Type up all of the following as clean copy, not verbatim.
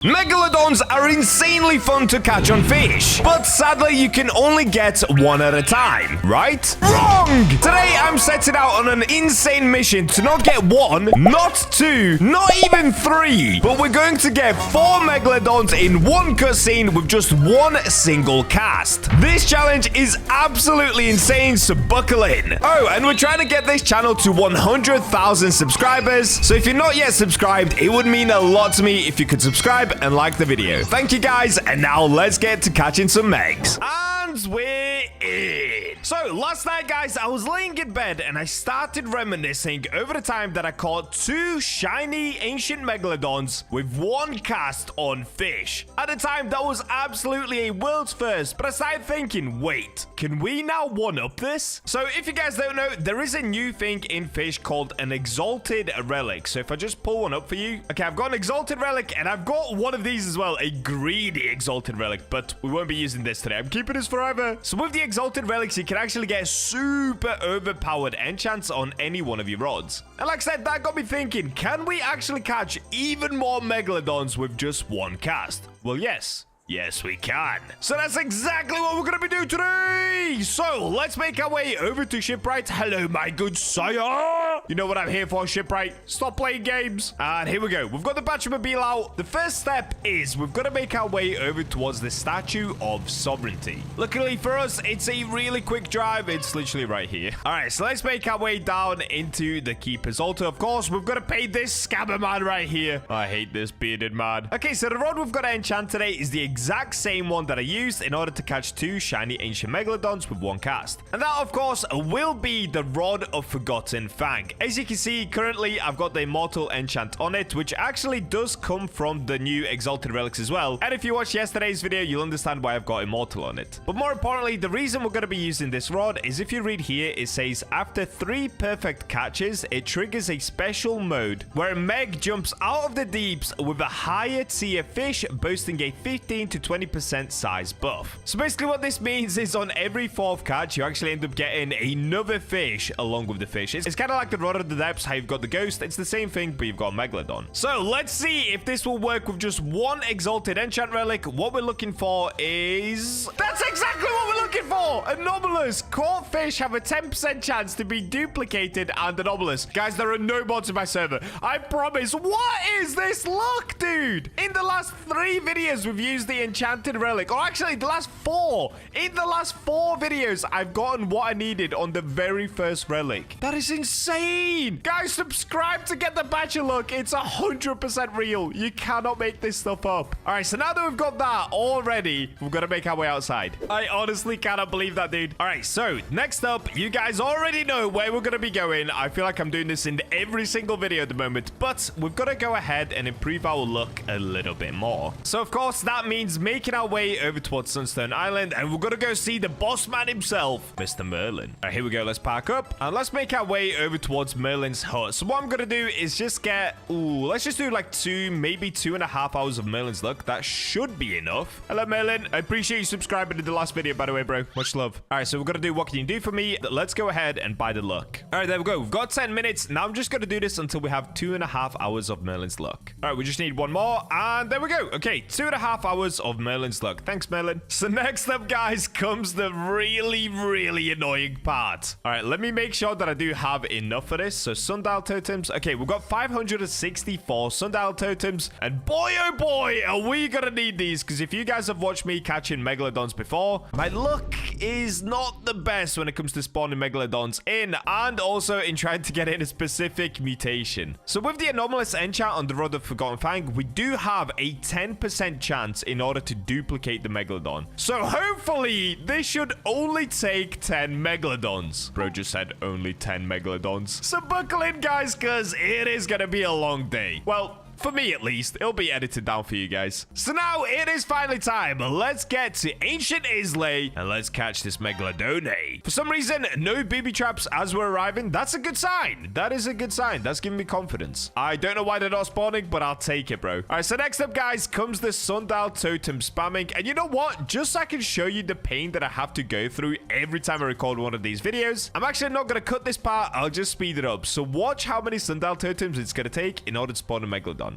Megalodons are insanely fun to catch on fish, but sadly you can only get one at a time, right? Wrong! Today I'm setting out on an insane mission to not get one, not two, not even three, but we're going to get 4 Megalodons in one cutscene with just one single cast. This challenge is absolutely insane, so buckle in. Oh, and we're trying to get this channel to 100,000 subscribers, so if you're not yet subscribed, it would mean a lot to me if you could subscribe and like the video. Thank you guys, and now let's get to catching some megs. And we're in. So last night, guys, I was laying in bed and I started reminiscing over the time that I caught 2 shiny ancient megalodons with one cast on fish. At the time, that was absolutely a world's first, but I started thinking, wait, can we now one-up this? So if you guys don't know, there is a new thing in fish called an exalted relic. So if I just pull one up for you, okay, I've got an exalted relic and I've got one of these as well, a greedy exalted relic, but we won't be using this today. I'm keeping this forever. So with the exalted relics, you can actually get super overpowered enchants on any one of your rods. And like I said, that got me thinking, can we actually catch even more megalodons with just one cast? Well, yes. Yes, we can. So that's exactly what we're going to be doing today. So let's make our way over to Shipwright. Hello, my good sire. You know what I'm here for, Shipwright. Stop playing games. And here we go. We've got the BachaBlox out. The first step is we've got to make our way over towards the Statue of Sovereignty. Luckily for us, it's a really quick drive. It's literally right here. All right, so let's make our way down into the Keeper's Altar. Of course, we've got to pay this scammer man right here. I hate this bearded man. Okay, so the rod we've got to enchant today is the exact same one that I used in order to catch 2 shiny ancient megalodons with one cast. And that, of course, will be the Rod of Forgotten Fang. As you can see, currently, I've got the Immortal enchant on it, which actually does come from the new Exalted Relics as well. And if you watched yesterday's video, you'll understand why I've got Immortal on it. But more importantly, the reason we're going to be using this rod is if you read here, it says, after 3 perfect catches, it triggers a special mode where a Meg jumps out of the deeps with a higher tier fish, boasting a 15 to 20% size buff. So basically what this means is on every 4th catch, you actually end up getting another fish along with the fish. It's kind of like the Rod of the Depths, how you've got the Ghost. It's the same thing, but you've got a Megalodon. So let's see if this will work with just one Exalted Enchant Relic. What we're looking for is... That's exactly what we're looking for! Anomalous. Caught fish have a 10% chance to be duplicated and anomalous. Guys, there are no mods in my server. I promise. What is this luck, dude? In the last 3 videos, we've used the enchanted relic, or actually the last 4. In the last 4 videos, I've gotten what I needed on the very first relic. That is insane. Guys, subscribe to get the Bacha luck. It's 100% real. You cannot make this stuff up. All right, so now that we've got that already, we've got to make our way outside. I honestly cannot believe that, dude. All right, so next up, you guys already know where we're going to be going. I feel like I'm doing this in every single video at the moment, but we've got to go ahead and improve our luck a little bit more. So of course, that means making our way over towards Sunstone Island, and we're gonna go see the boss man himself, Mr. Merlin. All right, here we go. Let's park up and let's make our way over towards Merlin's hut. So what I'm gonna do is just get, let's just do like 2, maybe 2.5 hours of Merlin's luck. That should be enough. Hello, Merlin. I appreciate you subscribing to the last video, by the way, bro. Much love. All right, so we're gonna do what can you do for me. Let's go ahead and buy the luck. All right, there we go. We've got 10 minutes. Now I'm just gonna do this until we have 2.5 hours of Merlin's luck. All right, we just need 1 more, and there we go. Okay, 2.5 hours of Merlin's luck. Thanks, Merlin. So next up, guys, comes the really annoying part. All right, let me make sure that I do have enough for this. So sundial totems. Okay, we've got 564 sundial totems, and boy, oh boy, are we gonna need these, because if you guys have watched me catching megalodons before, my luck is not the best when it comes to spawning megalodons in, and also in trying to get in a specific mutation. So with the anomalous enchant on the Rod of Forgotten Fang, we do have a 10% chance in order to duplicate the Megalodon. So hopefully this should only take 10 Megalodons. Bro just said only 10 Megalodons. So buckle in, guys, because it is gonna be a long day. Well, for me, at least. It'll be edited down for you guys. So now it is finally time. Let's get to Ancient Islay and let's catch this Megalodon. For some reason, no booby traps as we're arriving. That's a good sign. That is a good sign. That's giving me confidence. I don't know why they're not spawning, but I'll take it, bro. All right, so next up, guys, comes the sundial totem spamming. And you know what? Just so I can show you the pain that I have to go through every time I record one of these videos, I'm actually not going to cut this part. I'll just speed it up. So watch how many sundial totems it's going to take in order to spawn a Megalodon.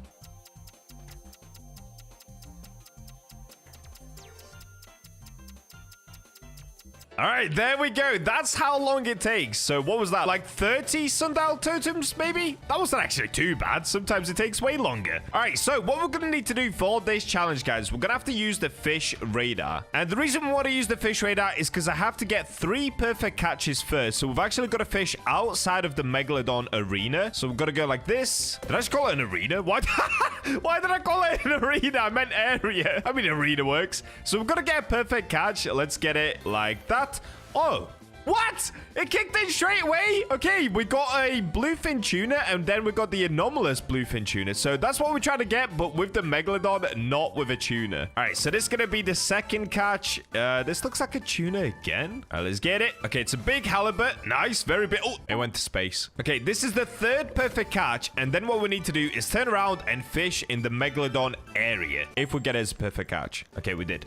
All right, there we go. That's how long it takes. So what was that? Like 30 sundial totems, maybe? That wasn't actually too bad. Sometimes it takes way longer. All right, so what we're going to need to do for this challenge, guys, we're going to have to use the fish radar. And the reason we want to use the fish radar is because I have to get 3 perfect catches first. So we've actually got to fish outside of the Megalodon arena. So we've got to go like this. Did I just call it an arena? Why did I call it an arena? I meant area. I mean, arena works. So we've got to get a perfect catch. Let's get it like that. Oh, what? It kicked in straight away? Okay, we got a bluefin tuna, and then we got the anomalous bluefin tuna. So that's what we're trying to get, but with the Megalodon, not with a tuna. All right, so this is going to be the second catch. This looks like a tuna again. All right, let's get it. Okay, it's a big halibut. Nice, very big. Oh, it went to space. Okay, this is the third perfect catch, and then what we need to do is turn around and fish in the Megalodon area. If we get it as a perfect catch. Okay, we did.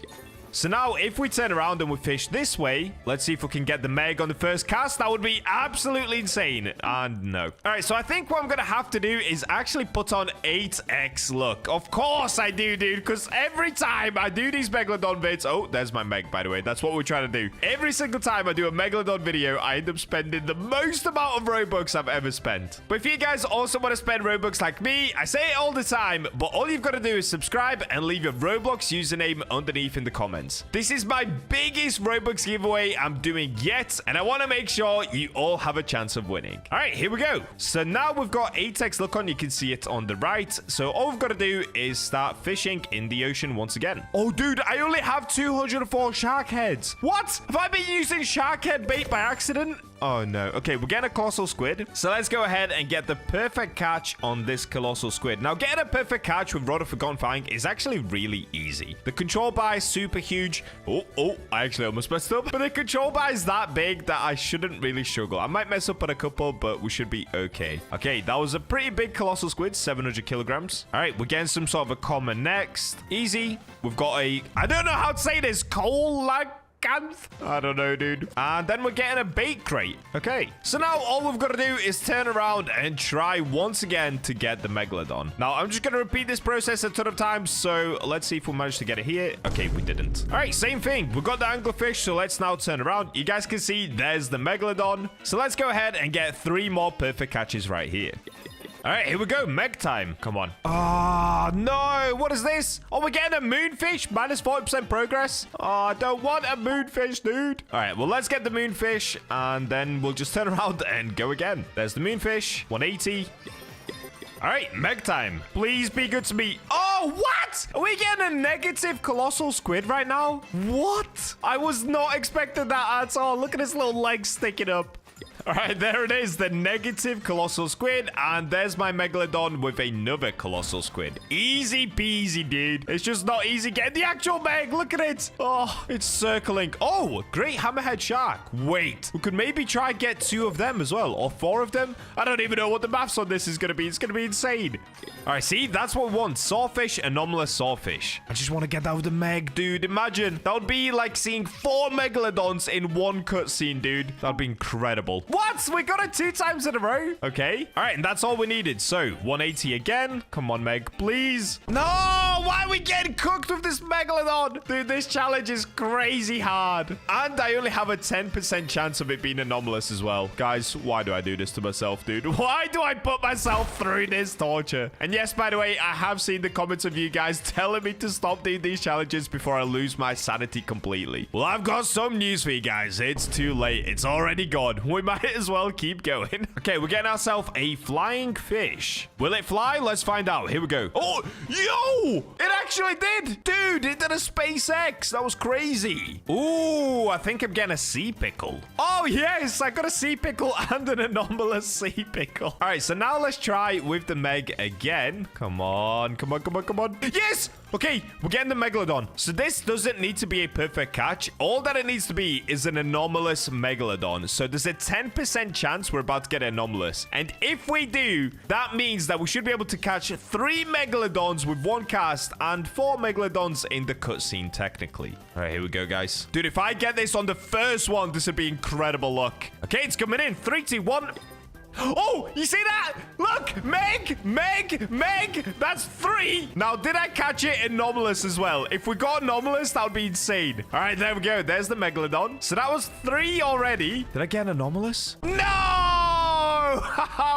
So now, if we turn around and we fish this way, let's see if we can get the Meg on the first cast. That would be absolutely insane. And no. All right, so I think what I'm going to have to do is actually put on 8x luck. Of course I do, dude, because every time I do these Megalodon vids... Oh, there's my Meg, by the way. That's what we're trying to do. Every single time I do a Megalodon video, I end up spending the most amount of Robux I've ever spent. But if you guys also want to spend Robux like me, I say it all the time, but all you've got to do is subscribe and leave your Roblox username underneath in the comments. This is my biggest Robux giveaway I'm doing yet, and I want to make sure you all have a chance of winning. All right, here we go. So now we've got 8x luck on. You can see it on the right. So all we've got to do is start fishing in the ocean once again. Oh, dude, I only have 204 shark heads. What? Have I been using shark head bait by accident? Oh, no. Okay, we're getting a colossal squid. So let's go ahead and get the perfect catch on this colossal squid. Now, getting a perfect catch with Rod of Forgotten Fang is actually really easy. The control bar is super huge. Oh, I actually almost messed up. But the control bar is that big that I shouldn't really struggle. I might mess up on a couple, but we should be okay. Okay, that was a pretty big colossal squid, 700 kilograms. All right, we're getting some sort of a common next. Easy. We've got a, I don't know how to say this, coal lag. I don't know, dude. And then we're getting a bait crate. Okay. So now all we've got to do is turn around and try once again to get the Megalodon. Now, I'm just going to repeat this process a ton of times. So let's see if we manage to get it here. Okay, we didn't. All right, same thing. We've got the anglerfish. So let's now turn around. You guys can see there's the Megalodon. So let's go ahead and get 3 more perfect catches right here. All right, here we go. Meg time. Come on. Oh, no. What is this? Oh, we're getting a moonfish. Minus 40% progress. Oh, I don't want a moonfish, dude. All right, well, let's get the moonfish, and then we'll just turn around and go again. There's the moonfish. 180. All right, Meg time. Please be good to me. Oh, what? Are we getting a negative colossal squid right now? What? I was not expecting that at all. Look at his little legs sticking up. All right, there it is, the negative colossal squid, and there's my Megalodon with another colossal squid. Easy peasy, dude. It's just not easy getting the actual Meg. Look at it. Oh, it's circling. Oh, great hammerhead shark. Wait, we could maybe try and get 2 of them as well, or 4 of them. I don't even know what the maths on this is going to be. It's going to be insane. All right, see, that's what we want. Sawfish, anomalous sawfish. I just want to get that with the Meg, dude. Imagine. That would be like seeing 4 Megalodons in one cutscene, dude. That'd be incredible. What? We got it 2 times in a row? Okay. All right, and that's all we needed. So, 180 again. Come on, Meg, please. No! Why are we getting cooked with this Megalodon? Dude, this challenge is crazy hard. And I only have a 10% chance of it being anomalous as well. Guys, why do I do this to myself, dude? Why do I put myself through this torture? And yes, by the way, I have seen the comments of you guys telling me to stop doing these challenges before I lose my sanity completely. Well, I've got some news for you guys. It's too late. It's already gone. We might as well keep going. Okay, we're getting ourselves a flying fish. Will it fly? Let's find out. Here we go. Oh, yo! It actually did! Dude, it did a SpaceX. That was crazy. Ooh, I think I'm getting a sea pickle. Oh, yes! I got a sea pickle and an anomalous sea pickle. All right, so now let's try with the Meg again. Come on. Come on, come on, come on. Yes! Okay, we're getting the Megalodon. So this doesn't need to be a perfect catch. All that it needs to be is an anomalous Megalodon. So there's a 10% chance we're about to get anomalous. And if we do, that means that we should be able to catch 3 Megalodons with 1 cast and 4 Megalodons in the cutscene, technically. All right, here we go, guys. Dude, if I get this on the first one, this would be incredible luck. Okay, it's coming in. 3, 2, 1. Oh, you see that? Look, Meg. That's 3. Now, did I catch it anomalous as well? If we got anomalous, that would be insane. All right, there we go. There's the Megalodon. So that was 3 already. Did I get anomalous? No!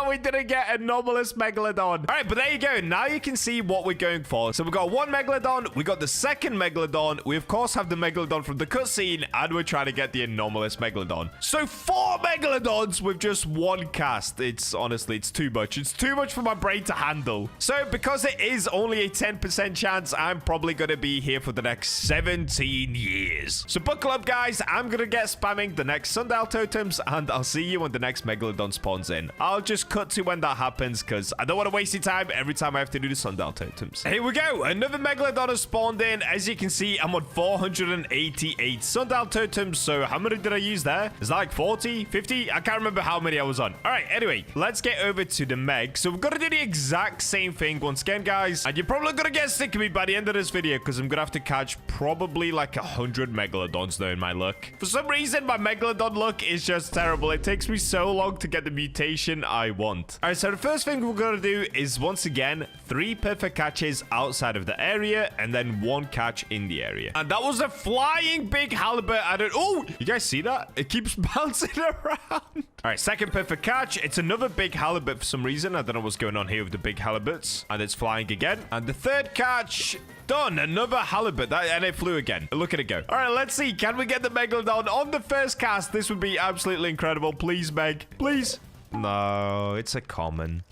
We didn't get anomalous Megalodon. All right, but there you go. Now you can see what we're going for. So we got 1 Megalodon. We got the second Megalodon. We, of course, have the Megalodon from the cutscene, and we're trying to get the anomalous Megalodon. So 4 Megalodons with just 1 cast. Honestly, it's too much. It's too much for my brain to handle. So because it is only a 10% chance, I'm probably going to be here for the next 17 years. So buckle up, guys. I'm going to get spamming the next sundial totems, and I'll see you when the next Megalodon spawns in. I'll just cut to when that happens because I don't want to waste your time every time I have to do the sundial totems. Here we go. Another Megalodon has spawned in. As you can see, I'm on 488 sundial totems. So how many did I use there? Is that like 40, 50? I can't remember how many I was on. All right, anyway, let's get over to the Meg. So we've got to do the exact same thing once again, guys. And you're probably going to get sick of me by the end of this video because I'm going to have to catch probably like 100 Megalodons though in my luck. For some reason, my Megalodon luck is just terrible. It takes me so long to get the mutation I want. All right, so the first thing we're going to do is once again, 3 perfect catches outside of the area and then 1 catch in the area. And that was a flying big halibut. Oh, you guys see that? It keeps bouncing around. All right, second perfect catch. It's another big halibut for some reason. I don't know what's going on here with the big halibuts. And it's flying again. And the third catch, done. Another halibut. And it flew again. Look at it go. All right, let's see. Can we get the Megalodon on the first cast? This would be absolutely incredible. Please, Meg. Please. No, it's a common.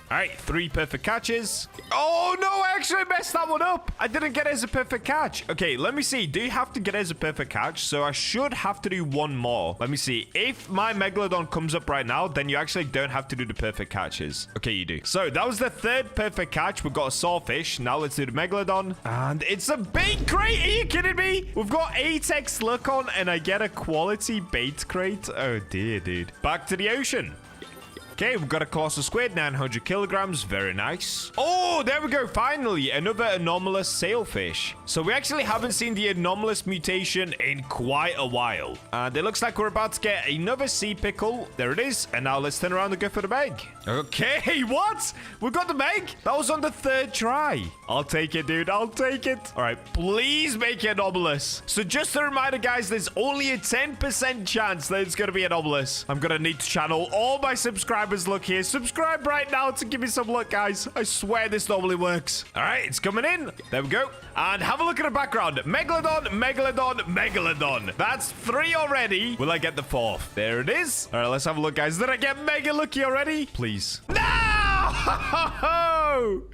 All right, 3 perfect catches. Oh, no, I actually messed that one up. I didn't get it as a perfect catch. Okay, let me see. Do you have to get it as a perfect catch? So I should have to do 1 more. Let me see. If my Megalodon comes up right now, then you actually don't have to do the perfect catches. Okay, you do. So that was the 3rd perfect catch. We've got a sawfish. Now let's do the Megalodon. And it's a bait crate. Are you kidding me? We've got 8x luck on, and I get a quality bait crate. Oh, dear, dude. Back to the ocean. Okay, we've got a colossal squid, 900 kilograms. Very nice. Oh, there we go. Finally, another anomalous sailfish. So we actually haven't seen the anomalous mutation in quite a while. And it looks like we're about to get another sea pickle. There it is. And now let's turn around and go for the Meg. Okay, what? We got the Meg? That was on the 3rd try. I'll take it, dude. I'll take it. All right, please make it anomalous. So just a reminder, guys, there's only a 10% chance that it's going to be anomalous. I'm going to need to channel all my subscribers. Look here. Subscribe right now to give me some luck, guys. I swear this normally works. All right, it's coming in. There we go. And have a look at the background. Megalodon, Megalodon, Megalodon. That's 3 already. Will I get the 4th? There it is. All right, let's have a look, guys. Did I get mega lucky already? Please. No!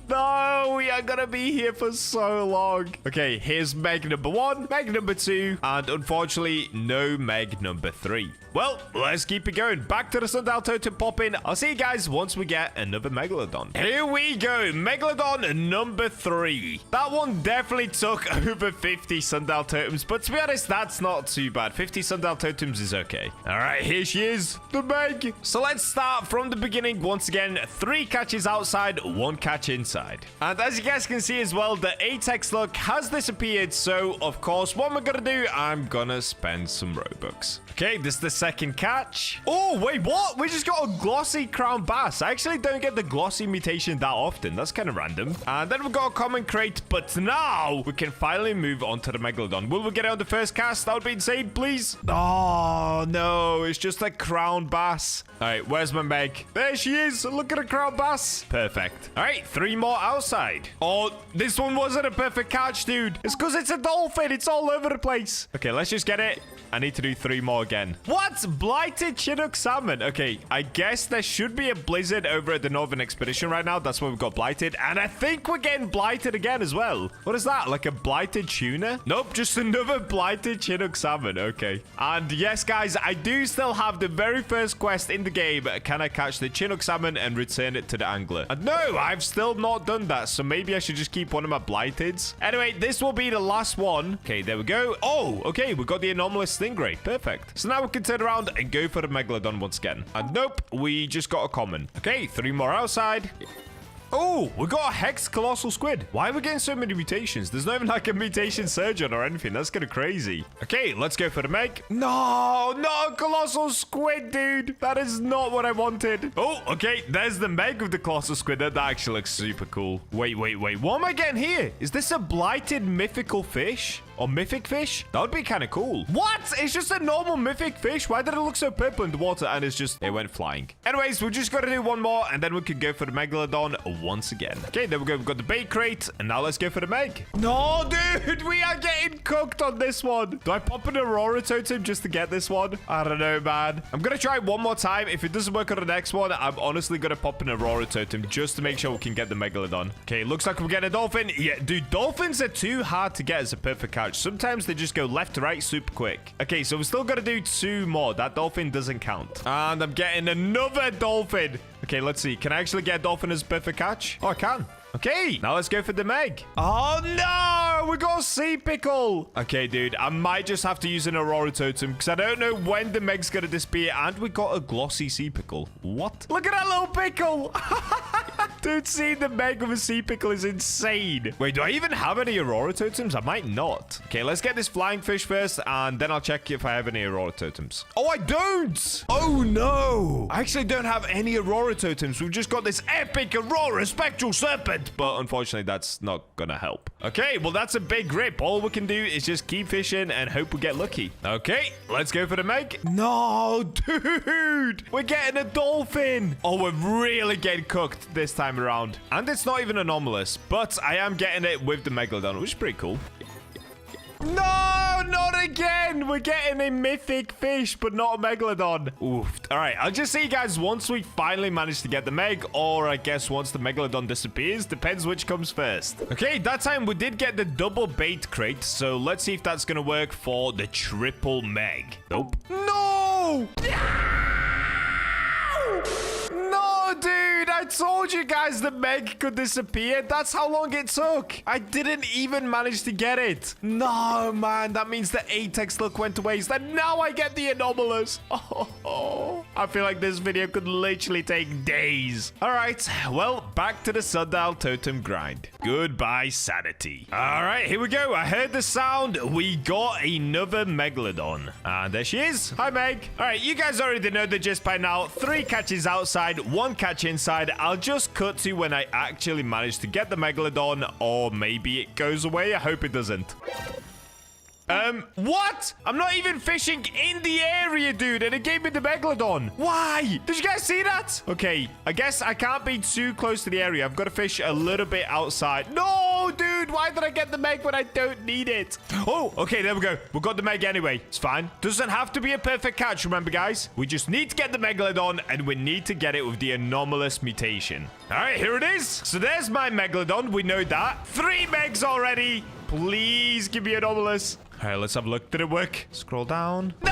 No, we are gonna be here for so long. Okay, here's Meg number 1, Meg number 2, and unfortunately, no Meg number 3. Well, let's keep it going. Back to the sundial totem pop-in. I'll see you guys once we get another Megalodon. Here we go. Megalodon number 3. That one definitely took over 50 sundial totems, but to be honest, that's not too bad. 50 sundial totems is okay. All right, here she is, the Meg. So let's start from the beginning. Once again, 3 catches outside, 1 catch inside. And as you guys can see as well, the 8x luck has disappeared. So, of course, what we're gonna do, I'm gonna spend some Robux. Okay, this is the second catch. Oh, wait, what? We just got a glossy crown bass. I actually don't get the glossy mutation that often. That's kind of random. And then we've got a common crate, but now we can finally move on to the Megalodon. Will we get it on the first cast? That would be insane, please. Oh, no, it's just a crown bass. All right, where's my Meg? There she is. Look at a crown bass. Perfect. All right, 3 more outside. Oh, this one wasn't a perfect catch, dude. It's because it's a dolphin. It's all over the place. Okay, let's just get it. I need to do 3 more again. What? Blighted Chinook salmon. Okay, I guess there should be a blizzard over at the Northern Expedition right now. That's why we've got blighted. And I think we're getting blighted again as well. What is that? Like a blighted tuna? Nope, just another blighted Chinook salmon. Okay. And yes, guys, I do still have the very first quest in the game. Can I catch the Chinook salmon and return it to the angler? And no, I've still not done that. So maybe I should just keep one of my blighteds. Anyway, this will be the last one. Okay, there we go. Oh, okay. We got the anomalous stingray. Perfect. So now we can turn around and go for the Megalodon once again. And nope, we just got a common. Okay, 3 more outside. Oh, we got a Hex Colossal Squid. Why are we getting so many mutations? There's not even like a mutation surgeon or anything. That's kind of crazy. Okay, let's go for the Meg. No, not a Colossal Squid, dude. That is not what I wanted. Oh, okay. There's the Meg with the Colossal Squid. That actually looks super cool. Wait. What am I getting here? Is this a blighted mythical fish? Or mythic fish? That would be kind of cool. What? It's just a normal mythic fish. Why did it look so purple in the water? And it's just, it went flying. Anyways, we just got to do one more and then we can go for the Megalodon once again. Okay, there we go. We've got the bait crate and now let's go for the Meg. No, dude, we are getting cooked on this one. Do I pop an Aurora Totem just to get this one? I don't know, man. I'm going to try one more time. If it doesn't work on the next one, I'm honestly going to pop an Aurora Totem just to make sure we can get the Megalodon. Okay, looks like we're getting a dolphin. Yeah, dude, dolphins are too hard to get as a perfect catch. Sometimes they just go left to right super quick. Okay, so we still got to do 2 more. That dolphin doesn't count. And I'm getting another dolphin. Okay, let's see. Can I actually get a dolphin as a perfect catch? Oh, I can. Okay, now let's go for the Meg. Oh, no! We got a sea pickle. Okay, dude, I might just have to use an Aurora Totem because I don't know when the Meg's going to disappear. And we got a glossy sea pickle. What? Look at that little pickle. Dude, seeing the Meg with a sea pickle is insane. Wait, do I even have any Aurora Totems? I might not. Okay, let's get this flying fish first, and then I'll check if I have any Aurora Totems. Oh, I don't! Oh, no! I actually don't have any Aurora Totems. We've just got this epic Aurora Spectral Serpent, but unfortunately, that's not gonna help. Okay, well, that's a big rip. All we can do is just keep fishing and hope we get lucky. Okay, let's go for the Meg. No, dude! We're getting a dolphin! Oh, we're really getting cooked this time around. And it's not even anomalous, but I am getting it with the Megalodon, which is pretty cool. No, not again. We're getting a mythic fish, but not a Megalodon. Oof. All right, I'll just see you guys once we finally manage to get the Meg, or I guess once the Megalodon disappears. Depends which comes first. Okay, that time we did get the double bait crate, so let's see if that's going to work for the triple Meg. Nope. No! No, dude, I told you guys the Meg could disappear. That's how long it took. I didn't even manage to get it. No, man, that means the Atex look went to waste. And now I get the anomalous. Oh, I feel like this video could literally take days. All right, well, back to the sundial totem grind. Goodbye, sanity. All right, here we go. I heard the sound. We got another Megalodon. And there she is. Hi, Meg. All right, you guys already know the gist by now. 3 catches outside, 1 catch inside. I'll just cut to when I actually manage to get the Megalodon, or maybe it goes away. I hope it doesn't. What? I'm not even fishing in the area, dude, and it gave me the Megalodon. Why? Did you guys see that? Okay, I guess I can't be too close to the area. I've got to fish a little bit outside. No, dude, why did I get the Meg when I don't need it? Oh, okay, there we go. We got the Meg anyway. It's fine. Doesn't have to be a perfect catch, remember, guys? We just need to get the Megalodon, and we need to get it with the anomalous mutation. All right, here it is. So there's my Megalodon. We know that. 3 Megs already. Please give me anomalous. All right, let's have a look. Did it work? Scroll down. No,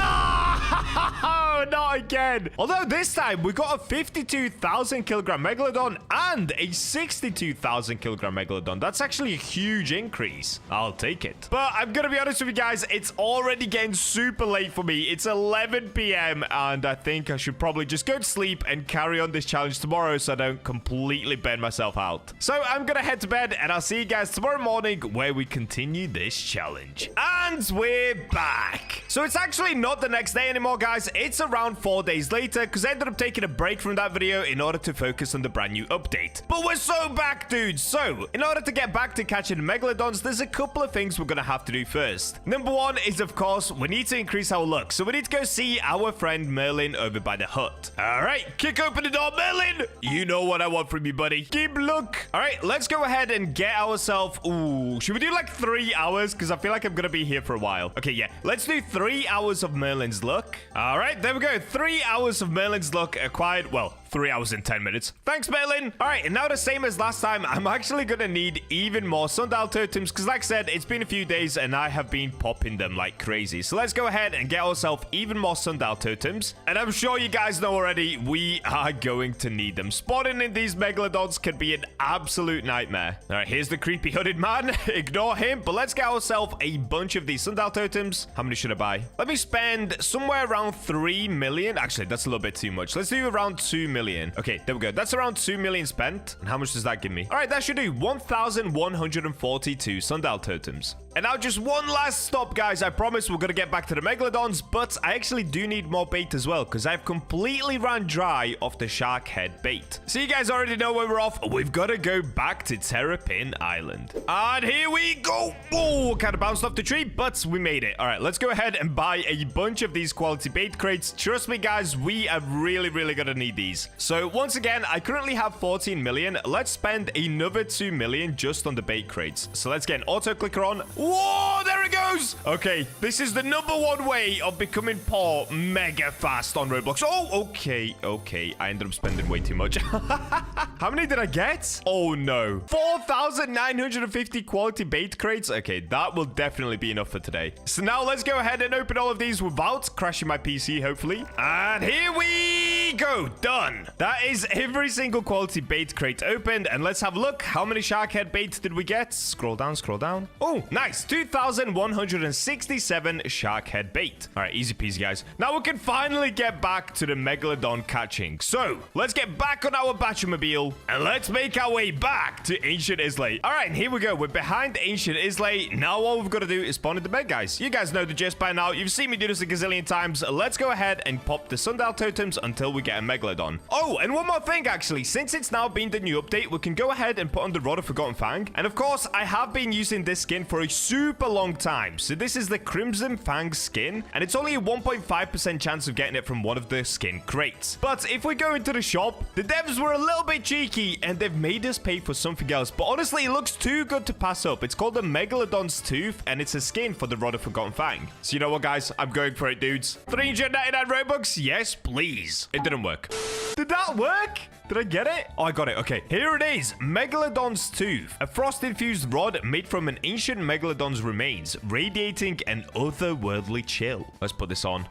not again. Although this time we got a 52,000 kilogram Megalodon and a 62,000 kilogram Megalodon. That's actually a huge increase. I'll take it. But I'm going to be honest with you guys. It's already getting super late for me. It's 11 p.m. and I think I should probably just go to sleep and carry on this challenge tomorrow so I don't completely burn myself out. So I'm going to head to bed and I'll see you guys tomorrow morning where we continue this challenge. And we're back. So it's actually not the next day anymore, guys. It's around 4 days later because I ended up taking a break from that video in order to focus on the brand new update. But we're so back, dudes. So in order to get back to catching Megalodons, there's a couple of things we're going to have to do first. Number 1 is, of course, we need to increase our luck. So we need to go see our friend Merlin over by the hut. All right, kick open the door, Merlin. You know what I want from you, buddy. Keep luck. All right, let's go ahead and get ourselves... Ooh, should we do like 3 hours? Because I feel like I'm going to be here for a while. Okay, yeah. Let's do 3 hours of Merlin's luck. All right, there we go. 3 hours of Merlin's luck acquired. Well, 3 hours and 10 minutes. Thanks, Merlin. All right, and now the same as last time, I'm actually going to need even more sundial totems because, like I said, it's been a few days and I have been popping them like crazy. So let's go ahead and get ourselves even more sundial totems. And I'm sure you guys know already, we are going to need them. Spawning in these Megalodons can be an absolute nightmare. All right, here's the creepy hooded man. Ignore him, but let's get ourselves a bunch of these sundial totems. How many should I buy? Let me spend somewhere around 3 million. Actually, that's a little bit too much. Let's do around 2 million. million. Okay, there we go. That's around 2 million spent. And how much does that give me? All right, that should do 1,142 sundial totems. And now just one last stop, guys. I promise we're going to get back to the megalodons, but I actually do need more bait as well because I've completely ran dry off the shark head bait. So you guys already know where we're off. We've got to go back to Terrapin Island. And here we go. Oh, kind of bounced off the tree, but we made it. All right, let's go ahead and buy a bunch of these quality bait crates. Trust me, guys, we are really going to need these. So once again, I currently have 14 million. Let's spend another 2 million just on the bait crates. So let's get an auto clicker on. Whoa, there it goes. Okay, this is the #1 way of becoming poor mega fast on Roblox. Oh, okay. I ended up spending way too much. How many did I get? Oh, no. 4,950 quality bait crates. Okay, that will definitely be enough for today. So now let's go ahead and open all of these without crashing my PC, hopefully. And here we go. Done. That is every single quality bait crate opened. And let's have a look. How many shark head bait did we get? Scroll down. Oh, nice. 2,167 shark head bait. All right, easy peasy, guys. Now we can finally get back to the megalodon catching. So let's get back on our BachaMobile and let's make our way back to Ancient Islay. All right, and here we go. We're behind Ancient Islay. Now all we've got to do is spawn in the bed, guys. You guys know the gist by now. You've seen me do this a gazillion times. Let's go ahead and pop the sundial totems until we get a megalodon. Oh, and one more thing, actually. Since it's now been the new update, we can go ahead and put on the Rod of Forgotten Fang. And of course, I have been using this skin for a super long time. So this is the Crimson Fang skin, and it's only a 1.5% chance of getting it from one of the skin crates. But if we go into the shop, the devs were a little bit cheeky, and they've made us pay for something else. But honestly, it looks too good to pass up. It's called the Megalodon's Tooth, and it's a skin for the Rod of Forgotten Fang. So you know what, guys? I'm going for it, dudes. 399 Robux? Yes, please. It didn't work. Did that work? Did I get it? Oh, I got it. Okay, here it is. Megalodon's Tooth. A frost-infused rod made from an ancient megalodon's remains, radiating an otherworldly chill. Let's put this on.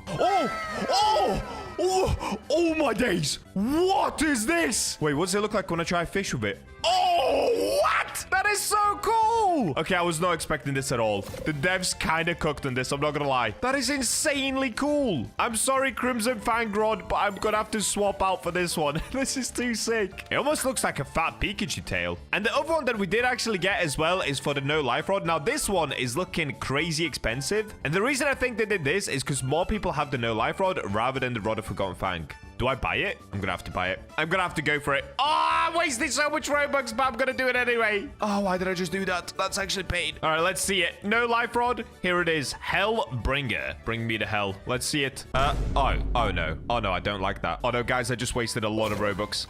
Oh my days. What is this? Wait, what does it look like when I try to fish with it? Oh, what? That is so cool. Okay, I was not expecting this at all. The devs kind of cooked on this, I'm not gonna lie. That is insanely cool. I'm sorry, Crimson Fang Rod, but I'm gonna have to swap out for this one. This is too sick. It almost looks like a fat Pikachu tail. And the other one that we did actually get as well is for the No Life Rod. Now, this one is looking crazy expensive. And the reason I think they did this is because more people have the No Life Rod rather than the Rod of Forgotten Fang. Do I buy it? I'm gonna have to buy it. I'm gonna have to go for it. Oh, I wasted so much Robux, but I'm gonna do it anyway. Oh, why did I just do that? That's actually pain. All right, let's see it. No Life Rod. Here it is. Hellbringer. Bring me to hell. Let's see it. Oh no. Oh no, I don't like that. Oh no, guys, I just wasted a lot of Robux.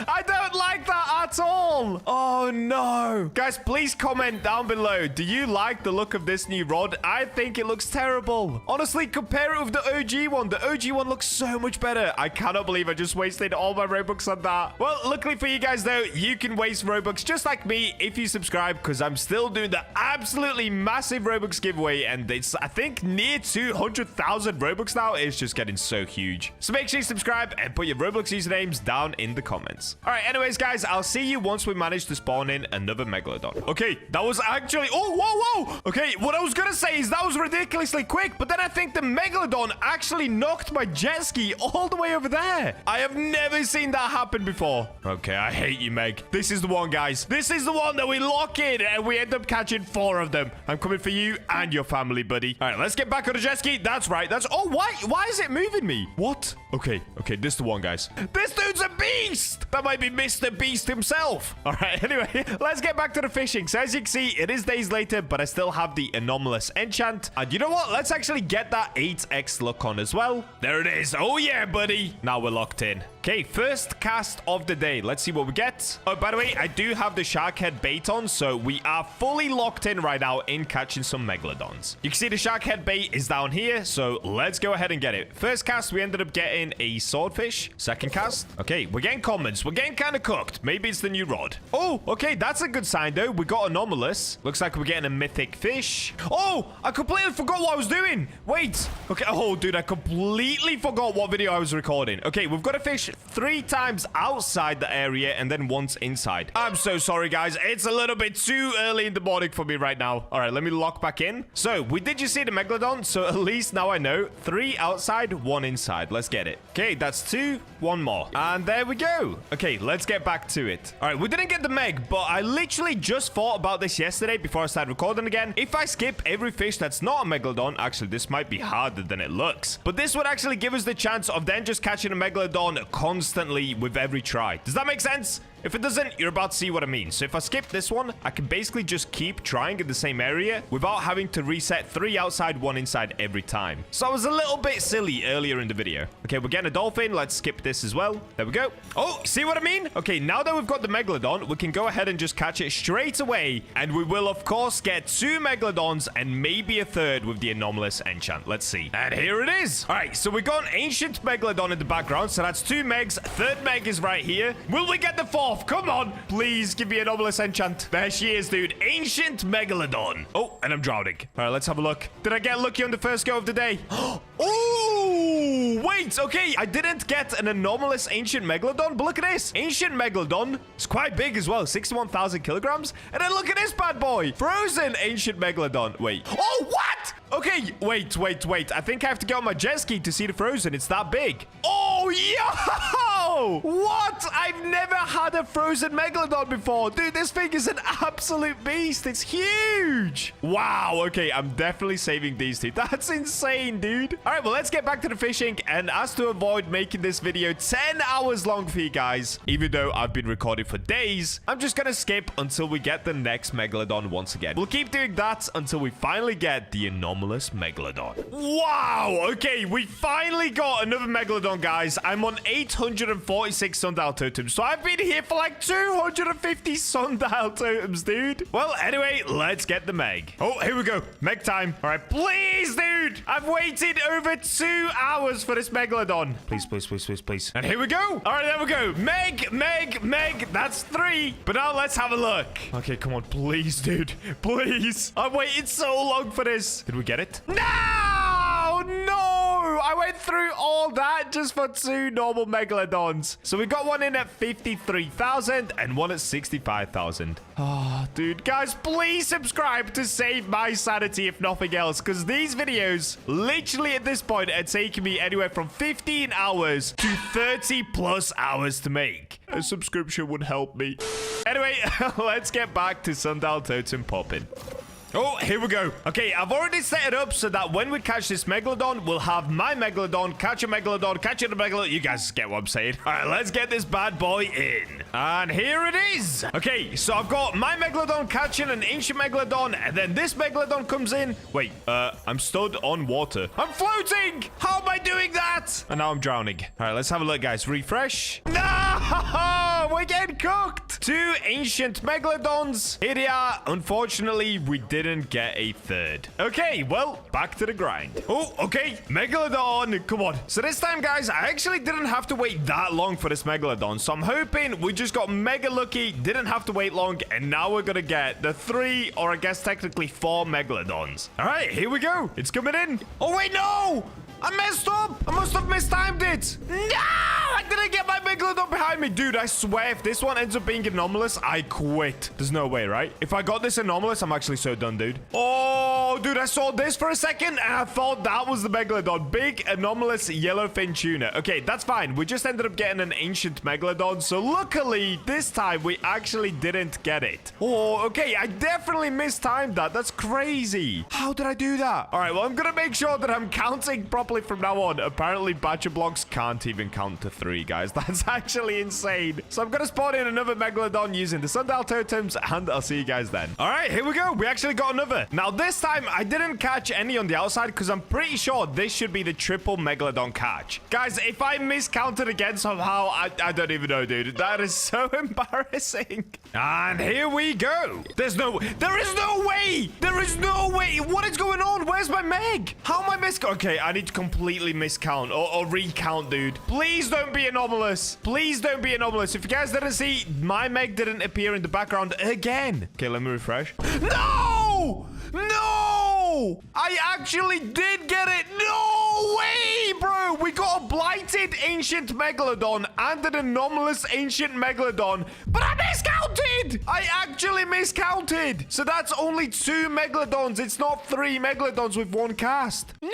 I don't like that at all. Oh no. Guys, please comment down below. Do you like the look of this new rod? I think it looks terrible. Honestly, compare it with the OG one. The OG one looks so much better. I cannot believe I just wasted all my Robux on that. Well, luckily for you guys, though, you can waste Robux just like me if you subscribe, because I'm still doing the absolutely massive Robux giveaway, and it's, I think, near 200,000 Robux now. It's just getting so huge. So make sure you subscribe and put your Roblox usernames down in the comments. All right, anyways, guys, I'll see you once we manage to spawn in another Megalodon. Okay, that was actually... Oh, whoa. Okay, what I was gonna say is that was ridiculously quick, but then I think the Megalodon actually knocked my jet ski all the way over there. I have never seen that happen before. Okay, I hate you, Meg. This is the one, guys. This is the one that we lock in, and we end up catching 4 of them. I'm coming for you and your family, buddy. All right, let's get back on the jet ski. That's right. That's... Oh, why is it moving me? What? Okay, this is the one, guys. This dude's a beast. That might be Mr. Beast himself. All right, anyway, let's get back to the fishing. So as you can see, it is days later, but I still have the anomalous enchant. And you know what? Let's actually get that 8x lock on as well. There it is. Oh, yeah, buddy. Now we're locked in. Okay, first cast of the day. Let's see what we get. Oh, by the way, I do have the shark head bait on, so we are fully locked in right now in catching some megalodons. You can see the shark head bait is down here, so let's go ahead and get it. First cast, we ended up getting a swordfish. Second cast. Okay, we're getting commons. We're getting kind of cooked. Maybe it's the new rod. Oh, okay, that's a good sign, though. We got anomalous. Looks like we're getting a mythic fish. Oh, I completely forgot what I was doing. Wait. Okay, oh, dude, I completely forgot what video I was recording. Okay, we've got a fish 3 times outside the area and then once inside. I'm so sorry, guys. It's a little bit too early in the morning for me right now. All right, let me lock back in. So we did just see the megalodon, so at least now I know 3 outside, 1 inside. Let's get it. Okay, that's 2. 1 more. And there we go. Okay, let's get back to it. All right, we didn't get the Meg, but I literally just thought about this yesterday before I started recording again. If I skip every fish that's not a Megalodon, actually, this might be harder than it looks. But this would actually give us the chance of then just catching a Megalodon constantly with every try. Does that make sense? If it doesn't, you're about to see what I mean. So if I skip this one, I can basically just keep trying in the same area without having to reset 3 outside, 1 inside every time. So I was a little bit silly earlier in the video. Okay, we're getting a dolphin. Let's skip this as well. There we go. Oh, see what I mean? Okay, now that we've got the Megalodon, we can go ahead and just catch it straight away. And we will, of course, get 2 Megalodons and maybe a 3rd with the anomalous enchant. Let's see. And here it is. All right, so we got an ancient Megalodon in the background. So that's 2 Megs. 3rd Meg is right here. Will we get the 4th? Come on. Please give me an anomalous enchant. There she is, dude. Ancient Megalodon. Oh, and I'm drowning. All right, let's have a look. Did I get lucky on the first go of the day? Oh, wait. Okay, I didn't get an anomalous ancient Megalodon, but look at this. Ancient Megalodon. It's quite big as well. 61,000 kilograms. And then look at this bad boy. Frozen ancient Megalodon. Wait. Oh, what? Okay, wait. I think I have to get on my jet ski to see the frozen. It's that big. Oh, yo! What? I've never had a frozen Megalodon before. Dude, this thing is an absolute beast. It's huge. Wow. Okay, I'm definitely saving these two. That's insane, dude. All right, well, let's get back to the fishing. And as to avoid making this video 10 hours long for you guys, even though I've been recording for days, I'm just going to skip until we get the next Megalodon once again. We'll keep doing that until we finally get the anomalous Megalodon. Wow. Okay, we finally got another Megalodon, guys. I'm on 846 sundial totems. So I've been here for like 250 sundial totems, dude. Well, anyway, let's get the Meg. Oh, here we go. Meg time. All right, please, dude. I've waited over 2 hours for this Megalodon. Please. And here we go. All right, there we go. Meg. That's 3. But now let's have a look. Okay, come on. Please, dude. Please. I waited so long for this. Did we get it? No! I went through all that just for 2 normal Megalodons. So we got one in at 53,000 and one at 65,000. Oh, dude. Guys, please subscribe to save my sanity if nothing else. Because these videos, literally at this point, are taking me anywhere from 15 hours to 30 plus hours to make. A subscription would help me. Anyway, let's get back to sundial totem popping. Oh, here we go. Okay, I've already set it up so that when we catch this Megalodon, we'll have my Megalodon, catch a Megalodon, catch a Megalodon. You guys get what I'm saying. All right, let's get this bad boy in. And here it is. Okay, so I've got my Megalodon catching an ancient Megalodon, and then this Megalodon comes in. Wait, I'm stood on water. I'm floating. How am I doing that? And now I'm drowning. All right, let's have a look, guys. Refresh. No, we're getting cooked. 2 ancient Megalodons. Here they are. Unfortunately, we didn't get a 3rd. Okay, well, back to the grind. Oh, okay. Megalodon. Come on. So this time, guys, I actually didn't have to wait that long for this Megalodon. So I'm hoping we just got mega lucky, didn't have to wait long, and now we're gonna get the 3, or I guess technically 4 Megalodons. All right, here we go. It's coming in. Oh, wait, no! I messed up. I must have mistimed it. No, I didn't get my Megalodon behind me. Dude, I swear if this one ends up being anomalous, I quit. There's no way, right? If I got this anomalous, I'm actually so done, dude. Oh, dude, I saw this for a second and I thought that was the Megalodon. Big anomalous yellowfin tuna. Okay, that's fine. We just ended up getting an ancient Megalodon. So luckily, this time we actually didn't get it. Oh, okay. I definitely mistimed that. That's crazy. How did I do that? All right, well, I'm going to make sure that I'm counting properly from now on. Apparently, BachaBlox can't even count to 3, guys. That's actually insane. So I'm going to spawn in another Megalodon using the sundial totems, and I'll see you guys then. All right, here we go. We actually got another. Now, this time, I didn't catch any on the outside because I'm pretty sure this should be the triple Megalodon catch. Guys, if I miscounted again somehow, I don't even know, dude. That is so embarrassing. And here we go. There is no way. There is no way. What is going on? Where's my Meg? How am I okay, I need to completely miscount or recount, dude. Please don't be anomalous. Please don't be anomalous. If you guys didn't see, my Meg didn't appear in the background again. Okay, let me refresh. No! No! I actually did get it. No way, bro. We got a blighted ancient Megalodon and an anomalous ancient Megalodon, but I miscounted. I actually miscounted. So that's only 2 Megalodons. It's not 3 Megalodons with 1 cast. No!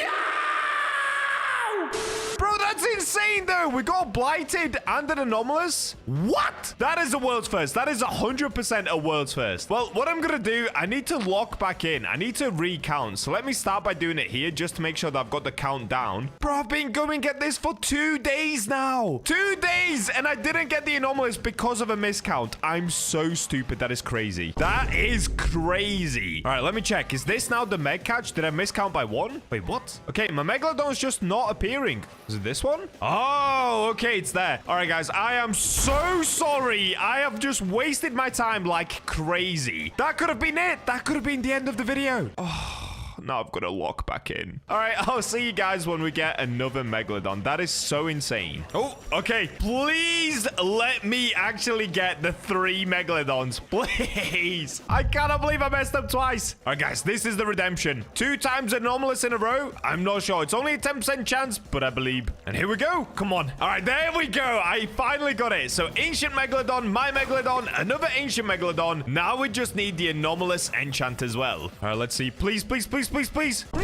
No! Bro, that's insane, though. We got blighted and an anomalous. What? That is a world's first. That is 100% a world's first. Well, what I'm going to do, I need to lock back in. I need to recount. So let me start by doing it here just to make sure that I've got the count down. Bro, I've been going at this for 2 days now. 2 days, and I didn't get the anomalous because of a miscount. I'm so stupid. That is crazy. That is crazy. All right, let me check. Is this now the meg catch? Did I miscount by 1? Wait, what? Okay, my Megalodon's just not appearing. Is it this one? Oh, okay, it's there. All right, guys, I am so sorry. I have just wasted my time like crazy. That could have been it. That could have been the end of the video. Oh. Now I've got to lock back in. All right, I'll see you guys when we get another Megalodon. That is so insane. Oh, okay. Please let me actually get the 3 Megalodons. Please. I cannot believe I messed up twice. All right, guys, this is the redemption. 2 times anomalous in a row. I'm not sure. It's only a 10% chance, but I believe. And here we go. Come on. All right, there we go. I finally got it. So ancient Megalodon, my Megalodon, another ancient Megalodon. Now we just need the anomalous enchant as well. All right, let's see. Please, please, please, please, please. No,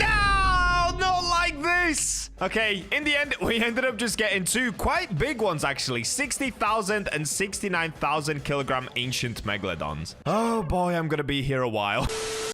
not like this. Okay, in the end, we ended up just getting 2 quite big ones, actually. 60,000 and 69,000 kilogram ancient Megalodons. Oh, boy, I'm going to be here a while.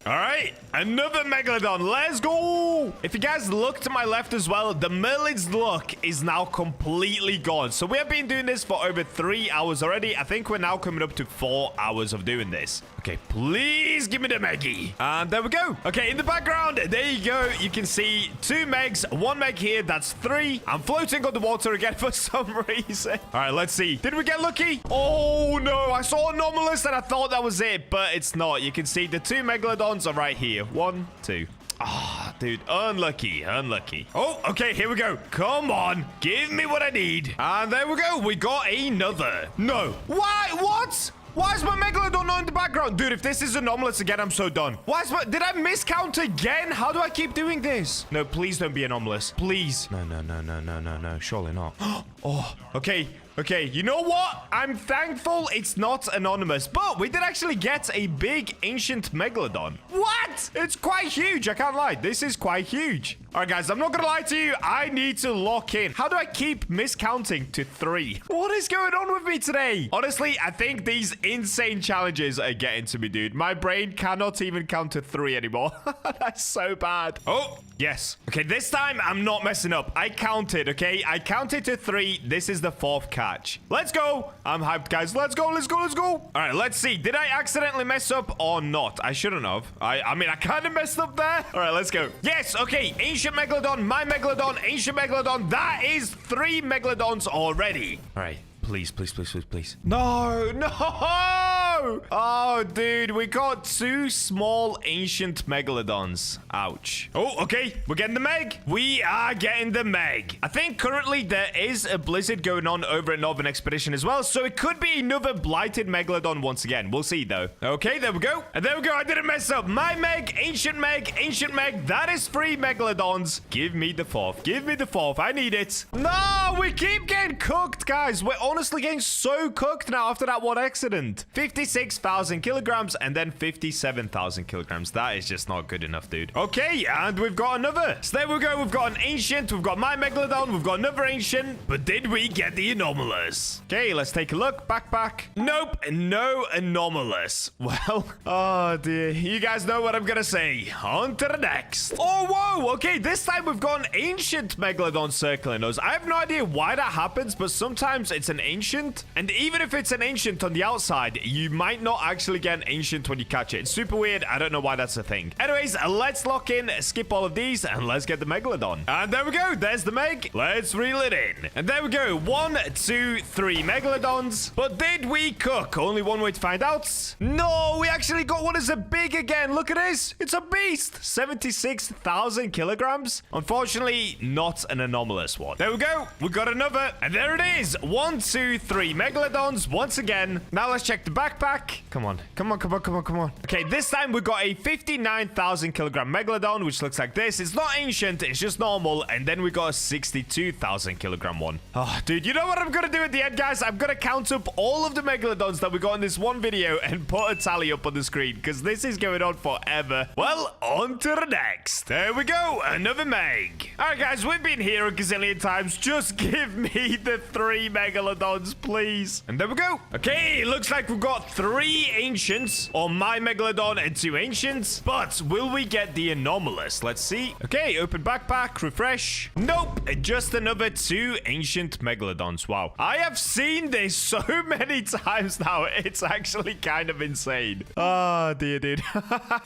All right, another Megalodon. Let's go. If you guys look to my left as well, the Merlin's luck is now completely gone. So we have been doing this for over 3 hours already. I think we're now coming up to 4 hours of doing this. Okay, please give me the Meggy. And there we go. Okay, in the background, there you go. You can see 2 Megs, 1 Meg here. That's 3. I'm floating on the water again for some reason. All right, let's see. Did we get lucky? Oh, no. I saw anomalous and I thought that was it, but it's not. You can see the 2 Megalodons are right here. 1, 2. Ah, dude, unlucky, unlucky. Oh, okay, here we go. Come on, give me what I need. And there we go. We got another. No. Why? What? Why is my Megalodon not in the background? Dude, if this is anomalous again, I'm so done. Why is my... Did I miscount again? How do I keep doing this? No, please don't be anomalous. Please. No, no, no, no, no, no, no. Surely not. Oh, okay. Okay, you know what? I'm thankful it's not anonymous, but we did actually get a big ancient Megalodon. What? It's quite huge. I can't lie. This is quite huge. All right, guys, I'm not going to lie to you. I need to lock in. How do I keep miscounting to 3? What is going on with me today? Honestly, I think these insane challenges are getting to me, dude. My brain cannot even count to 3 anymore. That's so bad. Oh, yes. Okay, this time I'm not messing up. I counted, okay? I counted to 3. This is the 4th catch. Let's go. I'm hyped, guys. Let's go. Let's go. Let's go. All right, let's see. Did I accidentally mess up or not? I shouldn't have. I mean, I kind of messed up there. All right, let's go. Yes. Okay. Ancient Megalodon, my Megalodon, ancient Megalodon. That is 3 Megalodons already. All right. Please, please, please, please, please. No, no. Oh, dude, we got 2 small ancient Megalodons. Ouch. Oh, okay. We're getting the Meg. We are getting the Meg. I think currently there is a blizzard going on over at Northern Expedition as well, so it could be another blighted Megalodon once again. We'll see, though. Okay, there we go. And there we go. I didn't mess up. My Meg, ancient Meg, ancient Meg. That is 3 Megalodons. Give me the 4th. Give me the 4th. I need it. No, we keep getting cooked, guys. We're honestly getting so cooked now after that one accident. 56,000 kilograms and then 57,000 kilograms. That is just not good enough, dude. Okay, and we've got another. So there we go. We've got an ancient. We've got my Megalodon. We've got another ancient. But did we get the anomalous? Okay, let's take a look. Backpack. Nope. No anomalous. Well, oh dear. You guys know what I'm gonna say. On to the next. Oh, whoa. Okay, this time we've got an ancient Megalodon circling us. I have no idea why that happens, but sometimes it's an ancient. And even if it's an ancient on the outside, you might not actually get an ancient when you catch it. It's super weird. I don't know why that's a thing. Anyways, let's lock in, skip all of these, and let's get the Megalodon. And there we go. There's the Meg. Let's reel it in. And there we go. 1, 2, 3 Megalodons. But did we cook? Only one way to find out. No, we actually got one as a big again. Look at this. It's a beast. 76,000 kilograms. Unfortunately, not an anomalous one. There we go. We got another. And there it is. 1, 2, 3 Megalodons once again. Now let's check the backpack. back. Come on. Come on, come on, come on, come on. Okay, this time we got a 59,000 kilogram Megalodon, which looks like this. It's not ancient, it's just normal. And then we got a 62,000 kilogram one. Oh, dude, you know what I'm gonna do at the end, guys? I'm gonna count up all of the Megalodons that we got in this one video and put a tally up on the screen, because this is going on forever. Well, on to the next. There we go, another Meg. All right, guys, we've been here a gazillion times. Just give me the 3 Megalodons, please. And there we go. Okay, looks like we've got 3 ancients on my Megalodon and 2 ancients. But will we get the anomalous? Let's see. Okay, open backpack, refresh. Nope, just another 2 ancient Megalodons. Wow, I have seen this so many times now. It's actually kind of insane. Oh, dear, dude.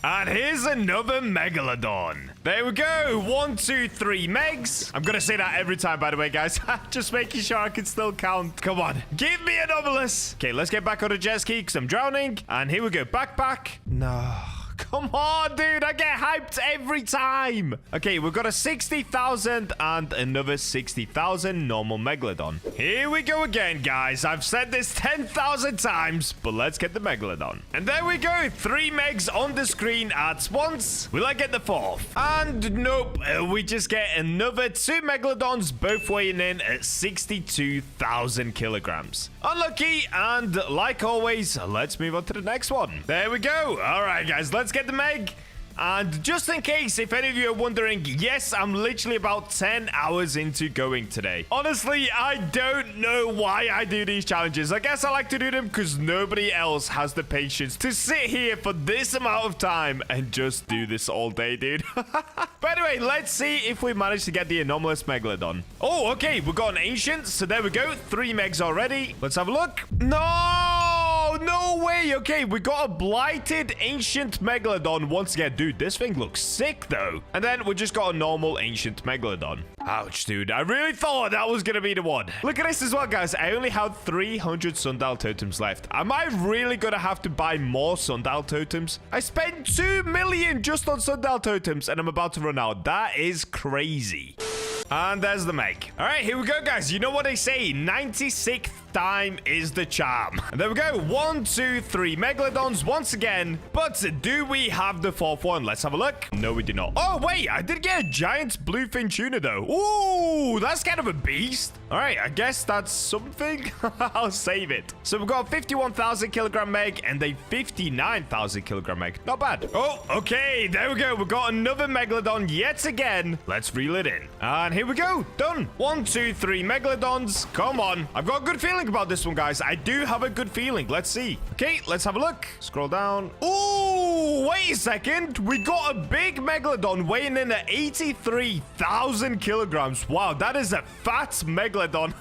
And here's another Megalodon. There we go. 1, 2, 3 Megs. I'm gonna say that every time, by the way, guys. Just making sure I can still count. Come on, give me anomalous. Okay, let's get back on the jet ski because I'm drowning. And here we go, backpack. No. Come on, dude. I get hyped every time. Okay, we've got a 60,000 and another 60,000 normal Megalodon. Here we go again, guys. I've said this 10,000 times, but let's get the Megalodon. And there we go. 3 Megs on the screen at once. Will I get the 4th? And nope. We just get another 2 Megalodons, both weighing in at 62,000 kilograms. Unlucky. And like always, let's move on to the next one. There we go. All right, guys. Let's get the Meg. And just in case, if any of you are wondering, yes, I'm literally about 10 hours into going today. Honestly, I don't know why I do these challenges. I guess I like to do them because nobody else has the patience to sit here for this amount of time and just do this all day, dude. But anyway, let's see if we manage to get the anomalous Megalodon. Oh, okay, we got an ancient. So there we go. 3 Megs already. Let's have a look. No, no way. Okay, we got a blighted ancient Megalodon once again. Dude, this thing looks sick, though. And then we just got a normal ancient Megalodon. Ouch, dude. I really thought that was going to be the one. Look at this as well, guys. I only have 300 sundial totems left. Am I really going to have to buy more sundial totems? I spent 2 million just on sundial totems, and I'm about to run out. That is crazy. And there's the Meg. All right, here we go, guys. You know what they say? 96th time is the charm. And there we go. 1, 2, 3 Megalodons once again. But do we have the 4th one? Let's have a look. No, we do not. Oh, wait. I did get a giant bluefin tuna, though. Ooh, that's kind of a beast. All right, I guess that's something. I'll save it. So we've got a 51,000 kilogram Meg and a 59,000 kilogram Meg. Not bad. Oh, okay. There we go. We've got another Megalodon yet again. Let's reel it in. And here we go. Done. 1, 2, 3 Megalodons. Come on. I've got a good feeling about this one, guys. I do have a good feeling. Let's see. Okay, let's have a look. Scroll down. Ooh, wait a second. We got a big Megalodon weighing in at 83,000 kilograms. Wow, that is a fat Megalodon.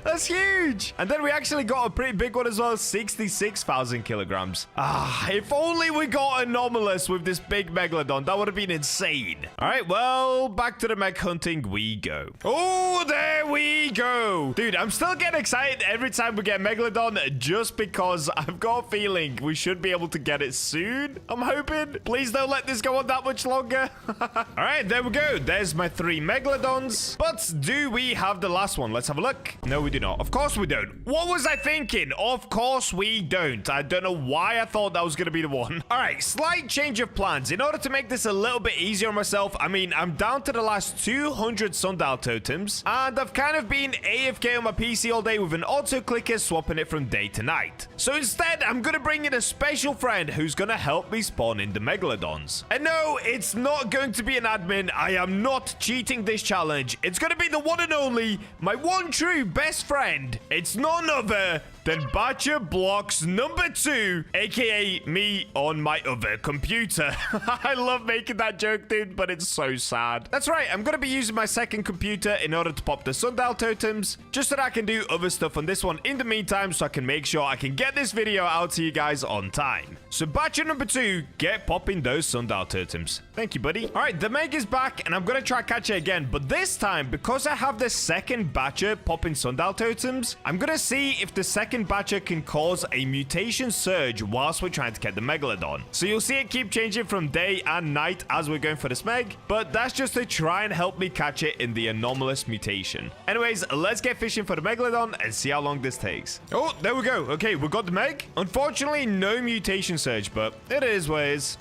That's huge. And then we actually got a pretty big one as well, 66,000 kilograms. Ah, if only we got anomalous with this big Megalodon. That would have been insane. All right, well, back to the Meg hunting we go. Oh, there we go. Dude, I'm still getting excited every time we get Megalodon just because I've got a feeling we should be able to get it soon. I'm hoping. Please don't let this go on that much longer. All right, there we go. There's my 3 Megalodons. But do we have the last one? Let's have a look. No, we do not. Of course we don't. What was I thinking? Of course we don't. I don't know why I thought that was going to be the one. All right, slight change of plans. In order to make this a little bit easier on myself, I mean, I'm down to the last 200 sundial totems, and I've kind of been AFK on my PC all day with an auto clicker swapping it from day to night. So instead, I'm going to bring in a special friend who's going to help me spawn in the Megalodons. And no, it's not going to be an admin. I am not cheating this challenge. It's going to be the one and only, my one true best friend. It's none other than BachaBlox number 2, aka me on my other computer. I love making that joke, dude, but it's so sad. That's right, I'm gonna be using my second computer in order to pop the sundial totems, just so that I can do other stuff on this one in the meantime, so I can make sure I can get this video out to you guys on time. So Bacha number 2, get popping those sundial totems. Thank you, buddy. All right, the Meg is back, and I'm gonna try catch it again, but this time, because I have the second Bacha popping sundial totems, I'm gonna see if the second Kraken Bacha can cause a mutation surge whilst we're trying to get the Megalodon. So you'll see it keep changing from day and night as we're going for this Meg, but that's just to try and help me catch it in the anomalous mutation. Anyways, let's get fishing for the Megalodon and see how long this takes. Oh, there we go. Okay, we got the Meg. Unfortunately, no mutation surge, but it is what it is.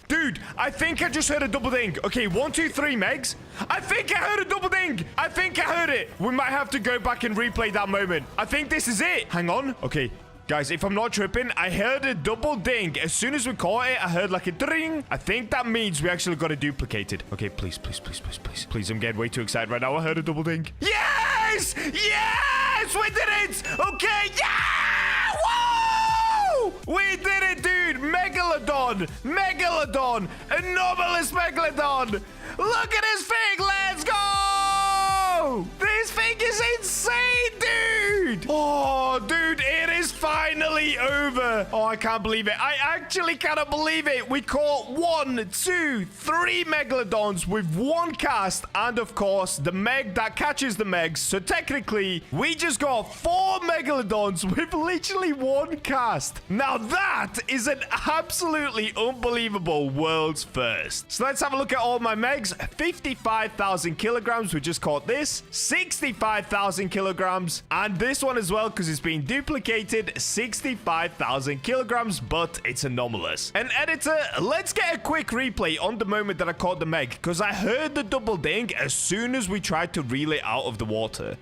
Dude, I think I just heard a double ding. Okay, 1, 2, 3 megs. I think I heard a double ding. I think I heard it. We might have to go back and replay that moment. I think this is it. Hang on. Okay. Guys, if I'm not tripping, I heard a double ding. As soon as we caught it, I heard like a ding. I think that means we actually got it duplicated. Okay, please, please, please, please, please. Please, I'm getting way too excited right now. I heard a double ding. Yes! Yes! We did it! Okay, yeah! Whoa! We did it, dude! Megalodon! Megalodon! Anomalous Megalodon! Look at this thing! Let's go! This thing is insane, dude! Oh, dude, it is finally over. Oh, I can't believe it. I actually cannot believe it. We caught 1, 2, 3 Megalodons with 1 cast. And, of course, the Meg that catches the Megs. So, technically, we just got 4 Megalodons with literally 1 cast. Now, that is an absolutely unbelievable world's first. So, let's have a look at all my Megs. 55,000 kilograms. We just caught this. 65,000 kilograms. And this one as well, because it's been duplicated. 65,000 kilograms, but it's anomalous. And editor, let's get a quick replay on the moment that I caught the Meg, because I heard the double ding as soon as we tried to reel it out of the water.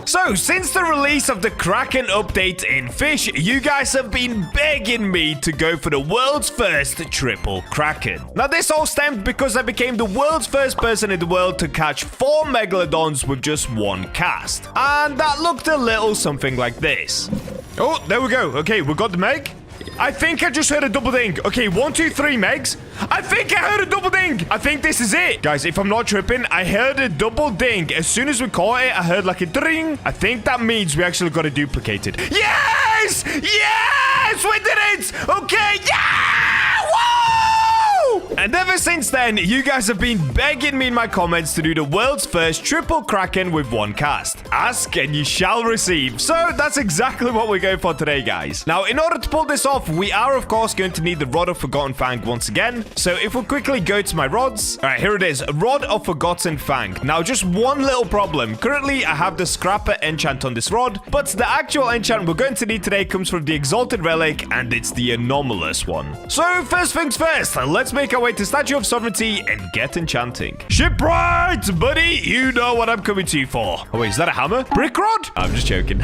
So, since the release of the Kraken update in Fish, you guys have been begging me to go for the world's first triple Kraken. Now, this all stemmed because I became the world's first person in the world to catch 4 Megalodons with just 1 cast. And that looked a little something like this. Oh, there we go. Okay, we got the Meg. I think I just heard a double ding. Okay, 1, 2, 3 megs. I think I heard a double ding. I think this is it. Guys, if I'm not tripping, I heard a double ding. As soon as we caught it, I heard like a ding. I think that means we actually got it duplicated. Yes! Yes! We did it! Okay, yeah! Woo! And ever since then, you guys have been begging me in my comments to do the world's first triple Kraken with 1 cast. Ask and you shall receive. So that's exactly what we're going for today, guys. Now, in order to pull this off, we are, of course, going to need the Rod of Forgotten Fang once again. So if we quickly go to my rods. All right, here it is. Rod of Forgotten Fang. Now, just one little problem. Currently, I have the Scrapper enchant on this rod, but the actual enchant we're going to need today comes from the Exalted Relic, and it's the anomalous one. So first things first, let's make our way to Statue of Sovereignty and get enchanting. Shipwright, buddy, you know what I'm coming to you for. Oh, wait, is that a hammer? Brick rod? I'm just joking.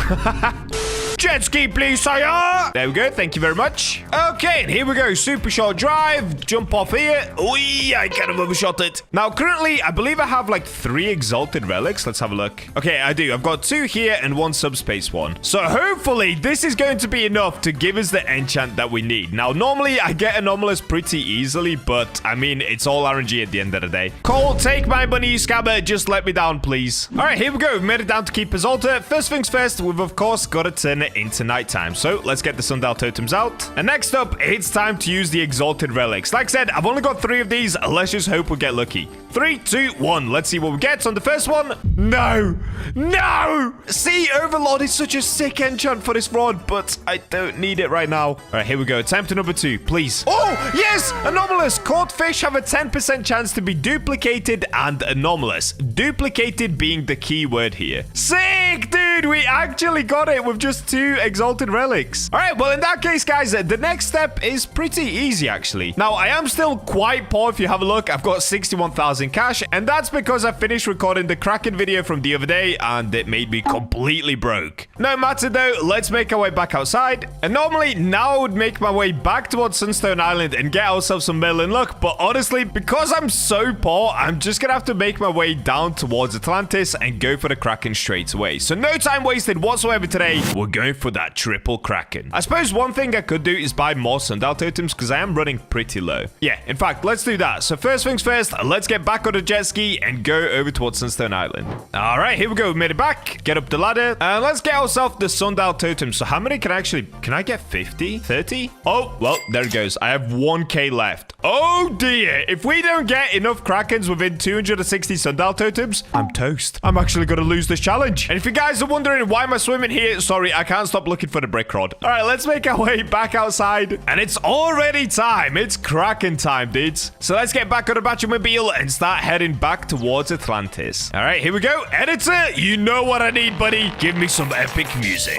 Jet ski, please, sire. There we go. Thank you very much. Okay, and here we go. Super short drive. Jump off here. Oi, I kind of overshot it. Now, currently, I believe I have like 3 Exalted Relics. Let's have a look. Okay, I do. I've got 2 here and 1 subspace one. So hopefully, this is going to be enough to give us the enchant that we need. Now, normally, I get anomalous pretty easily, but I mean, it's all RNG at the end of the day. Cole, take my money, you scammer. Just let me down, please. All right, here we go. We've made it down to Keeper's Altar. First things first, we've of course got to turn it into nighttime. So let's get the sundial totems out. And next up, it's time to use the Exalted Relics. Like I said, I've only got 3 of these. Let's just hope we get lucky. 3, 2, 1. Let's see what we get on the first one. No! No! Sea Overlord is such a sick enchant for this rod, but I don't need it right now. All right, here we go. Attempt number 2, please. Oh, yes! Anomalous. Caught fish have a 10% chance to be duplicated and anomalous. Duplicated being the key word here. Sick, dude! We actually got it with just 2 Exalted Relics. All right, well, in that case, guys, the next step is pretty easy, actually. Now, I am still quite poor. If you have a look, I've got 61,000 cash, and that's because I finished recording the Kraken video from the other day, and it made me completely broke. No matter, though, let's make our way back outside. And normally, now I would make my way back towards Sunstone Island and get ourselves some Merlin luck, but honestly, because I'm so poor, I'm just gonna have to make my way down towards Atlantis and go for the Kraken straight away. So no time wasted whatsoever today. We're going for that triple Kraken. I suppose one thing I could do is buy more sundial totems because I am running pretty low. Yeah, in fact, let's do that. So first things first, let's get back on the jet ski and go over towards Sunstone Island. All right, here we go. We made it back. Get up the ladder. And let's get ourselves the sundial totems. So how many can I get 50? 30? Oh, well, there it goes. I have 1k left. Oh dear. If we don't get enough Krakens within 260 sundial totems, I'm toast. I'm actually going to lose this challenge. And if you guys are wondering wondering why am I swimming here? Sorry, I can't stop looking for the brick rod. All right, let's make our way back outside. And it's already time. It's Kraken time, dudes. So let's get back on the BachaMobile and start heading back towards Atlantis. All right, here we go. Editor, you know what I need, buddy. Give me some epic music.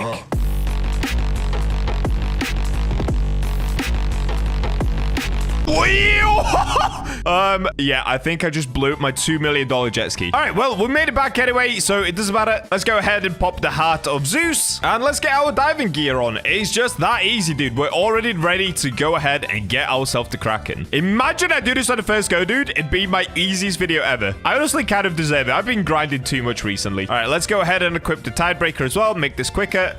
Yeah, I think I just blew up my $2 million jet ski. All right, well, we made it back anyway, so it doesn't matter. Let's go ahead and pop the heart of Zeus, and let's get our diving gear on. It's just that easy, dude. We're already ready to go ahead and get ourselves the Kraken. Imagine I do this on the first go, dude. It'd be my easiest video ever. I honestly kind of deserve it. I've been grinding too much recently. All right, let's go ahead and equip the tidebreaker as well. Make this quicker.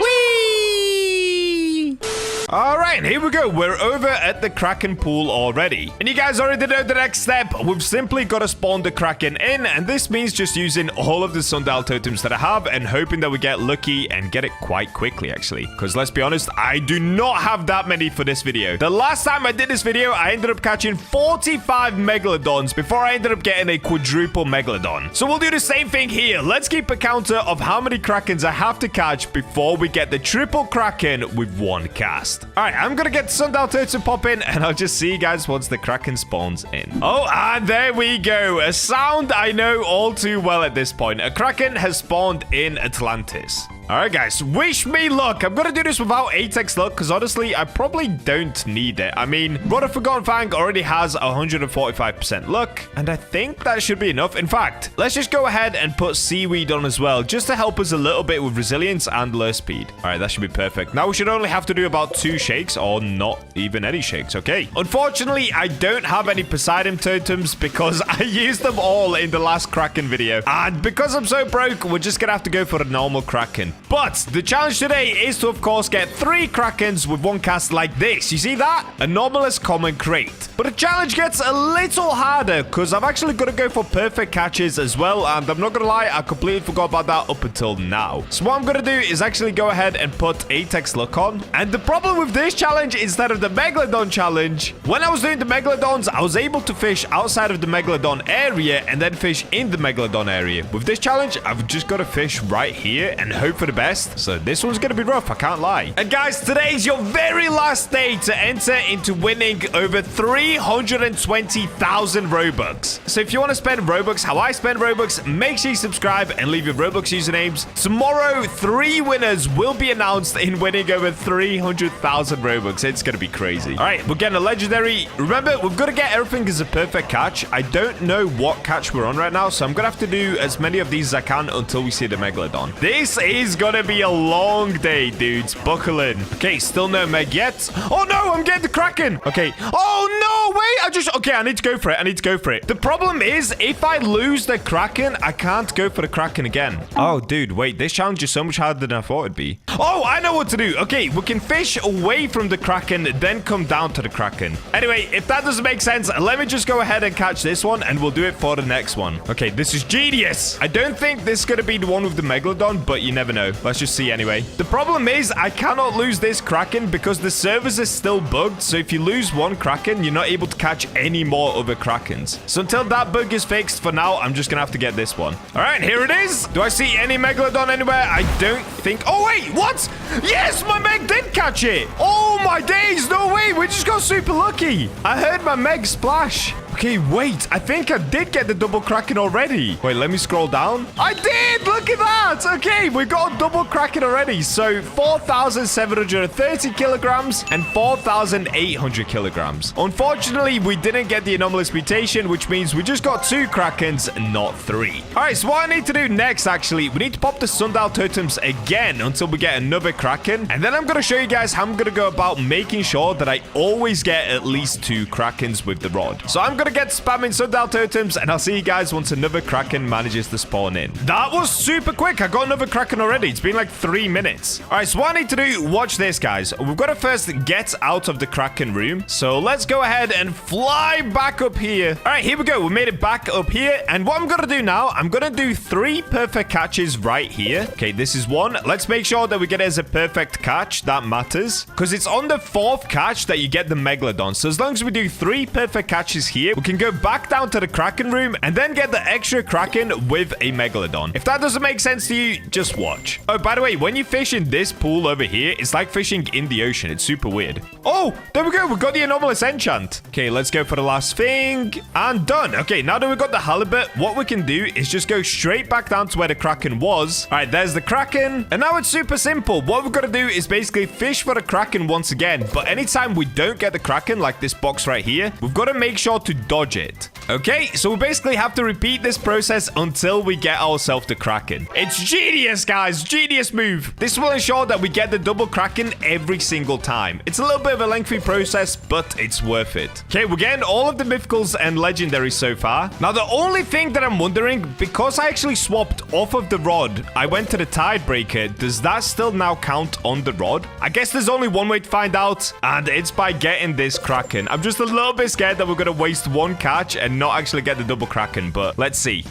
All right, and here we go. We're over at the Kraken pool already. And you guys already know the next step. We've simply got to spawn the Kraken in, and this means just using all of the sundial totems that I have and hoping that we get lucky and get it quite quickly, actually. Because let's be honest, I do not have that many for this video. The last time I did this video, I ended up catching 45 megalodons before I ended up getting a quadruple megalodon. So we'll do the same thing here. Let's keep a counter of how many Krakens I have to catch before we get the triple Kraken with one cast. All right, I'm gonna get the sundial totem pop in, and I'll just see you guys once the Kraken spawns in. Oh, and there we go. A sound I know all too well at this point. A Kraken has spawned in Atlantis. All right, guys, wish me luck. I'm going to do this without 8x luck because, honestly, I probably don't need it. I mean, Rod of Forgotten Fang already has 145% luck, and I think that should be enough. In fact, let's just go ahead and put seaweed on as well, just to help us a little bit with resilience and lure speed. All right, that should be perfect. Now we should only have to do about 2 shakes or not even any shakes, okay? Unfortunately, I don't have any Poseidon totems because I used them all in the last Kraken video. And because I'm so broke, we're just going to have to go for a normal Kraken. But the challenge today is to, of course, get 3 Krakens with one cast like this. You see that? Anomalous common crate. But the challenge gets a little harder because I've actually got to go for perfect catches as well. And I'm not going to lie, I completely forgot about that up until now. So what I'm going to do is actually go ahead and put 8x luck on. And the problem with this challenge, instead of the Megalodon challenge, when I was doing the Megalodons, I was able to fish outside of the Megalodon area and then fish in the Megalodon area. With this challenge, I've just got to fish right here and hope for the best. So this one's gonna be rough, I can't lie. And guys, today's your very last day to enter into winning over 320,000 Robux. So if you want to spend Robux how I spend Robux, make sure you subscribe and leave your Robux usernames. Tomorrow, 3 winners will be announced in winning over 300,000 Robux. It's gonna be crazy. All right, we're getting a legendary. Remember, we've got to get everything as a perfect catch. I don't know what catch we're on right now, so I'm gonna have to do as many of these as I can until we see the Megalodon. This is gonna be a long day, dudes. Buckle in. Okay, still no Meg yet. Oh no, I'm getting the Kraken. Okay. Oh no, wait. Okay, I need to go for it. I need to go for it. The problem is, if I lose the Kraken, I can't go for the Kraken again. Oh, dude, wait. This challenge is so much harder than I thought it'd be. Oh, I know what to do. Okay, we can fish away from the Kraken, then come down to the Kraken. Anyway, if that doesn't make sense, let me just go ahead and catch this one, and we'll do it for the next one. Okay, this is genius. I don't think this is going to be the one with the Megalodon, but you never know. Let's just see anyway. The problem is I cannot lose this Kraken because the servers are still bugged. So if you lose one Kraken, you're not able to catch any more other Krakens. So until that bug is fixed, for now, I'm just going to have to get this one. All right, here it is. Do I see any Megalodon anywhere? I don't think. Oh, wait, what? Yes, my Meg did catch it. Oh, my days. No way. We just got super lucky. I heard my Meg splash. Okay, wait. I think I did get the double Kraken already. Wait, let me scroll down. I did! Look at that! Okay, we got a double Kraken already. So, 4,730 kilograms and 4,800 kilograms. Unfortunately, we didn't get the anomalous mutation, which means we just got 2 Krakens, not 3. All right, so what I need to do next, actually, we need to pop the sundial totems again until we get another Kraken. And then I'm going to show you guys how I'm going to go about making sure that I always get at least 2 Krakens with the rod. So I'm going to get spamming sundial totems, and I'll see you guys once another Kraken manages to spawn in. That was super quick. I got another Kraken already. It's been like 3 minutes. All right, so what I need to do, watch this, guys. We've got to first get out of the Kraken room. So let's go ahead and fly back up here. All right, here we go. We made it back up here. And what I'm going to do now, I'm going to do 3 perfect catches right here. Okay, this is 1. Let's make sure that we get it as a perfect catch. That matters. Because it's on the 4th catch that you get the Megalodon. So as long as we do 3 perfect catches here, we can go back down to the Kraken room and then get the extra Kraken with a Megalodon. If that doesn't doesn't make sense to you, just watch. Oh, by the way, when you fish in this pool over here, it's like fishing in the ocean. It's super weird. Oh, there we go. We got the anomalous enchant. Okay, let's go for the last thing. And done. Okay, now that we've got the halibut, what we can do is just go straight back down to where the Kraken was. All right, there's the Kraken. And now it's super simple. What we've got to do is basically fish for the Kraken once again. But anytime we don't get the Kraken, like this box right here, we've got to make sure to dodge it. Okay, so we basically have to repeat this process until we get ourselves the Kraken. It's genius, guys. Genius move. This will ensure that we get the double Kraken every single time. It's a little bit of a lengthy process, but it's worth it. Okay, we're getting all of the mythicals and legendaries so far. Now, the only thing that I'm wondering, because I actually swapped off of the rod, I went to the Tidebreaker. Does that still now count on the rod? I guess there's only one way to find out, and it's by getting this Kraken. I'm just a little bit scared that we're going to waste one catch and not actually get the double Kraken, but let's see.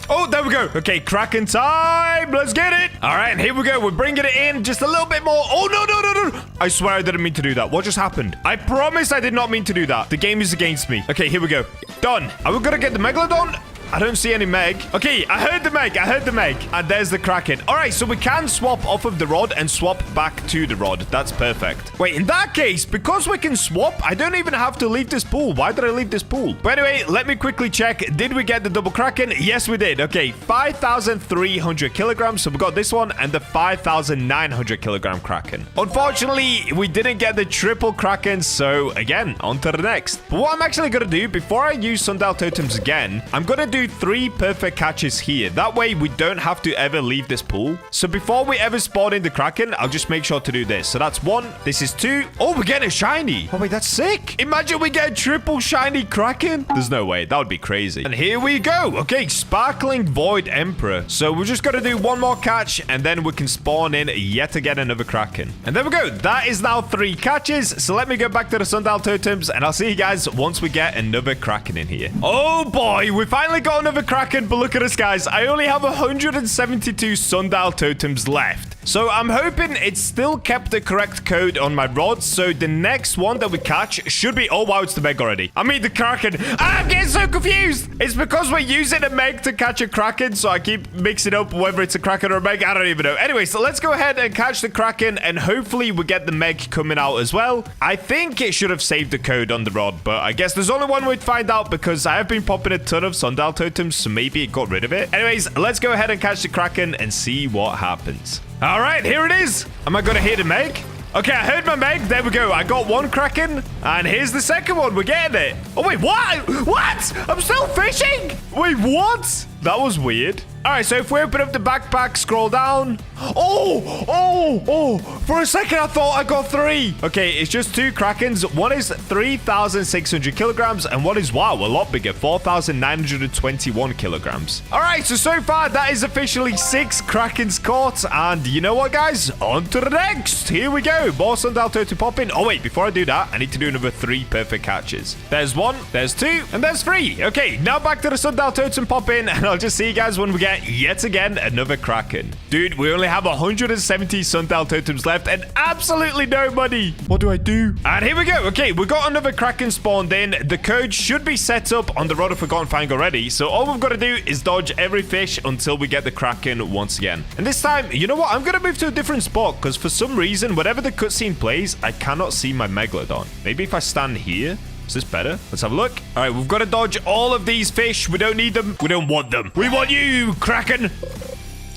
Oh, there we go. Okay, Kraken time. Let's get it. All right, here we go. We're bringing it in just a little bit more. Oh, no, no, no, no. I swear I didn't mean to do that. What just happened? I promise I did not mean to do that. The game is against me. Okay, here we go. Done. Are we going to get the Megalodon? I don't see any Meg. Okay, I heard the Meg. I heard the Meg. And there's the Kraken. All right, so we can swap off of the rod and swap back to the rod. That's perfect. Wait, in that case, because we can swap, I don't even have to leave this pool. Why did I leave this pool? By the way, let me quickly check. Did we get the double Kraken? Yes, we did. Okay, 5,300 kilograms. So we got this one and the 5,900 kilogram Kraken. Unfortunately, we didn't get the triple Kraken. So again, on to the next. But what I'm actually going to do before I use Sundial Totems again, I'm going to do 3 perfect catches here. That way we don't have to ever leave this pool. So before we ever spawn in the Kraken, I'll just make sure to do this. So that's 1. This is 2. Oh, we're getting a shiny. Oh, wait, that's sick. Imagine we get a triple shiny Kraken. There's no way. That would be crazy. And here we go. Okay, Sparkling Void Emperor. So we're just going to do 1 more catch and then we can spawn in yet again another Kraken. And there we go. That is now 3 catches. So let me go back to the Sundial Totems and I'll see you guys once we get another Kraken in here. Oh boy, we finally got another Kraken, but look at us, guys. I only have 172 Sundial Totems left. So I'm hoping it still kept the correct code on my rods. So the next one that we catch should be... Oh, wow, it's the Meg already. I mean, the Kraken. I'm getting so confused. It's because we're using a Meg to catch a Kraken. So I keep mixing up whether it's a Kraken or a Meg. I don't even know. Anyway, so let's go ahead and catch the Kraken. And hopefully we get the Meg coming out as well. I think it should have saved the code on the rod. But I guess there's only one way to find out because I have been popping a ton of Sundial Totems. So maybe it got rid of it. Anyways, let's go ahead and catch the Kraken and see what happens. All right, here it is. Am I going to hit a Meg? Okay, I heard my Meg. There we go. I got 1 Kraken. And here's the second one. We're getting it. Oh, wait, what? What? I'm still fishing? Wait, what? That was weird. All right, so if we open up the backpack, scroll down. Oh, for a second, I thought I got 3. Okay, it's just 2 Krakens. One is 3,600 kilograms, and one is, wow, a lot bigger, 4,921 kilograms. All right, so far, that is officially 6 Krakens caught. And you know what, guys? On to the next. Here we go. More Sundial Totem popping. Oh, wait, before I do that, I need to do another 3 perfect catches. There's 1, there's 2, and there's 3. Okay, now back to the Sundial Totem popping, and I'll just see you guys when we get yet again another Kraken. Dude, we only have 170 Sundial Totems left and absolutely no money. What do I do? And here we go. Okay, we got another Kraken spawned in. The code should be set up on the Rod of Forgotten Fang already. So all we've got to do is dodge every fish until we get the Kraken once again. And this time, you know what? I'm going to move to a different spot because for some reason, whenever the cutscene plays, I cannot see my Megalodon. Maybe if I stand here. Is this better? Let's have a look. All right, we've got to dodge all of these fish. We don't need them. We don't want them. We want you, Kraken.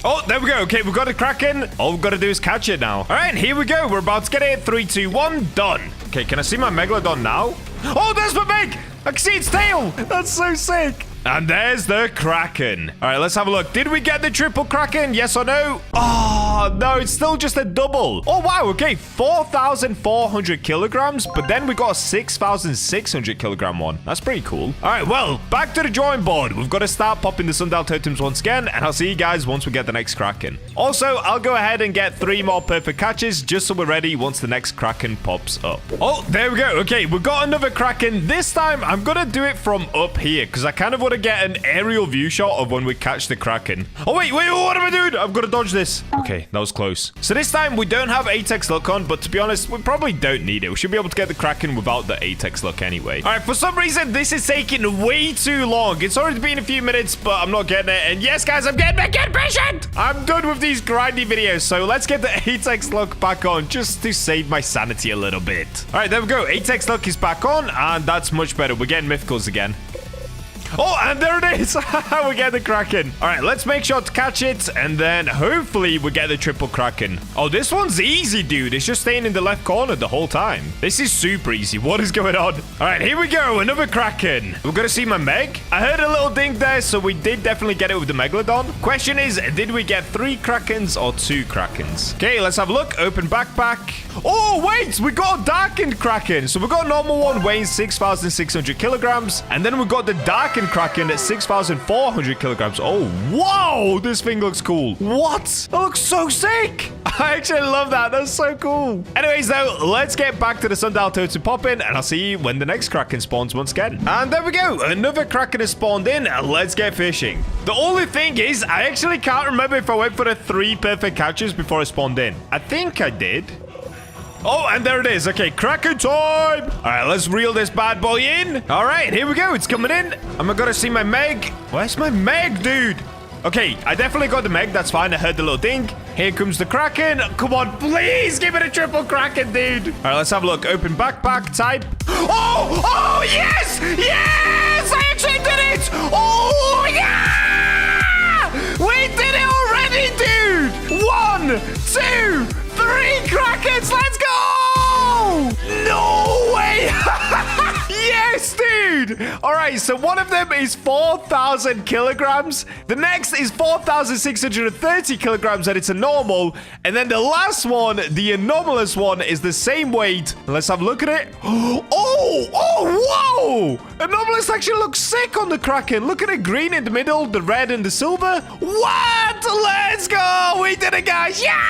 Oh, there we go. Okay, we've got a Kraken. All we've got to do is catch it now. All right, here we go. We're about to get it. 3, 2, 1. Done. Okay, can I see my Megalodon now? Oh, there's my Meg. I can see its tail. That's so sick. And there's the Kraken. All right, let's have a look. Did we get the triple Kraken? Yes or no? Oh, no, it's still just a double. Oh, wow. Okay, 4,400 kilograms, but then we got a 6,600 kilogram one. That's pretty cool. All right, well, back to the drawing board. We've got to start popping the Sundial Totems once again, and I'll see you guys once we get the next Kraken. Also, I'll go ahead and get 3 more perfect catches just so we're ready once the next Kraken pops up. Oh, there we go. Okay, we've got another Kraken. This time, I'm going to do it from up here because I kind of want want to get an aerial view shot of when we catch the Kraken. Oh, wait, what am I doing? I've got to dodge this. Okay, that was close. So this time, we don't have 8x luck on, but to be honest, we probably don't need it. We should be able to get the Kraken without the 8x luck anyway. All right, for some reason, this is taking way too long. It's already been a few minutes, but I'm not getting it. And yes, guys, I'm getting it. Get patient. I'm done with these grindy videos, so let's get the 8x luck back on just to save my sanity a little bit. All right, there we go. 8x luck is back on, and that's much better. We're getting mythicals again. Oh, and there it is. We get the Kraken. All right, let's make sure to catch it, and then hopefully we get the triple Kraken. Oh, this one's easy, dude. It's just staying in the left corner the whole time. This is super easy. What is going on? All right, here we go. Another Kraken. We're going to see my Meg. I heard a little ding there, so we did definitely get it with the Megalodon. Question is, did we get 3 Krakens or 2 Krakens? Okay, let's have a look. Open backpack. Oh, wait. We got a darkened Kraken. So we got a normal one weighing 6,600 kilograms, and then we got the darkened Kraken at 6,400 kilograms. Oh, whoa, this thing looks cool. What? That looks so sick. I actually love that. That's so cool. Anyways, though, let's get back to the sundial totem popping, and I'll see you when the next Kraken spawns once again. And there we go. Another Kraken has spawned in. Let's get fishing. The only thing is, I actually can't remember if I went for the 3 perfect catches before I spawned in. I think I did. Oh, and there it is. Okay, Kraken time. All right, let's reel this bad boy in. All right, here we go. It's coming in. Am I going to see my Meg? Where's my Meg, dude? Okay, I definitely got the Meg. That's fine. I heard the little ding. Here comes the Kraken. Come on, please give me the triple Kraken, dude. All right, let's have a look. Open backpack type. Oh, yes. Yes, I actually did it. Oh, yeah. We did it already, dude. 1, 2, 3 Krakens. Let's go. No way. Yes, dude. All right, so one of them is 4,000 kilograms. The next is 4,630 kilograms, and it's a normal. And then the last one, the anomalous one, is the same weight. Let's have a look at it. Oh, whoa. Anomalous actually looks sick on the Kraken. Look at it, green in the middle, the red and the silver. What? Let's go. We did it, guys. Yeah.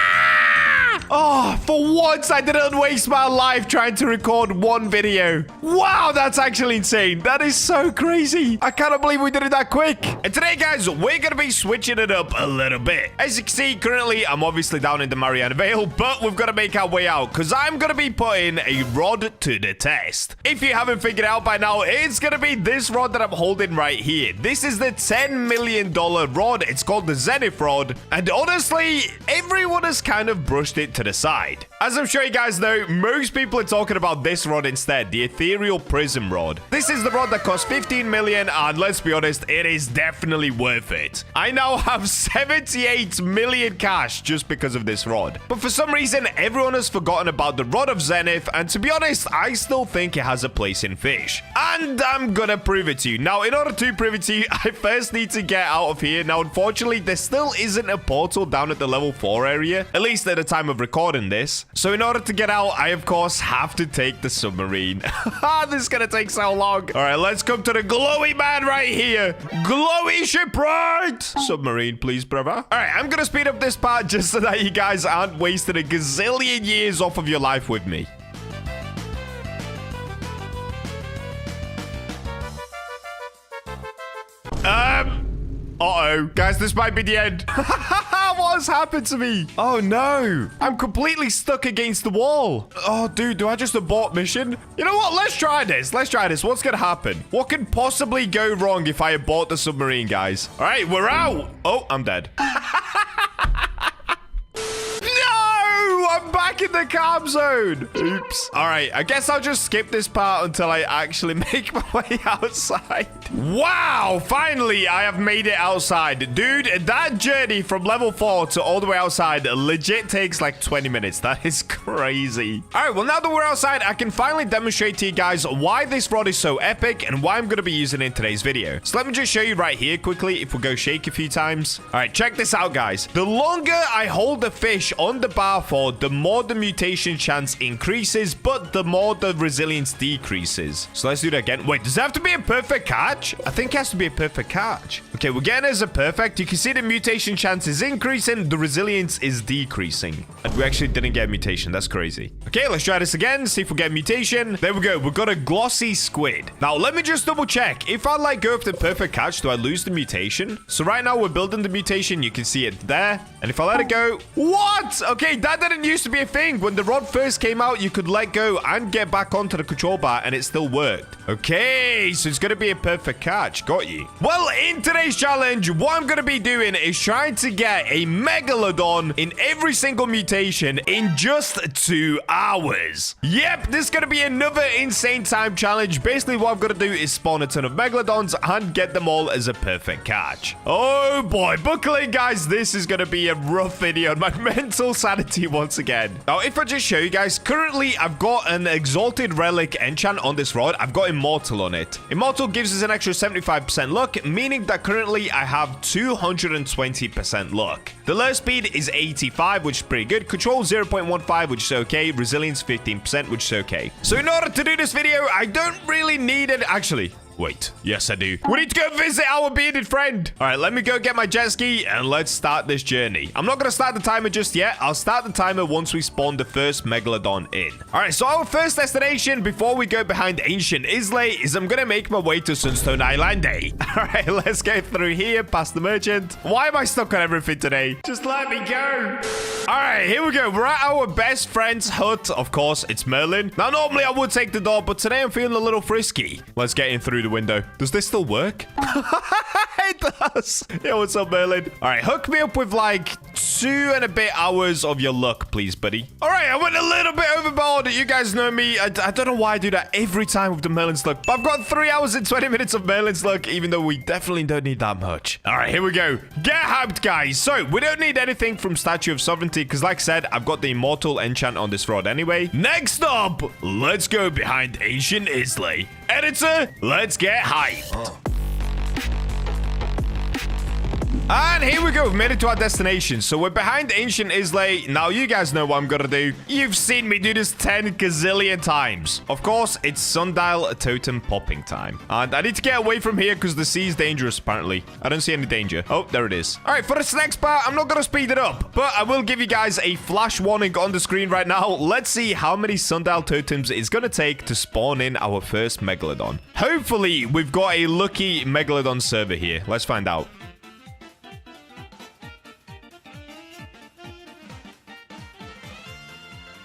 Oh, for once, I didn't waste my life trying to record one video. Wow, that's actually insane. That is so crazy. I cannot believe we did it that quick. And today, guys, we're going to be switching it up a little bit. As you can see, currently, I'm obviously down in the Mariana Vale, but we've got to make our way out because I'm going to be putting a rod to the test. If you haven't figured it out by now, it's going to be this rod that I'm holding right here. This is the $10 million rod. It's called the Zenith rod. And honestly, everyone has kind of brushed it to the side. As I'm sure you guys know, most people are talking about this rod instead, the ethereal prism rod. This is the rod that costs 15 million, and let's be honest, it is definitely worth it. I now have 78 million cash just because of this rod. But for some reason, everyone has forgotten about the rod of Zenith, and to be honest, I still think it has a place in Fish. And I'm gonna prove it to you. Now, in order to prove it to you, I first need to get out of here. Now, unfortunately, there still isn't a portal down at the level 4 area, at least at the time of recording this. So in order to get out, I of course have to take the submarine. This is gonna take so long. All right, let's come to the glowy man right here. Glowy shipwright. Submarine, please, brother. All right, I'm gonna speed up this part just so that you guys aren't wasting a gazillion years off of your life with me. Uh-oh. Guys, this might be the end. What has happened to me? Oh, no. I'm completely stuck against the wall. Oh, dude, do I just abort mission? You know what? Let's try this. Let's try this. What's going to happen? What could possibly go wrong if I abort the submarine, guys? All right, we're out. Oh, I'm dead. I'm back in the calm zone. Oops. All right, I guess I'll just skip this part until I actually make my way outside. Wow, finally, I have made it outside. Dude, that journey from level 4 to all the way outside legit takes like 20 minutes. That is crazy. All right, well, now that we're outside, I can finally demonstrate to you guys why this rod is so epic and why I'm going to be using it in today's video. So let me just show you right here quickly if we go shake a few times. All right, check this out, guys. The longer I hold the fish on the bar for, the more the mutation chance increases, but the more the resilience decreases. So let's do that again. Wait, does it have to be a perfect catch? I think it has to be a perfect catch. Okay, we're getting it as a perfect. You can see the mutation chance is increasing, the resilience is decreasing. And we actually didn't get a mutation. That's crazy. Okay, let's try this again, see if we get a mutation. There we go. We've got a glossy squid. Now, let me just double check. If I let go of the perfect catch, do I lose the mutation? So right now, we're building the mutation. You can see it there. And if I let it go... What? Okay, that didn't used to be a thing. When the rod first came out, you could let go and get back onto the control bar, and it still worked. Okay, so it's going to be a perfect catch. Got you. Well, in today's challenge, what I'm going to be doing is trying to get a Megalodon in every single mutation in just 2 hours. Yep, this is going to be another insane time challenge. Basically, what I've got to do is spawn a ton of Megalodons and get them all as a perfect catch. Oh boy, buckle in, guys. This is going to be a rough video on my mental sanity once again. Now, if I just show you guys, currently I've got an Exalted Relic enchant on this rod. I've got Immortal on it. Immortal gives us an extra 75% luck, meaning that currently I have 220% luck. The lure speed is 85, which is pretty good. Control 0.15, which is okay. Resilience 15%, which is okay. So in order to do this video, I don't really need it. Actually, wait. Yes, I do. We need to go visit our bearded friend. All right, let me go get my jet ski and let's start this journey. I'm not going to start the timer just yet. I'll start the timer once we spawn the first Megalodon in. All right, so our first destination before we go behind Ancient Islay is I'm going to make my way to Sunstone Island. All right, let's go through here past the merchant. Why am I stuck on everything today? Just let me go. All right, here we go. We're at our best friend's hut. Of course, it's Merlin. Now, normally I would take the door, but today I'm feeling a little frisky. Let's get in through the window. Does this still work? It does. Yo, what's up, Merlin? All right, hook me up with like 2 and a bit hours of your luck, please, buddy. All right, I went a little bit overboard. You guys know me. I don't know why I do that every time with the Merlin's luck, but I've got 3 hours and 20 minutes of Merlin's luck, even though we definitely don't need that much. All right, here we go. Get hyped, guys. So we don't need anything from Statue of Sovereignty because, like I said, I've got the Immortal enchant on this rod anyway. Next up, let's go behind Ancient Islay. Editor, let's get hyped. And here we go. We've made it to our destination. So we're behind Ancient Islay. Now, you guys know what I'm going to do. You've seen me do this 10 gazillion times. Of course, it's Sundial Totem popping time. And I need to get away from here because the sea is dangerous, apparently. I don't see any danger. Oh, there it is. All right, for this next part, I'm not going to speed it up. But I will give you guys a flash warning on the screen right now. Let's see how many Sundial Totems it's going to take to spawn in our first Megalodon. Hopefully, we've got a lucky Megalodon server here. Let's find out.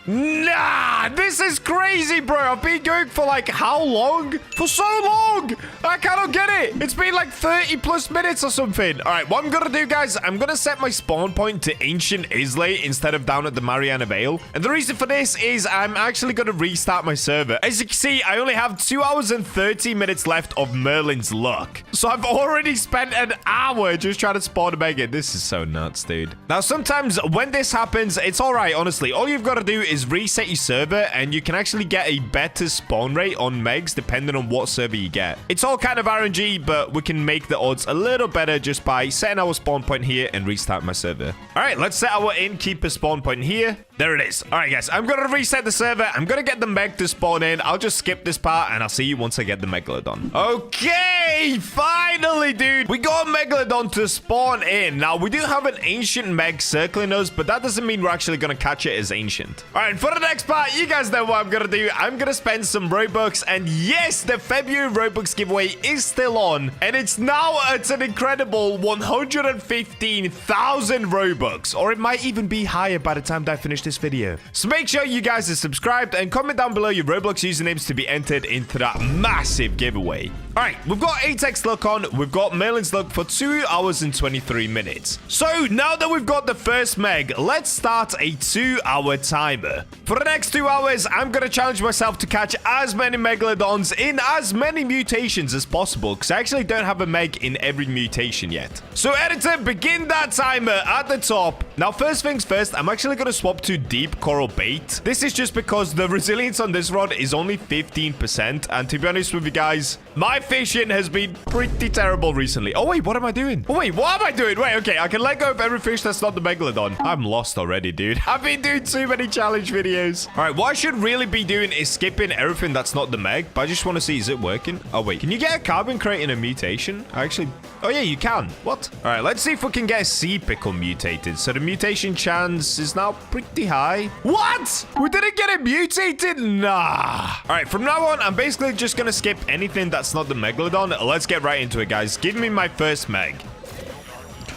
Nah, this is crazy, bro. I've been going for like how long? For so long. I cannot get it. It's been like 30 plus minutes or something. All right, what I'm going to do, guys, I'm going to set my spawn point to Ancient Islay instead of down at the Mariana Vale. And the reason for this is I'm actually going to restart my server. As you can see, I only have 2 hours and 30 minutes left of Merlin's luck. So I've already spent an hour just trying to spawn a Mega. This is so nuts, dude. Now, sometimes when this happens, it's all right, honestly. All you've got to do is reset your server and you can actually get a better spawn rate on Megs depending on what server you get. It's all kind of RNG, but we can make the odds a little better just by setting our spawn point here and restart my server. All right, let's set our innkeeper spawn point here. There it is. All right, guys, I'm going to reset the server. I'm going to get the Meg to spawn in. I'll just skip this part and I'll see you once I get the Megalodon. Okay, finally, dude. We got a Megalodon to spawn in. Now, we do have an ancient Meg circling us, but that doesn't mean we're actually going to catch it as ancient. All right, for the next part, you guys know what I'm going to do. I'm going to spend some Robux. And yes, the February Robux giveaway is still on. And it's now at an incredible 115,000 Robux. Or it might even be higher by the time I finish this video. So make sure you guys are subscribed and comment down below your Roblox usernames to be entered into that massive giveaway. All right, we've got 8x luck on. We've got Merlin's luck for 2 hours and 23 minutes. So now that we've got the first Meg, let's start a 2-hour timer. For the next 2 hours, I'm going to challenge myself to catch as many Megalodons in as many mutations as possible because I actually don't have a Meg in every mutation yet. So editor, begin that timer at the top. Now, first things first, I'm actually going to swap to deep coral bait. This is just because the resilience on this rod is only 15%. And to be honest with you guys, my fishing has been pretty terrible recently. Oh, wait, what am I doing? Oh, wait, what am I doing? Wait, okay, I can let go of every fish that's not the Megalodon. I'm lost already, dude. I've been doing too many challenge videos. All right, what I should really be doing is skipping everything that's not the Meg, but I just want to see, is it working? Oh, wait, can you get a carbon crate in a mutation? Actually, oh, yeah, you can. What? All right, let's see if we can get a sea pickle mutated. So the mutation chance is now pretty high. What? We didn't get it mutated? Nah. All right, from now on, I'm basically just going to skip anything that's not the Megalodon. Let's get right into it, guys. Give me my first Meg.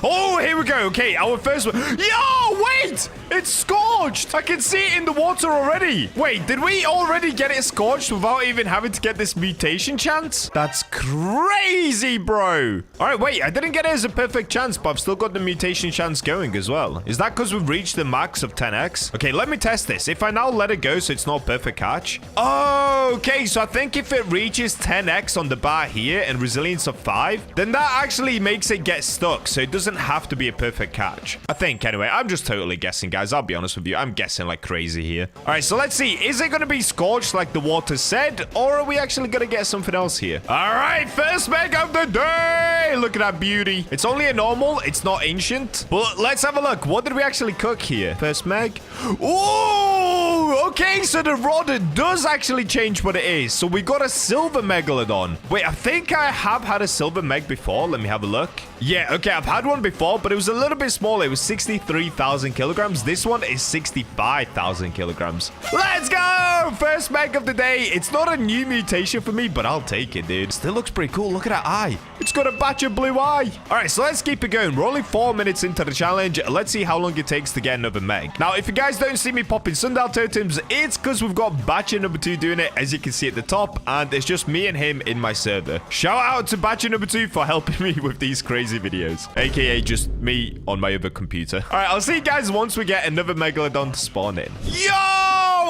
Oh, here we go. Okay, our first one. Yo, wait! It's scorched. I can see it in the water already. Wait, did we already get it scorched without even having to get this mutation chance? That's crazy, bro. All right, wait. I didn't get it as a perfect chance, but I've still got the mutation chance going as well. Is that because we've reached the max of 10x? Okay, let me test this. If I now let it go so it's not a perfect catch. Oh, okay. So I think if it reaches 10x on the bar here and resilience of 5, then that actually makes it get stuck. So it doesn't have to be a perfect catch. I think, anyway. I'm just totally guessing, guys. I'll be honest with you. I'm guessing like crazy here. All right, so let's see. Is it going to be scorched like the water said, or are we actually going to get something else here? All right, first Meg of the day. Look at that beauty. It's only a normal. It's not ancient. But let's have a look. What did we actually cook here? First Meg. Oh, okay. So the rod does actually change what it is. So we got a silver Megalodon. Wait, I think I have had a silver Meg before. Let me have a look. Yeah, okay. I've had one before, but it was a little bit smaller. It was 63,000 kilograms. This one is 65,000 kilograms. Let's go! First Meg of the day. It's not a new mutation for me, but I'll take it, dude. Still looks pretty cool. Look at that eye. It's got a batch of blue eye. All right, so let's keep it going. We're only 4 minutes into the challenge. Let's see how long it takes to get another Meg. Now, if you guys don't see me popping sundial totems, it's because we've got Batcher number 2 doing it, as you can see at the top, and it's just me and him in my server. Shout out to Batcher number 2 for helping me with these crazy videos, aka just me on my other computer. All right, I'll see you guys once we get another Megalodon to spawn in. Yo!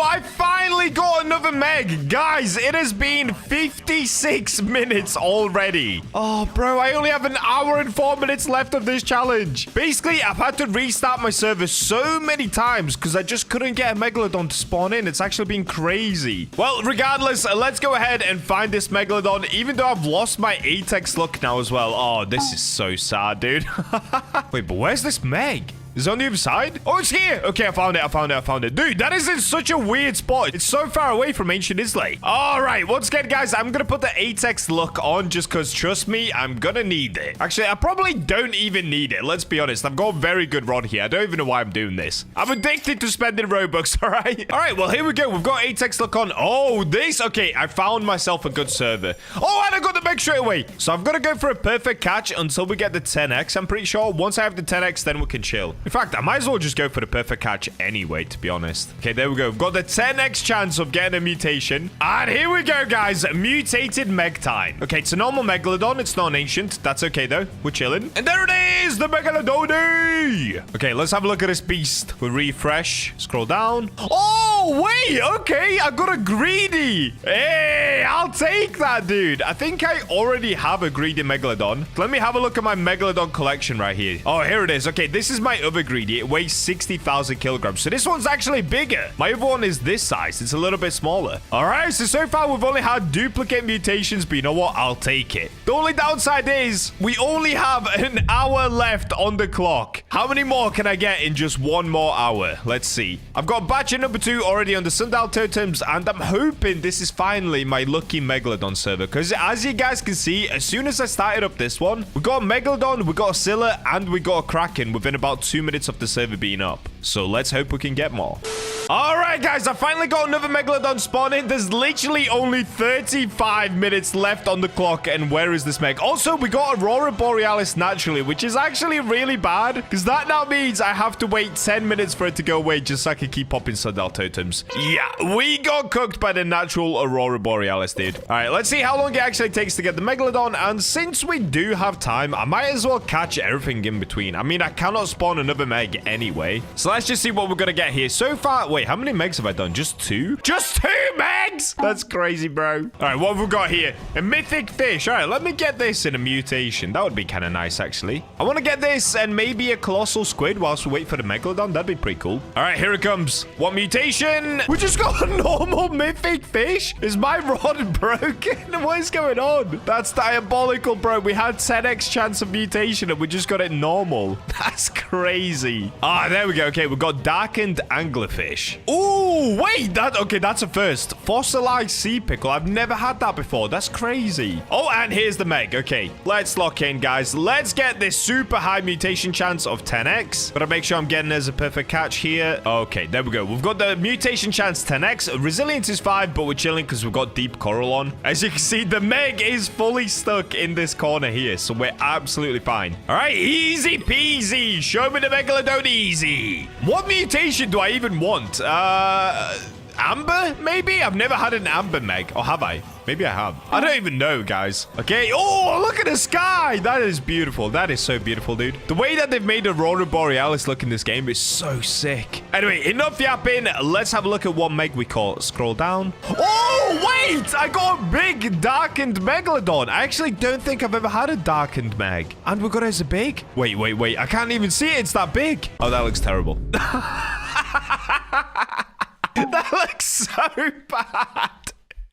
I finally got another Meg. Guys, it has been 56 minutes already. Oh, bro, I only have an hour and 4 minutes left of this challenge. Basically, I've had to restart my server so many times because I just couldn't get a Megalodon to spawn in. It's actually been crazy. Well, regardless, let's go ahead and find this Megalodon, even though I've lost my 8x luck now as well. Oh, this is so sad, dude. Wait, but where's this Meg? Is it on the other side? Oh, it's here. Okay, I found it. Dude, that is in such a weird spot. It's so far away from Ancient Islay. All right, once again, guys, I'm going to put the 8x luck on just because, trust me, I'm going to need it. Actually, I probably don't even need it. Let's be honest. I've got a very good rod here. I don't even know why I'm doing this. I'm addicted to spending Robux, all right? All right, well, here we go. We've got 8x luck on. Oh, this. Okay, I found myself a good server. Oh, and I got the Meg straight away. So I've got to go for a perfect catch until we get the 10x. I'm pretty sure once I have the 10x, then we can chill. In fact, I might as well just go for the perfect catch anyway, to be honest. Okay, there we go. We've got the 10x chance of getting a mutation. And here we go, guys. Mutated Meg time. Okay, it's a normal Megalodon. It's not an ancient. That's okay, though. We're chilling. And there it is, the Megalodon. Okay, let's have a look at this beast. We'll refresh. Scroll down. Oh, wait. Okay, I got a greedy. Hey, I'll take that, dude. I think I already have a greedy Megalodon. Let me have a look at my Megalodon collection right here. Oh, here it is. Okay, this is my other greedy. It weighs 60,000 kilograms. So this one's actually bigger. My other one is this size. It's a little bit smaller. All right. So far, we've only had duplicate mutations. But you know what? I'll take it. The only downside is we only have an hour left on the clock. How many more can I get in just 1 more hour? Let's see. I've got Batcher number 2 already on the sundial totems. And I'm hoping this is finally my lucky Megalodon server. Because as you guys can see, as soon as I started up this one, we got a Megalodon, we got a Scylla, and we got a Kraken within about 2 minutes of the server being up. So let's hope we can get more. All right, guys, I finally got another Megalodon spawning. There's literally only 35 minutes left on the clock. And where is this Meg? Also, we got Aurora Borealis naturally, which is actually really bad because that now means I have to wait 10 minutes for it to go away just so I can keep popping sundial totems. Yeah, we got cooked by the natural Aurora Borealis, dude. All right, let's see how long it actually takes to get the Megalodon. And since we do have time, I might as well catch everything in between. I mean, I cannot spawn another Meg anyway. So let's just see what we're going to get here. So far, wait, how many Megs have I done? Just 2? Just 2? megs. That's crazy, bro. All right, what have we got here? A mythic fish. All right, let me get this in a mutation. That would be kind of nice, actually. I want to get this and maybe a colossal squid whilst we wait for the megalodon. That'd be pretty cool. All right, here it comes. What mutation? We just got a normal mythic fish. Is my rod broken? What is going on? That's diabolical, bro. We had 10x chance of mutation and we just got it normal. That's crazy. Ah, there we go. Okay, we've got darkened anglerfish. Ooh, wait. That's a first. Fossilized sea pickle. I've never had that before. That's crazy. Oh, and here's the meg. Okay, let's lock in, guys. Let's get this super high mutation chance of 10x. Gotta make sure I'm getting as a perfect catch here. Okay, there we go. We've got the mutation chance 10x. Resilience is 5, but we're chilling because we've got deep coral on. As you can see, the meg is fully stuck in this corner here, so we're absolutely fine. All right, easy peasy. Show me the megalodon easy. What mutation do I even want? Amber, maybe? I've never had an amber meg. Or have I? Maybe I have. I don't even know, guys. Okay. Oh, look at the sky. That is beautiful. That is so beautiful, dude. The way that they've made Aurora Borealis look in this game is so sick. Anyway, enough yapping. Let's have a look at what meg we call. Scroll down. Oh, wait. I got a big darkened megalodon. I actually don't think I've ever had a darkened meg. And we got it as a big. Wait. I can't even see it. It's that big. Oh, that looks terrible. That looks so bad.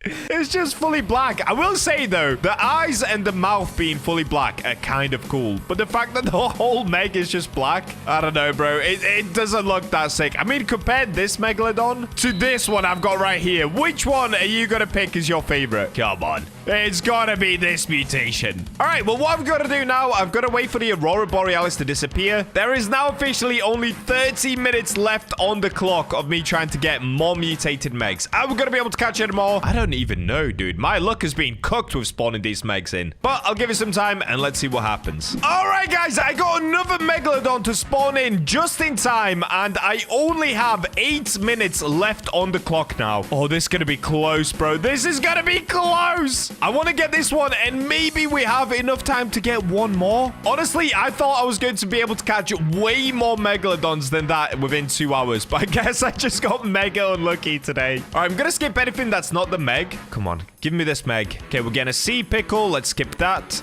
It's just fully black. I will say, though, the eyes and the mouth being fully black are kind of cool. But the fact that the whole meg is just black, I don't know, bro. It doesn't look that sick. I mean, compare this megalodon to this one I've got right here. Which one are you going to pick as your favorite? Come on. It's got to be this mutation. All right, well, what I've got to do now, I've got to wait for the Aurora Borealis to disappear. There is now officially only 30 minutes left on the clock of me trying to get more mutated megs. Are we going to be able to catch it more? I don't even know, dude. My luck has been cooked with spawning these megs in. But I'll give it some time and let's see what happens. All right, guys, I got another megalodon to spawn in just in time. And I only have 8 minutes left on the clock now. Oh, this is going to be close, bro. This is going to be close. I want to get this one, and maybe we have enough time to get one more. Honestly, I thought I was going to be able to catch way more megalodons than that within 2 hours, but I guess I just got mega unlucky today. All right, I'm going to skip anything that's not the meg. Come on, give me this meg. Okay, we're getting a sea pickle. Let's skip that.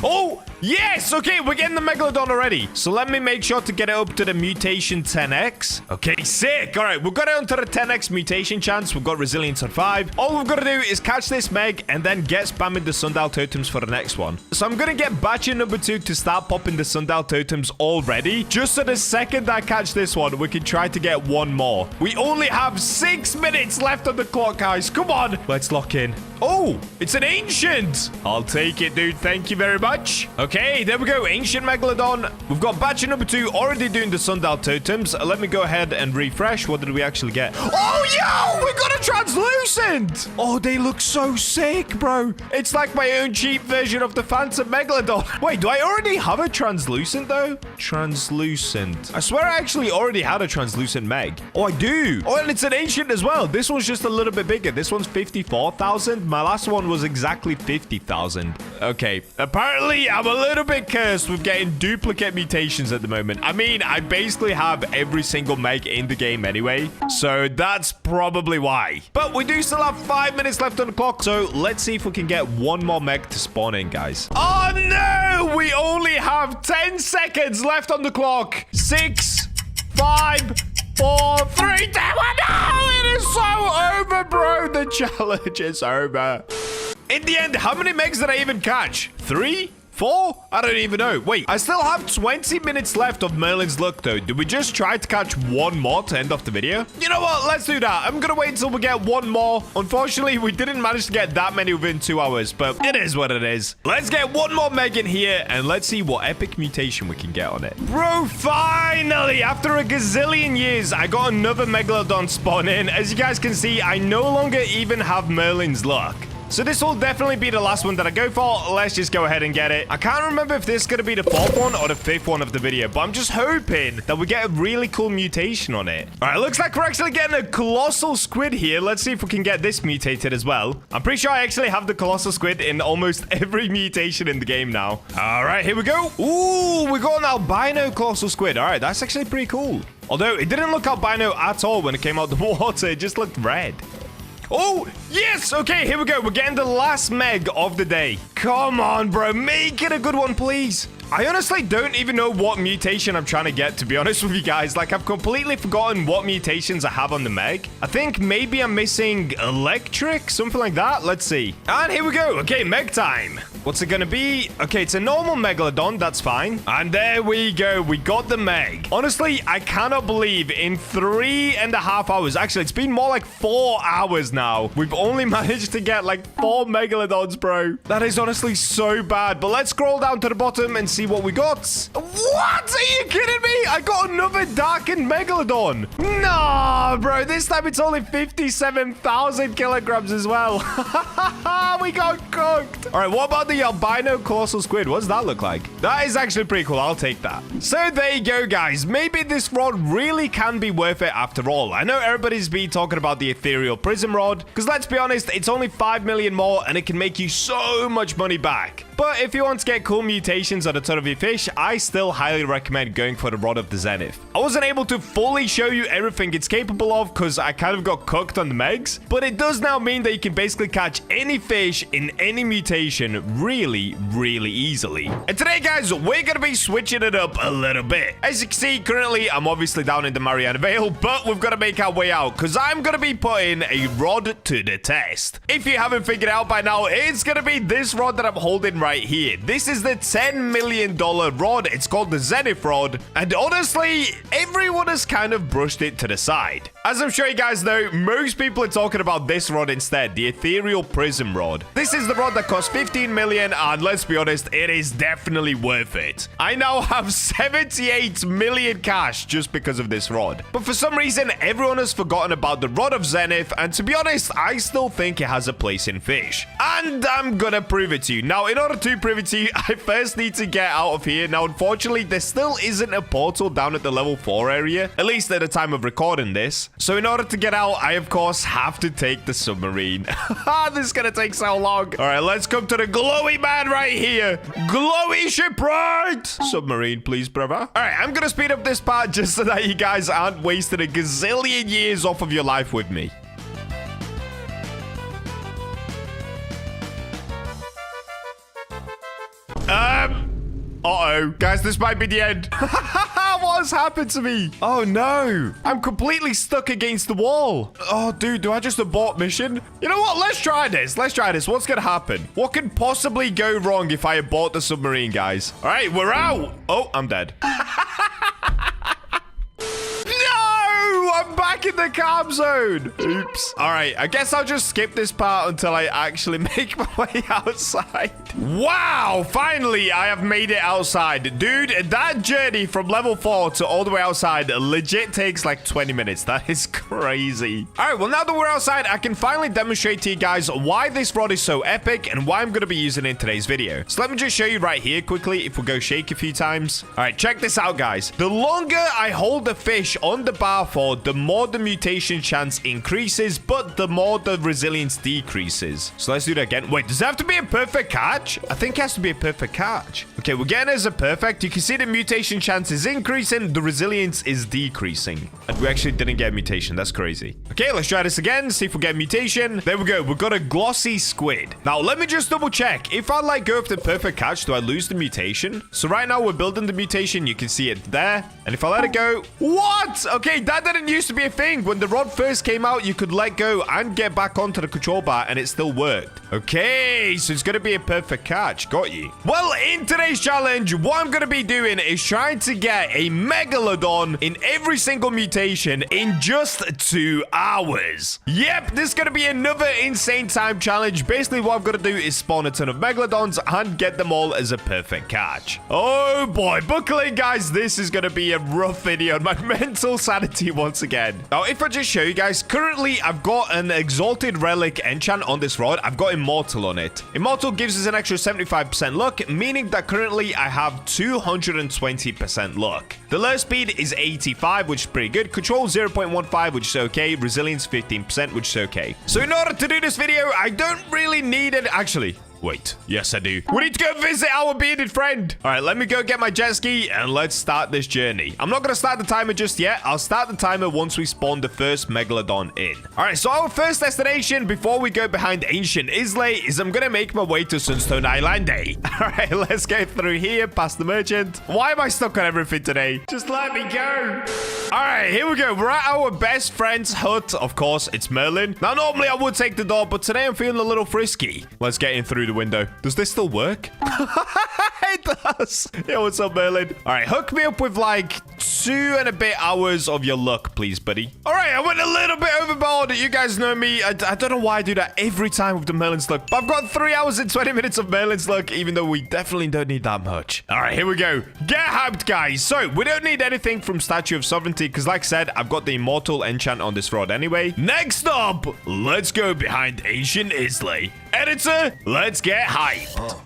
Oh, yes. Okay, we're getting the megalodon already. So let me make sure to get it up to the mutation 10x. Okay, sick. All right, we've got it onto the 10x mutation chance. We've got resilience at 5. All we've got to do is catch this meg and then get spamming the sundial totems for the next one. So I'm going to get batcher number 2 to start popping the sundial totems already. Just so the second I catch this one, we can try to get one more. We only have 6 minutes left on the clock, guys. Come on. Let's lock in. Oh, it's an ancient. I'll take it, dude. Thank you very much. Okay, there we go. Ancient megalodon. We've got batcher number 2 already doing the sundial totems. Let me go ahead and refresh. What did we actually get? Oh, yo, we got a translucent. Oh, they look so sick, bro. It's like my own cheap version of the phantom megalodon. Wait, do I already have a translucent, though? Translucent. I swear I actually already had a translucent meg. Oh, I do. Oh, and it's an ancient as well. This one's just a little bit bigger. This one's 54,000. My last one was exactly 50,000. Okay, apparently I'm a little bit cursed with getting duplicate mutations at the moment. I mean, I basically have every single meg in the game anyway, so that's probably why. But we do still have 5 minutes left on the clock, so let's see if we can get one more meg to spawn in, guys. Oh no, we only have 10 seconds left on the clock. 6, 5, 4, 3, 2, 1. No, it is so over, bro. The challenge is over. In the end, how many megs did I even catch? 3? 4? I don't even know. Wait, I still have 20 minutes left of Merlin's luck, though. Did we just try to catch one more to end off the video? You know what? Let's do that. I'm gonna wait until we get one more. Unfortunately, we didn't manage to get that many within 2 hours, but it is what it is. Let's get one more meg in here, and let's see what epic mutation we can get on it. Bro, finally, after a gazillion years, I got another megalodon spawn in. As you guys can see, I no longer even have Merlin's luck. So this will definitely be the last one that I go for. Let's just go ahead and get it. I can't remember if this is going to be the 4th one or the 5th one of the video, but I'm just hoping that we get a really cool mutation on it. All right, looks like we're actually getting a colossal squid here. Let's see if we can get this mutated as well. I'm pretty sure I actually have the colossal squid in almost every mutation in the game now. All right, here we go. Ooh, we got an albino colossal squid. All right, that's actually pretty cool. Although it didn't look albino at all when it came out the water. It just looked red. Oh, yes. Okay, here we go. We're getting the last meg of the day. Come on, bro. Make it a good one, please. I honestly don't even know what mutation I'm trying to get, to be honest with you guys. Like, I've completely forgotten what mutations I have on the Meg. I think maybe I'm missing electric, something like that. Let's see. And here we go. Okay, Meg time. What's it gonna be? Okay, it's a normal Megalodon. That's fine. And there we go. We got the Meg. Honestly, I cannot believe in 3.5 hours. Actually, it's been more like 4 hours now. We've only managed to get like 4 Megalodons, bro. That is honestly so bad. But let's scroll down to the bottom and see what we got. What? Are you kidding me? I got another darkened Megalodon. Nah, bro. This time it's only 57,000 kilograms as well. We got cooked. All right, what about the albino colossal squid? What does that look like? That is actually pretty cool. I'll take that. So there you go, guys. Maybe this rod really can be worth it after all. I know everybody's been talking about the ethereal prism rod, because let's be honest, it's only 5 million more and it can make you so much money back. But if you want to get cool mutations on a ton of your fish, I still highly recommend going for the Rod of the Zenith. I wasn't able to fully show you everything it's capable of because I kind of got cooked on the Megs, but it does now mean that you can basically catch any fish in any mutation really, really easily. And today, guys, we're going to be switching it up a little bit. As you can see, currently, I'm obviously down in the Mariana Vale, but we've got to make our way out because I'm going to be putting a rod to the test. If you haven't figured it out by now, it's going to be this rod that I'm holding right here. This is the $10 million rod. It's called the Zenith rod. And honestly, everyone has kind of brushed it to the side. As I'm sure you guys know, most people are talking about this rod instead, the ethereal prism rod. This is the rod that costs 15 million, and let's be honest, it is definitely worth it. I now have 78 million cash just because of this rod. But for some reason, everyone has forgotten about the Rod of Zenith, and to be honest, I still think it has a place in fish. And I'm gonna prove it to you. Now, in order to prove it to you, I first need to get out of here. Now, unfortunately, there still isn't a portal down at the level 4 area, at least at the time of recording this. So in order to get out, I, of course, have to take the submarine. This is gonna take so long. All right, let's come to the glowy man right here. Glowy shipwright. Submarine, please, brother. All right, I'm gonna speed up this part just so that you guys aren't wasting a gazillion years off of your life with me. Uh-oh. Guys, this might be the end. What has happened to me? Oh, no. I'm completely stuck against the wall. Oh, dude, do I just abort mission? You know what? Let's try this. Let's try this. What's going to happen? What could possibly go wrong if I abort the submarine, guys? All right, we're out. Oh, I'm dead. I'm back in the calm zone. Oops. All right, I guess I'll just skip this part until I actually make my way outside. Wow, finally, I have made it outside. Dude, that journey from level 4 to all the way outside legit takes like 20 minutes. That is crazy. All right, well, now that we're outside, I can finally demonstrate to you guys why this rod is so epic and why I'm going to be using it in today's video. So let me just show you right here quickly if we go shake a few times. All right, check this out, guys. The longer I hold the fish on the bar for, the more the mutation chance increases, but the more the resilience decreases. So let's do that again. Wait, does it have to be a perfect catch? I think it has to be a perfect catch. Okay, we're getting it as a perfect. You can see the mutation chance is increasing, the resilience is decreasing. And we actually didn't get a mutation. That's crazy. Okay, let's try this again, see if we get a mutation. There we go. We've got a glossy squid. Now, let me just double check. If I let go of the perfect catch, do I lose the mutation? So right now, we're building the mutation. You can see it there. And if I let it go... What? Okay, that didn't used to be a thing. When the rod first came out, you could let go and get back onto the control bar, and it still worked. Okay, so it's going to be a perfect catch. Got you. Well, in today's challenge, what I'm going to be doing is trying to get a Megalodon in every single mutation in just 2 hours. Yep, this is going to be another insane time challenge. Basically, what I've got to do is spawn a ton of Megalodons and get them all as a perfect catch. Oh boy, buckle in, guys. This is going to be a rough video on my mental sanity once again. Now, if I just show you guys, currently I've got an exalted relic enchant on this rod. I've got immortal on it. Immortal gives us an extra 75% luck, meaning that currently I have 220% luck. The lure speed is 85, which is pretty good. Control 0.15, which is okay. Resilience 15%, which is okay. So in order to do this video, I don't really need it. Actually, Wait. Yes, I do. We need to go visit our bearded friend. All right, let me go get my jet ski and let's start this journey. I'm not going to start the timer just yet. I'll start the timer once we spawn the first megalodon in. All right, so our first destination before we go behind ancient Islay is I'm going to make my way to Sunstone Island. All right, let's go through here past the merchant. Why am I stuck on everything today? Just let me go. All right, here we go. We're at our best friend's hut. Of course, it's Merlin. Now, normally I would take the door, but today I'm feeling a little frisky. Let's get in through the window. Does this still work? It does. Yo, what's up, Merlin? All right, hook me up with like 2 and a bit hours of your luck, please, buddy. All right, I went a little bit overboard. You guys know me. I don't know why I do that every time with the Merlin's luck, but I've got 3 hours and 20 minutes of Merlin's luck, even though we definitely don't need that much. All right, here we go. Get hyped, guys. So we don't need anything from Statue of Sovereignty because, like I said, I've got the Immortal enchant on this rod anyway. Next up, let's go behind ancient Islay. Editor, let's get hyped.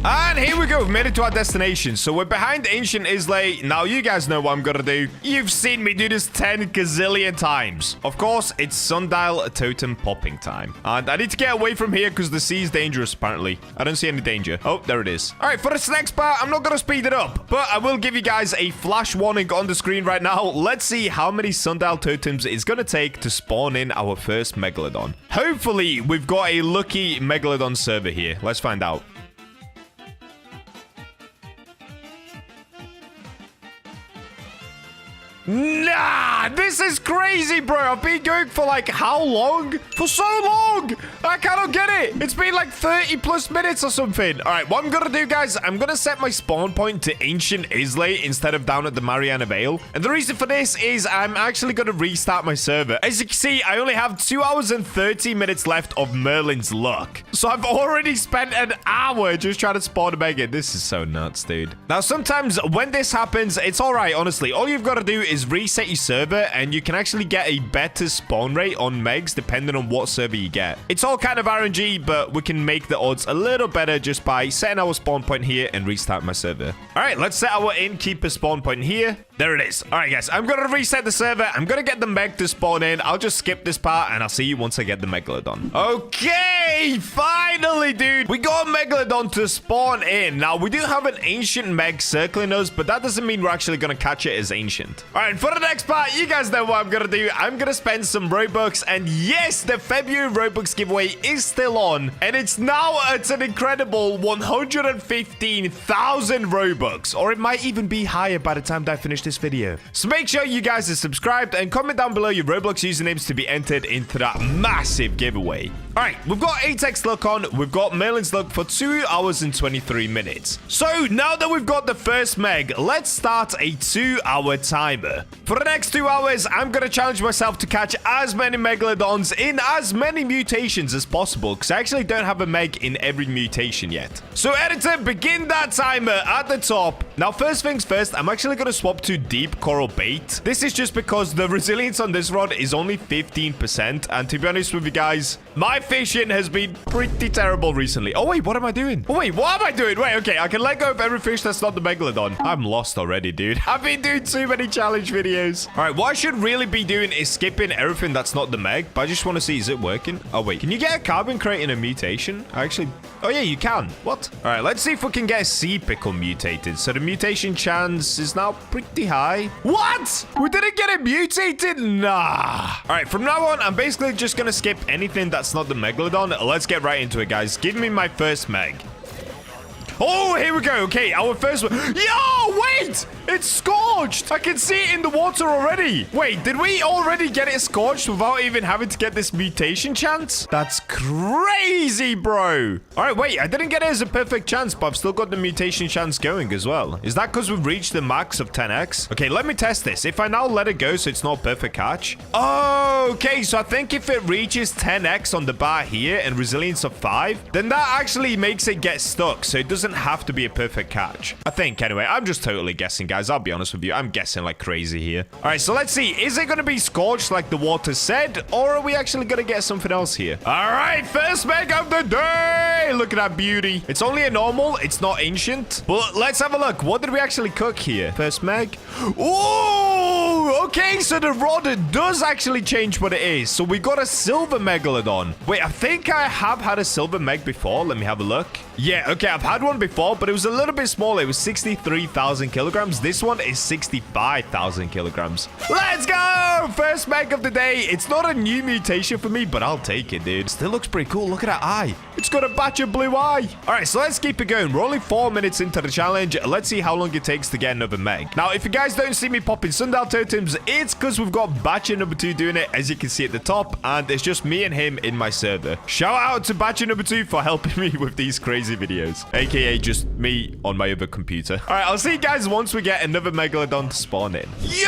And here we go. We've made it to our destination. So we're behind ancient Islay. Now, you guys know what I'm going to do. You've seen me do this 10 gazillion times. Of course, it's sundial totem popping time. And I need to get away from here because the sea is dangerous, apparently. I don't see any danger. Oh, there it is. All right, for this next part, I'm not going to speed it up. But I will give you guys a flash warning on the screen right now. Let's see how many sundial totems it's going to take to spawn in our first megalodon. Hopefully, we've got a lucky megalodon server here. Let's find out. Nah, this is crazy, bro. I've been going for like how long? For so long. I cannot get it. It's been like 30 plus minutes or something. All right, what I'm going to do, guys, I'm going to set my spawn point to ancient Islay instead of down at the Mariana Vale. And the reason for this is I'm actually going to restart my server. As you can see, I only have 2 hours and 30 minutes left of Merlin's luck. So I've already spent an hour just trying to spawn a mega. This is so nuts, dude. Now, sometimes when this happens, it's all right, honestly. All you've got to do is reset your server and you can actually get a better spawn rate on megs depending on what server you get. It's all kind of RNG, but we can make the odds a little better just by setting our spawn point here and restart my server. All right, let's set our innkeeper spawn point here. There it is. All right, guys, I'm going to reset the server. I'm going to get the meg to spawn in. I'll just skip this part and I'll see you once I get the megalodon. Okay, finally, dude. We got a megalodon to spawn in. Now, we do have an ancient meg circling us, but that doesn't mean we're actually going to catch it as ancient. All right, for the next part, you guys know what I'm going to do. I'm going to spend some Robux. And yes, the February Robux giveaway is still on. And it's now at an incredible 115,000 Robux. Or it might even be higher by the time I finish this video. So make sure you guys are subscribed and comment down below your Roblox usernames to be entered into that massive giveaway. All right, we've got 8x luck on. We've got Merlin's luck for 2 hours and 23 minutes. So now that we've got the first meg, let's start a 2-hour timer. For the next 2 hours, I'm going to challenge myself to catch as many megalodons in as many mutations as possible because I actually don't have a meg in every mutation yet. So editor, begin that timer at the top. Now, first things first, I'm actually going to swap to deep coral bait. This is just because the resilience on this rod is only 15%. And to be honest with you guys, my fishing has been pretty terrible recently. Oh, wait, what am I doing? Oh, wait, what am I doing? Wait, okay, I can let go of every fish that's not the megalodon. I'm lost already, dude. I've been doing too many challenge videos. All right, what I should really be doing is skipping everything that's not the meg, but I just want to see, is it working? Oh, wait, can you get a carbon crate in a mutation? Actually, oh, yeah, you can. What? All right, let's see if we can get a sea pickle mutated. So the mutation chance is now pretty high. What? We didn't get it mutated? Nah. All right, from now on, I'm basically just going to skip anything that's not the megalodon. Let's get right into it, guys. Give me my first meg. Oh, here we go. Okay, our first one. Yo, wait! It's scorched. I can see it in the water already. Wait, did we already get it scorched without even having to get this mutation chance? That's crazy, bro. All right, wait. I didn't get it as a perfect chance, but I've still got the mutation chance going as well. Is that because we've reached the max of 10x? Okay, let me test this. If I now let it go so it's not a perfect catch. Oh, okay. So I think if it reaches 10x on the bar here and resilience of 5, then that actually makes it get stuck. So it doesn't have to be a perfect catch. I think, anyway. I'm just totally guessing, guys. I'll be honest with you. I'm guessing like crazy here. All right, so let's see. Is it going to be scorched like the water said, or are we actually going to get something else here? All right, first meg of the day. Look at that beauty. It's only a normal. It's not ancient. But let's have a look. What did we actually cook here? First meg. Ooh, Oh, okay. So the rod does actually change what it is. So we got a silver megalodon. Wait, I think I have had a silver meg before. Let me have a look. Yeah, okay. I've had one before, but it was a little bit smaller. It was 63,000 kilograms. This one is 65,000 kilograms. Let's go. First meg of the day. It's not a new mutation for me, but I'll take it, dude. Still looks pretty cool. Look at that eye. It's got a batch of blue eye. All right, so let's keep it going. We're only 4 minutes into the challenge. Let's see how long it takes to get another meg. Now, if you guys don't see me popping sundial totems, it's because we've got Batcher number 2 doing it, as you can see at the top, and it's just me and him in my server. Shout out to Batcher number 2 for helping me with these crazy videos, aka just me on my other computer. All right, I'll see you guys once we get another megalodon to spawn in. Yo!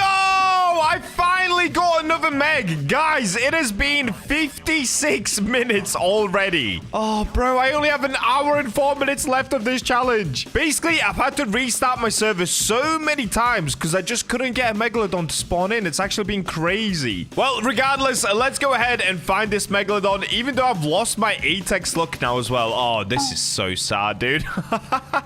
I finally got another meg. Guys, it has been 56 minutes already. Oh, bro, I only have an hour and 4 minutes left of this challenge. Basically, I've had to restart my server so many times because I just couldn't get a megalodon to spawn in. It's actually been crazy. Well, regardless, let's go ahead and find this megalodon, even though I've lost my 8x luck now as well. Oh, this is so sad, dude.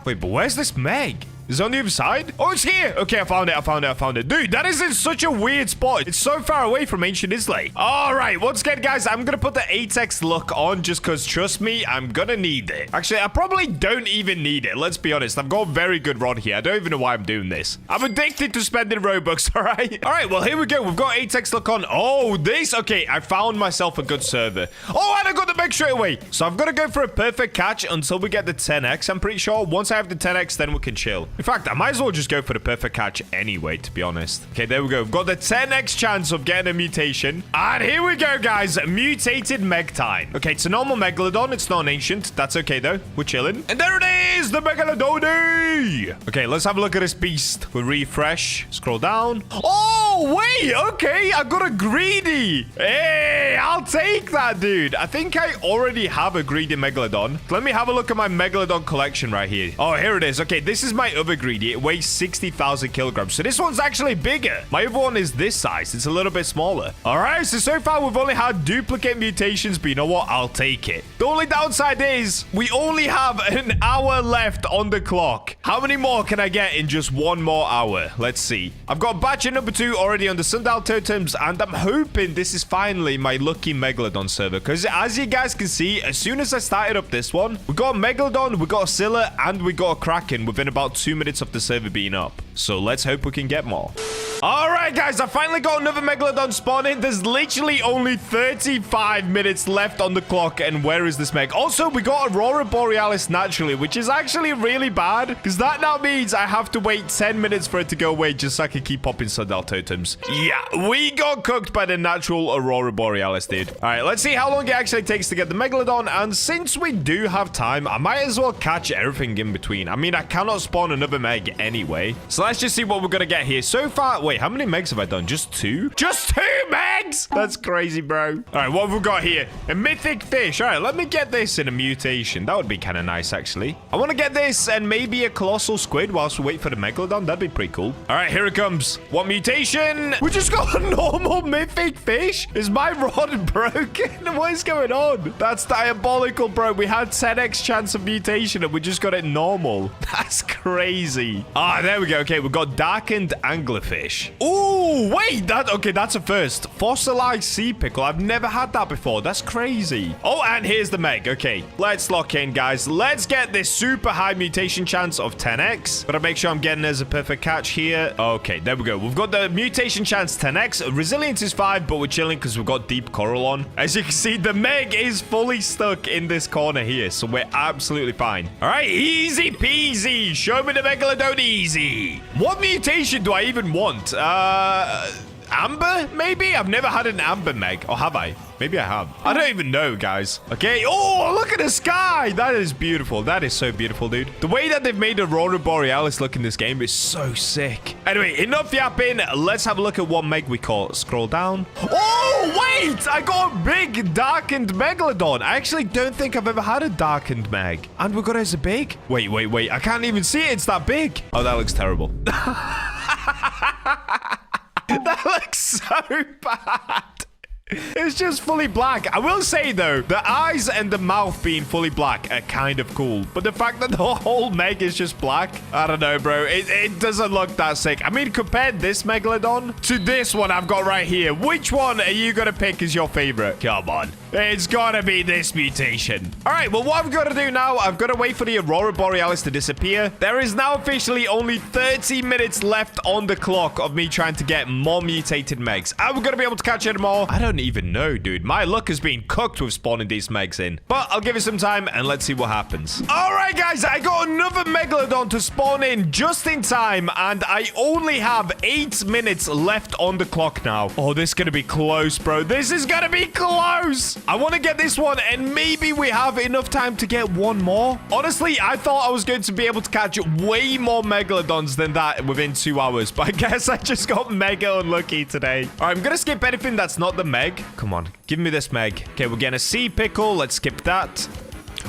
Wait, but where's this meg? Is it on the other side? Oh, it's here. Okay, I found it. Dude, that is in such a weird spot. It's so far away from Ancient Islay. All right, once again, guys, I'm going to put the 8x luck on just because, trust me, I'm going to need it. Actually, I probably don't even need it. Let's be honest. I've got a very good rod here. I don't even know why I'm doing this. I'm addicted to spending Robux, all right? All right, well, here we go. We've got 8x luck on. Oh, this. Okay, I found myself a good server. Oh, and I got the meg straight away. So I've got to go for a perfect catch until we get the 10x. I'm pretty sure once I have the 10x, then we can chill. In fact, I might as well just go for the perfect catch anyway, to be honest. Okay, there we go. We've got the 10x chance of getting a mutation. And here we go, guys. Mutated meg time. Okay, it's a normal megalodon. It's not an ancient. That's okay, though. We're chilling. And there it is, the megalodon. Okay, let's have a look at this beast. We'll refresh. Scroll down. Oh, wait. Okay, I got a greedy. Hey, I'll take that, dude. I think I already have a greedy megalodon. Let me have a look at my megalodon collection right here. Oh, here it is. Okay, this is my other greedy. It weighs 60,000 kilograms. So this one's actually bigger. My other one is this size. It's a little bit smaller. All right. So far, we've only had duplicate mutations. But you know what? I'll take it. The only downside is we only have an hour left on the clock. How many more can I get in just 1 more hour? Let's see. I've got Batcher number 2 already on the sundial totems. And I'm hoping this is finally my lucky megalodon server. Because as you guys can see, as soon as I started up this one, we got a megalodon, we got a Scylla, and we got a Kraken within about 2 minutes of the server being up. So let's hope we can get more. All right, guys, I finally got another megalodon spawning. There's literally only 35 minutes left on the clock. And where is this meg? Also, we got Aurora Borealis naturally, which is actually really bad because that now means I have to wait 10 minutes for it to go away just so I can keep popping sundial totems. Yeah, we got cooked by the natural Aurora Borealis, dude. All right, let's see how long it actually takes to get the megalodon. And since we do have time, I might as well catch everything in between. I mean, I cannot spawn another meg anyway. So let's just see what we're going to get here. So far, wait, how many megs have I done? Just 2? Just 2 megs? That's crazy, bro. All right, what have we got here? A mythic fish. All right, let me get this in a mutation. That would be kind of nice, actually. I want to get this and maybe a colossal squid whilst we wait for the megalodon. That'd be pretty cool. All right, here it comes. What mutation? We just got a normal mythic fish. Is my rod broken? What is going on? That's diabolical, bro. We had 10x chance of mutation and we just got it normal. That's crazy. Ah, there we go. Okay, we've got darkened anglerfish. Ooh, wait, that's a first. Fossilized sea pickle. I've never had that before. That's crazy. Oh, and here's the meg. Okay, let's lock in, guys. Let's get this super high mutation chance of 10x. Gotta make sure I'm getting as a perfect catch here. Okay, there we go. We've got the mutation chance 10x. Resilience is 5, but we're chilling because we've got deep coral on. As you can see, the meg is fully stuck in this corner here, so we're absolutely fine. All right, easy peasy. Show me the megalodon easy. What mutation do I even want? Amber, maybe? I've never had an amber meg. Or have I? Maybe I have. I don't even know, guys. Okay. Oh, look at the sky. That is beautiful. That is so beautiful, dude. The way that they've made Aurora Borealis look in this game is so sick. Anyway, enough yapping. Let's have a look at what meg we call. Scroll down. Oh, wait. I got a big darkened megalodon. I actually don't think I've ever had a darkened meg. And we got it as a big. Wait. I can't even see it. It's that big. Oh, that looks terrible. That looks so bad. It's just fully black. I will say, though, the eyes and the mouth being fully black are kind of cool. But the fact that the whole Meg is just black, I don't know, bro. It doesn't look that sick. I mean, compare this Megalodon to this one I've got right here. Which one are you going to pick as your favorite? Come on. It's got to be this mutation. All right, well, what I've got to do now, I've got to wait for the Aurora Borealis to disappear. There is now officially only 30 minutes left on the clock of me trying to get more mutated Megs. Are we going to be able to catch them all? I don't even know, dude. My luck has been cooked with spawning these Megs in. But I'll give it some time and let's see what happens. All right, guys, I got another Megalodon to spawn in just in time. And I only have 8 minutes left on the clock now. Oh, this is going to be close, bro. This is going to be close. I want to get this one, and maybe we have enough time to get one more. Honestly, I thought I was going to be able to catch way more Megalodons than that within 2 hours, but I guess I just got mega unlucky today. All right, I'm going to skip anything that's not the Meg. Come on, give me this Meg. Okay, we're getting a sea pickle. Let's skip that.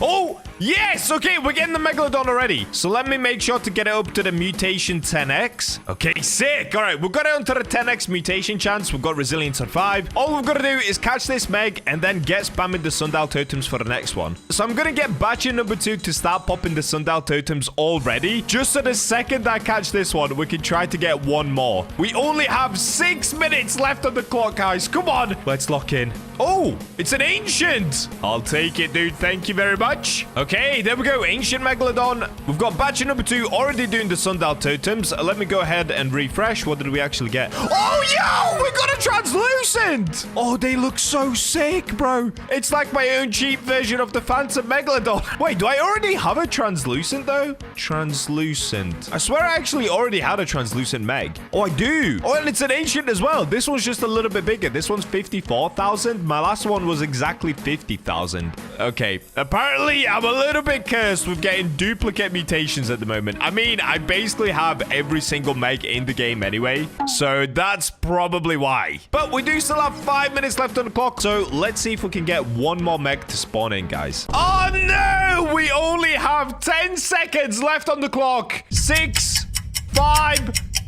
Oh, yes. Okay, we're getting the Megalodon already. So let me make sure to get it up to the mutation 10x. Okay, sick. All right, we've got it onto the 10x mutation chance. We've got resilience at 5. All we've got to do is catch this Meg and then get spamming the sundial totems for the next one. So I'm going to get Bacha number 2 to start popping the sundial totems already. Just so the second I catch this one, we can try to get one more. We only have 6 minutes left on the clock, guys. Come on. Let's lock in. Oh, it's an ancient. I'll take it, dude. Thank you very much. Okay, there we go. Ancient Megalodon. We've got Bacha number 2 already doing the sundial totems. Let me go ahead and refresh. What did we actually get? Oh, yo, we got a translucent. Oh, they look so sick, bro. It's like my own cheap version of the Phantom Megalodon. Wait, do I already have a translucent, though? Translucent. I swear I actually already had a translucent Meg. Oh, I do. Oh, and it's an ancient as well. This one's just a little bit bigger. This one's 54,000. My last one was exactly 50,000. Okay, apparently I'm a little bit cursed with getting duplicate mutations at the moment. I mean, I basically have every single Meg in the game anyway, so that's probably why. But we do still have 5 minutes left on the clock, so let's see if we can get one more Meg to spawn in, guys. Oh no, we only have 10 seconds left on the clock. 6, 5,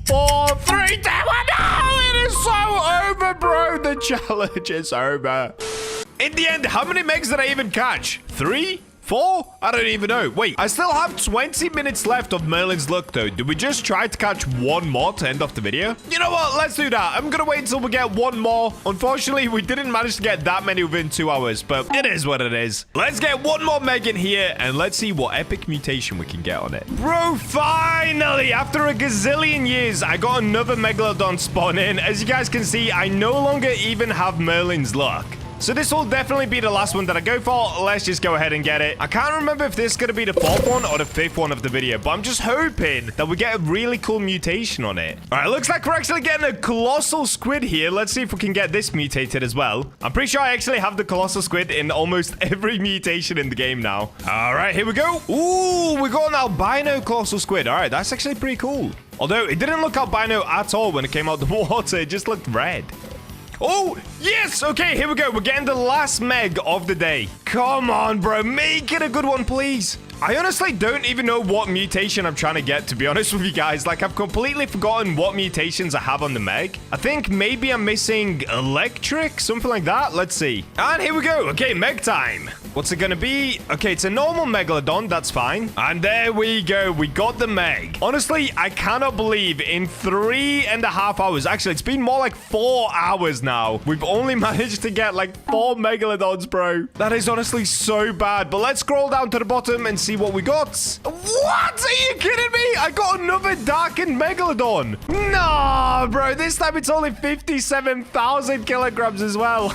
4, 3, 2, 1. No, it is so over, bro. The challenge is over. In the end, how many Megs did I even catch? 3? 4? I don't even know. Wait, I still have 20 minutes left of Merlin's luck, though. Did we just try to catch one more to end off the video? You know what? Let's do that. I'm gonna wait until we get one more. Unfortunately, we didn't manage to get that many within 2 hours, but it is what it is. Let's get one more Meg in here, and let's see what epic mutation we can get on it. Bro, finally, after a gazillion years, I got another Megalodon spawn in. As you guys can see, I no longer even have Merlin's luck. So this will definitely be the last one that I go for. Let's just go ahead and get it. I can't remember if this is going to be the 4th one or the 5th one of the video, but I'm just hoping that we get a really cool mutation on it. All right, looks like we're actually getting a colossal squid here. Let's see if we can get this mutated as well. I'm pretty sure I actually have the colossal squid in almost every mutation in the game now. All right, here we go. Ooh, we got an albino colossal squid. All right, that's actually pretty cool. Although it didn't look albino at all when it came out the water. It just looked red. Oh, yes. Okay, here we go. We're getting the last Meg of the day. Come on, bro. Make it a good one, please. I honestly don't even know what mutation I'm trying to get, to be honest with you guys. Like, I've completely forgotten what mutations I have on the Meg. I think maybe I'm missing electric, something like that. Let's see. And here we go. Okay, Meg time. What's it gonna be? Okay, it's a normal Megalodon. That's fine. And there we go. We got the Meg. Honestly, I cannot believe in 3.5 hours. Actually, it's been more like 4 hours now. We've only managed to get like 4 Megalodons, bro. That is honestly so bad. But let's scroll down to the bottom and see what we got. What? Are you kidding me? I got another darkened Megalodon. Nah, bro. This time it's only 57,000 kilograms as well.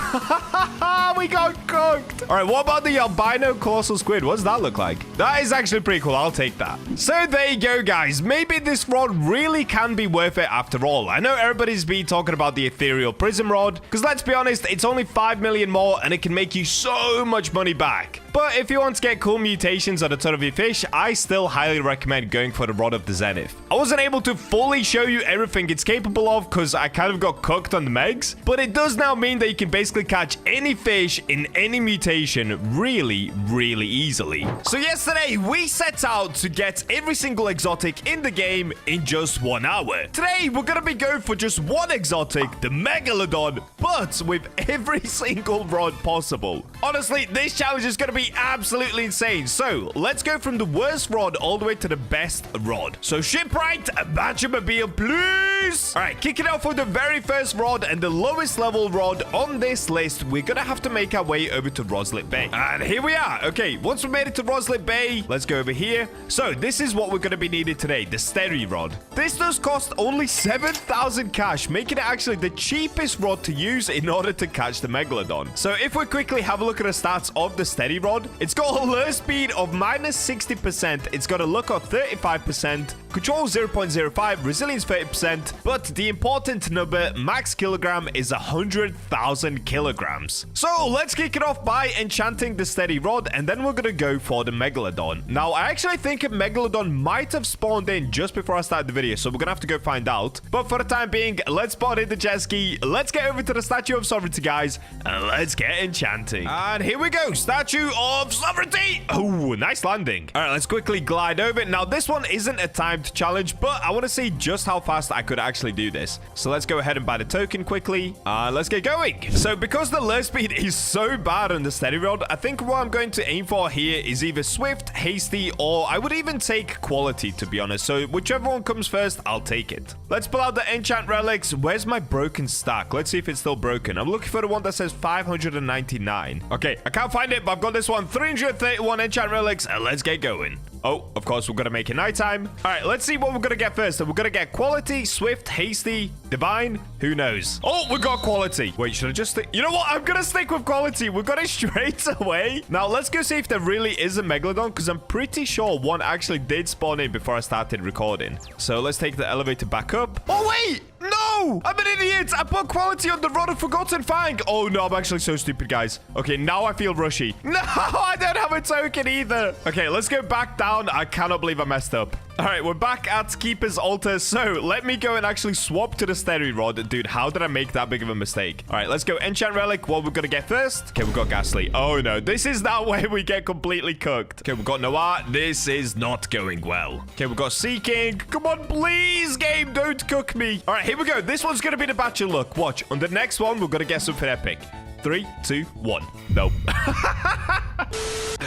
We got cooked. All right, what about the albino colossal squid? What does that look like? That is actually pretty cool. I'll take that. So there you go, guys. Maybe this rod really can be worth it after all. I know everybody's been talking about the ethereal prism rod, because let's be honest, it's only 5 million more and it can make you so much money back. But if you want to get cool mutations on a ton of your fish, I still highly recommend going for the Rod of the Zenith. I wasn't able to fully show you everything it's capable of because I kind of got cooked on the megs, but it does now mean that you can basically catch any fish in any mutation really, really easily. So yesterday, we set out to get every single exotic in the game in just 1 hour. Today, we're going to be going for just one exotic, the Megalodon, but with every single rod possible. Honestly, this challenge is going to be absolutely insane. So, let's go from the worst rod all the way to the best rod. So, shipwright, BachaBlox, please. All right, kicking off with the very first rod and the lowest level rod on this list, we're going to have to make our way over to Roslet Bay. And here we are. Okay, once we made it to Roslet Bay, let's go over here. So, this is what we're going to be needing today, the steady rod. This does cost only 7,000 cash, making it actually the cheapest rod to use in order to catch the Megalodon. So, if we quickly have a look at the stats of the steady rod, it's got a lure speed of minus 60%, it's got a look of 35%, control 0.05, resilience 30%, but the important number, max kilogram, is 100,000 kilograms. So, let's kick it off by enchanting the steady rod, and then we're gonna go for the Megalodon. Now, I actually think a Megalodon might have spawned in just before I started the video, so we're gonna have to go find out. But for the time being, let's spawn in the jet ski, let's get over to the Statue of Sovereignty, guys, and let's get enchanting. And here we go, Statue of Sovereignty. Oh, nice landing. All right, let's quickly glide over. Now, this one isn't a timed challenge, but I want to see just how fast I could actually do this. So let's go ahead and buy the token quickly. Let's get going. So because the lure speed is so bad on the steady rod, I think what I'm going to aim for here is either swift, hasty, or I would even take quality, to be honest. So whichever one comes first, I'll take it. Let's pull out the enchant relics. Where's my broken stack? Let's see if it's still broken. I'm looking for the one that says 599. Okay, I can't find it, but I've got this one. 331 enchant relics, and let's get going. Oh, of course, we're going to make it nighttime. All right, let's see what we're going to get first. So we're going to get quality, swift, hasty, divine. Who knows? Oh, we got quality. Wait, should I just... You know what? I'm going to stick with quality. We got it straight away. Now, let's go see if there really is a Megalodon, because I'm pretty sure one actually did spawn in before I started recording. So let's take the elevator back up. Oh, wait! No! I'm an idiot! I put quality on the Rod of Forgotten Fang! Oh no, I'm actually so stupid, guys. Okay, now I feel rushy. No, I don't have a token either. Okay, let's go back down. I cannot believe I messed up. All right, we're back at Keeper's Altar. So let me go and actually swap to the steady rod. Dude, how did I make that big of a mistake? All right, let's go enchant relic. What we're gonna get first? Okay, we got Ghastly. Oh no, this is that way we get completely cooked. Okay, we got Noir. This is not going well. Okay, we got Seeking. Come on, please, game, don't cook me. All right, here we go. This one's gonna be the Bachelor look. Watch. On the next one, we're gonna get something epic. 3, 2, 1. Nope.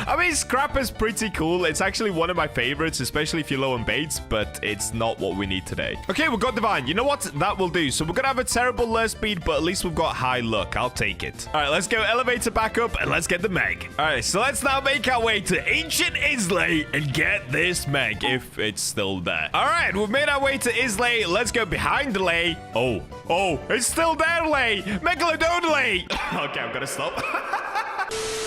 I mean, Scrap is pretty cool. It's actually one of my favorites, especially if you're low on baits, but it's not what we need today. Okay, we've got Divine. You know what? That will do. So we're going to have a terrible lure speed, but at least we've got high luck. I'll take it. All right, let's go elevator back up and let's get the Meg. All right, so let's now make our way to Ancient Islay and get this Meg, if it's still there. All right, we've made our way to Islay. Let's go behind the lay. Oh, it's still there, lay. Megalodon lay. Okay, I'm gonna stop.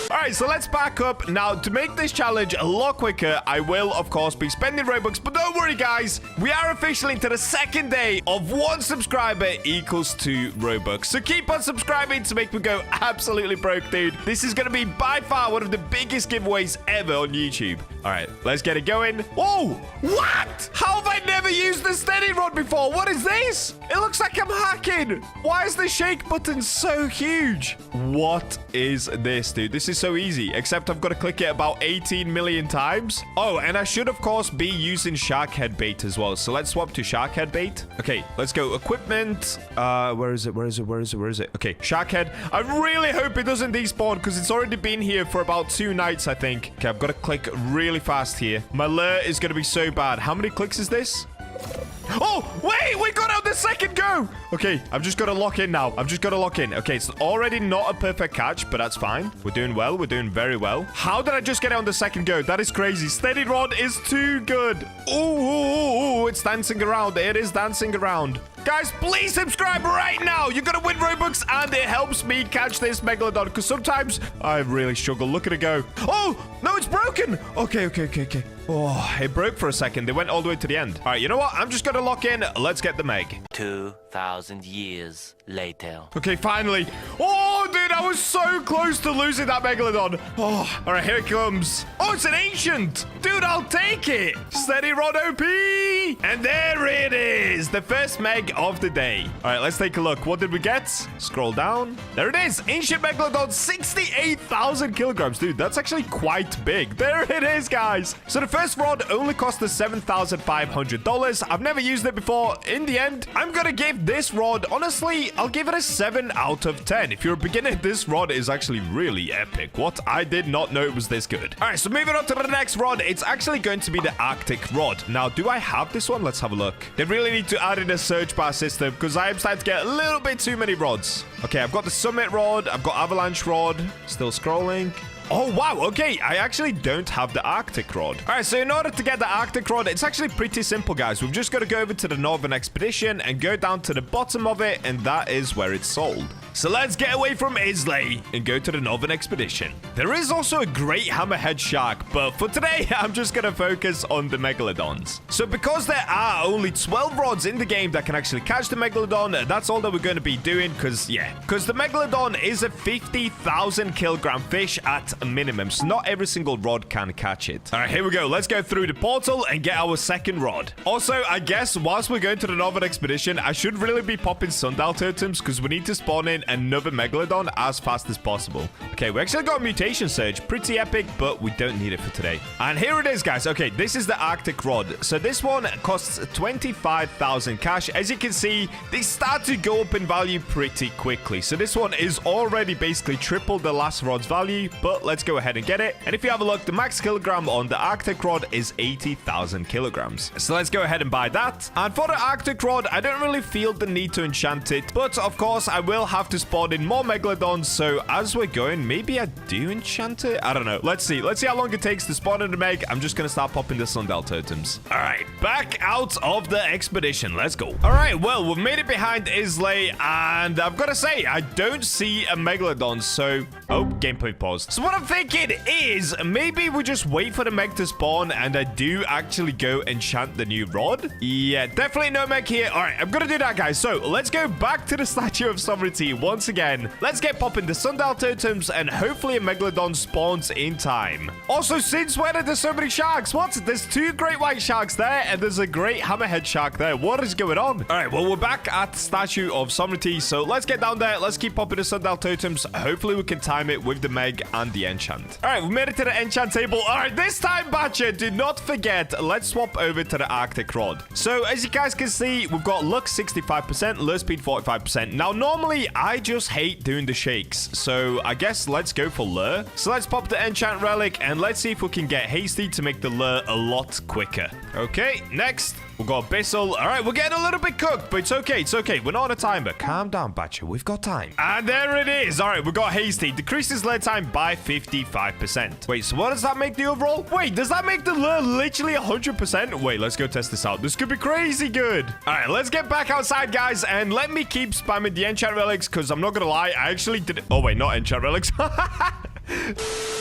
All right, so let's back up. Now, to make this challenge a lot quicker, I will, of course, be spending Robux. But don't worry, guys. We are officially into the second day of 1 subscriber equals 2 Robux. So keep on subscribing to make me go absolutely broke, dude. This is going to be by far one of the biggest giveaways ever on YouTube. All right, let's get it going. Oh, what? How have I never used the steady rod before? What is this? It looks like I'm hacking. Why is the shake button so huge? What is this, dude? This is so easy, except I've got to click it about 18 million times. Oh, and I should, of course, be using shark head bait as well. So let's swap to shark head bait. Okay, let's go. Equipment. Where is it? Okay, shark head. I really hope it doesn't despawn because it's already been here for about 2 nights, I think. Okay, I've got to click really fast here. My lure is going to be so bad. How many clicks is this? Oh, wait, we got out the second go. Okay, I've just got to lock in now. Okay, it's already not a perfect catch, but that's fine. We're doing well. We're doing very well. How did I just get it on the second go? That is crazy. Steady rod is too good. Ooh, it's dancing around. It is dancing around. Guys, please subscribe right now. You're going to win Robux, and it helps me catch this Megalodon, because sometimes I really struggle. Look at it go. Oh, no, it's broken. Okay. Oh, it broke for a second. They went all the way to the end. All right, you know what? I'm just going to lock in. Let's get the Meg. 2 2,000 years later. Okay, finally. Oh, dude, I was so close to losing that Megalodon. Oh, all right, here it comes. Oh, it's an ancient. Dude, I'll take it. Steady rod OP. And there it is. The first Meg of the day. All right, let's take a look. What did we get? Scroll down. There it is. Ancient Megalodon, 68,000 kilograms. Dude, that's actually quite big. There it is, guys. So the first rod only cost us $7,500. I've never used it before. In the end, I'm going to give this rod, honestly, I'll give it a 7 out of 10. If you're a beginner, this rod is actually really epic. What? I did not know it was this good. All right, so moving on to the next rod. It's actually going to be the Arctic rod. Now, do I have this one? Let's have a look. They really need to add in a search bar system because I am starting to get a little bit too many rods. Okay, I've got the Summit rod. I've got Avalanche rod. Still scrolling. Oh, wow. Okay, I actually don't have the Arctic rod. All right, so in order to get the Arctic rod, it's actually pretty simple, guys. We've just got to go over to the Northern Expedition and go down to the bottom of it, and that is where it's sold. So let's get away from Islay and go to the Northern Expedition. There is also a great hammerhead shark, but for today, I'm just going to focus on the Megalodons. So because there are only 12 rods in the game that can actually catch the Megalodon, that's all that we're going to be doing because the Megalodon is a 50,000 kilogram fish at a minimum, so not every single rod can catch it. All right, here we go. Let's go through the portal and get our second rod. Also, I guess whilst we're going to the Northern Expedition, I should really be popping sundial totems because we need to spawn in another Megalodon as fast as possible. Okay, we actually got a mutation surge. Pretty epic, but we don't need it for today. And here it is, guys. Okay, this is the Arctic rod. So this one costs 25,000 cash. As you can see, they start to go up in value pretty quickly. So this one is already basically triple the last rod's value, but let's go ahead and get it. And if you have a look, the max kilogram on the Arctic rod is 80,000 kilograms. So let's go ahead and buy that. And for the Arctic rod, I don't really feel the need to enchant it, but of course, I will have to spawn in more Megalodons. So as we're going, maybe I do enchant it. I don't know. Let's see how long it takes to spawn in the Meg. I'm just gonna start popping the sundial totems. All right, back out of the expedition. Let's go. All right, well, we've made it behind Islay, and I've got to say, I don't see a Megalodon. So, oh, gameplay pause. So what I'm thinking is maybe we just wait for the Meg to spawn, and I do actually go enchant the new rod. Yeah, definitely no Meg here. All right, I'm gonna do that, guys. So let's go back to the Statue of Sovereignty once again. Let's get popping the sundial totems, and hopefully a Megalodon spawns in time. Also, since when are there so many sharks? What? There's 2 great white sharks there, and there's a great hammerhead shark there. What is going on? All right, well, we're back at Statue of Sovereignty, so let's get down there. Let's keep popping the sundial totems. Hopefully we can time it with the Meg and the enchant. All right, we made it to the enchant table. All right, this time, Bacha, do not forget, let's swap over to the Arctic rod. So as you guys can see, we've got luck 65%, lure speed 45%. Now, normally, I just hate doing the shakes, so I guess let's go for lure. So let's pop the enchant relic, and let's see if we can get hasty to make the lure a lot quicker. Okay, next. We've got Abyssal. All right, we're getting a little bit cooked, but it's okay. It's okay. We're not on a timer. Calm down, Bacha. We've got time. And there it is. All right, we got Hasty. Decreases lure time by 55%. Wait, so what does that make the overall? Wait, does that make the lure literally 100%? Wait, let's go test this out. This could be crazy good. All right, let's get back outside, guys, and let me keep spamming the enchant relics, because I'm not going to lie. I actually did it. Oh, wait, not enchant relics.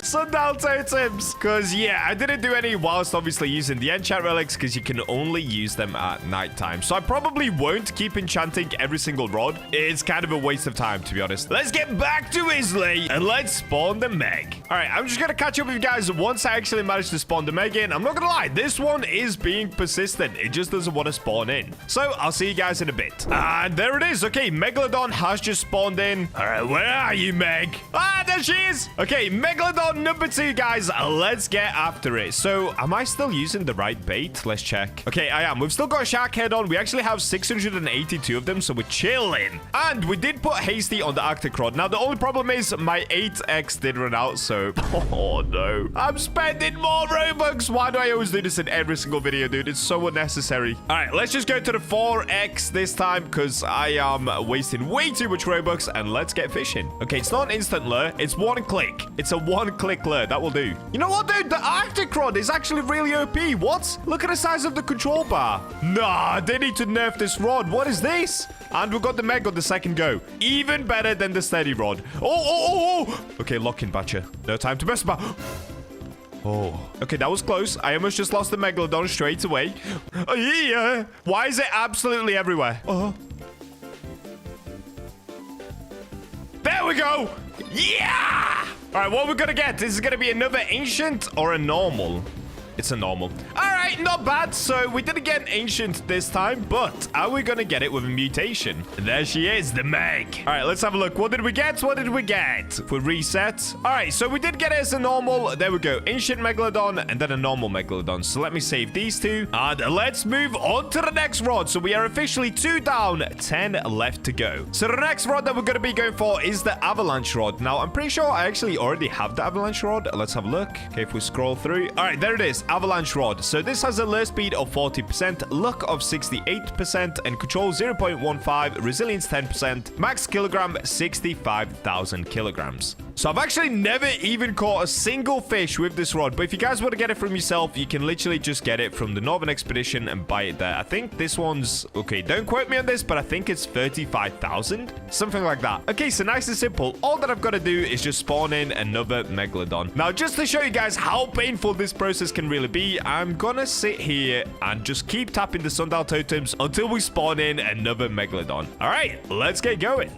Sundial totems, because yeah, I didn't do any whilst obviously using the enchant relics, because you can only use them at nighttime. So I probably won't keep enchanting every single rod. It's kind of a waste of time, to be honest. Let's get back to Islay and let's spawn the Meg. All right, I'm just gonna catch up with you guys once I actually manage to spawn the Meg in. I'm not gonna lie, this one is being persistent. It just doesn't want to spawn in. So I'll see you guys in a bit. And there it is. Okay, Megalodon has just spawned in. All right, where are you, Meg? Ah, there she is. Okay, Megalodon number 2, guys. Let's get after it. So, am I still using the right bait? Let's check. Okay, I am. We've still got a shark head on. We actually have 682 of them, so we're chilling. And we did put Hasty on the Arctic rod. Now, the only problem is my 8x did run out, so... Oh, no. I'm spending more Robux. Why do I always do this in every single video, dude? It's so unnecessary. All right, let's just go to the 4x this time, because I am wasting way too much Robux, and let's get fishing. Okay, it's not an instant lure. It's one click. It's a one-click lure. That will do. You know what, dude? The Arctic rod is actually really OP. What? Look at the size of the control bar. Nah, they need to nerf this rod. What is this? And we got the Meg on the second go. Even better than the steady rod. Oh. Okay, lock in, Bacha. No time to mess about. Oh. Okay, that was close. I almost just lost the Megalodon straight away. Oh, yeah. Why is it absolutely everywhere? Oh. we go. Yeah! All right, what we're going to get? Is it going to be another ancient or a normal? It's a normal. All right, not bad. So we didn't get an ancient this time, but are we going to get it with a mutation? There she is, the Meg. All right, let's have a look. What did we get? What did we get? If we reset. All right, so we did get it as a normal. There we go. Ancient Megalodon and then a normal Megalodon. So let me save these two. And let's move on to the next rod. So we are officially 2 down, 10 left to go. So the next rod that we're going to be going for is the avalanche rod. Now, I'm pretty sure I actually already have the avalanche rod. Let's have a look. Okay, if we scroll through. All right, there it is. Avalanche rod. So this has a lure speed of 40%, luck of 68%, and control 0.15, resilience 10%, max kilogram 65,000 kilograms. So I've actually never even caught a single fish with this rod, but if you guys want to get it from yourself, you can literally just get it from the Northern Expedition and buy it there. I think this one's, okay, don't quote me on this, but I think it's 35,000, something like that. Okay, so nice and simple. All that I've got to do is just spawn in another Megalodon. Now, just to show you guys how painful this process can really be, I'm gonna sit here and just keep tapping the sundial totems until we spawn in another Megalodon. All right, let's get going.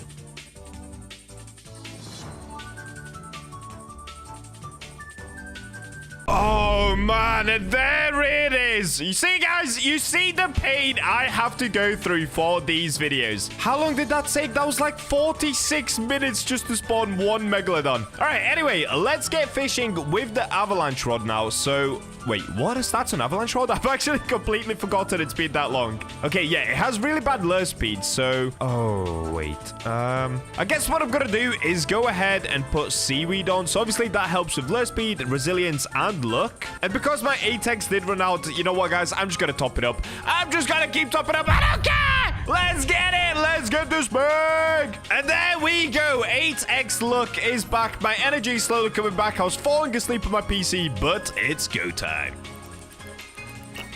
Oh, man, and there it is. You see, guys, you see the pain I have to go through for these videos. How long did that take? That was like 46 minutes just to spawn one Megalodon. All right, anyway, let's get fishing with the avalanche rod now. So, wait, what is that? An avalanche rod? I've actually completely forgotten it's been that long. Okay, yeah, it has really bad lure speed, so... Oh, wait. I guess what I'm gonna do is go ahead and put seaweed on. So obviously that helps with lure speed, resilience, and luck. And because my ATEX did run out, you know what, guys? I'm just gonna top it up. I'm just gonna keep topping up. I don't care! Let's get it! Let's get this bag! And there we go. 8x luck is back. My energy is slowly coming back. I was falling asleep on my PC, but it's go time.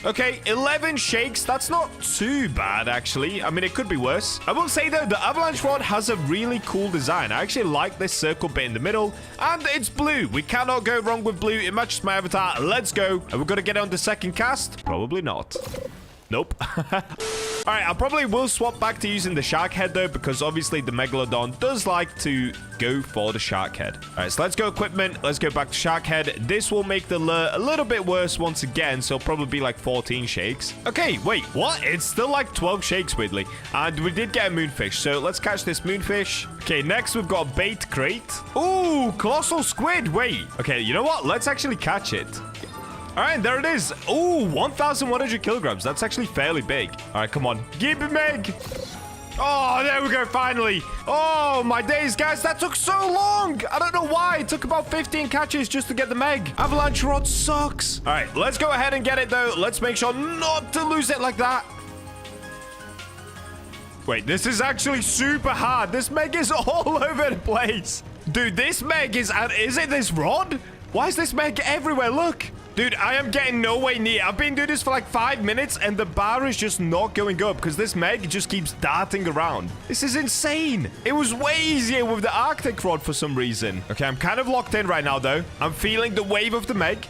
Okay, 11 shakes. That's not too bad, actually. I mean, it could be worse. I will say, though, the avalanche rod has a really cool design. I actually like this circle bit in the middle, and it's blue. We cannot go wrong with blue. It matches my avatar. Let's go. Are we going to get on the second cast? Probably not. Nope. All right, I probably will swap back to using the shark head, though, because obviously the Megalodon does like to go for the shark head. All right, so let's go equipment. Let's go back to shark head. This will make the lure a little bit worse once again, so it'll probably be like 14 shakes. Okay, wait, what? It's still like 12 shakes, weirdly. And we did get a moonfish, so let's catch this moonfish. Okay, next we've got a bait crate. Ooh, colossal squid. Wait. Okay, you know what? Let's actually catch it. All right, there it is. Ooh, 1,100 kilograms. That's actually fairly big. All right, come on. Give me Meg. Oh, there we go, finally. Oh, my days, guys. That took so long. I don't know why. It took about 15 catches just to get the Meg. Avalanche rod sucks. All right, let's go ahead and get it, though. Let's make sure not to lose it like that. Wait, this is actually super hard. This Meg is all over the place. Dude, this Meg is it this rod? Why is this Meg everywhere? Look. Dude, I am getting no way near. I've been doing this for like 5 minutes, and the bar is just not going up because this Meg just keeps darting around. This is insane. It was way easier with the Arctic rod for some reason. Okay, I'm kind of locked in right now, though. I'm feeling the wave of the Meg.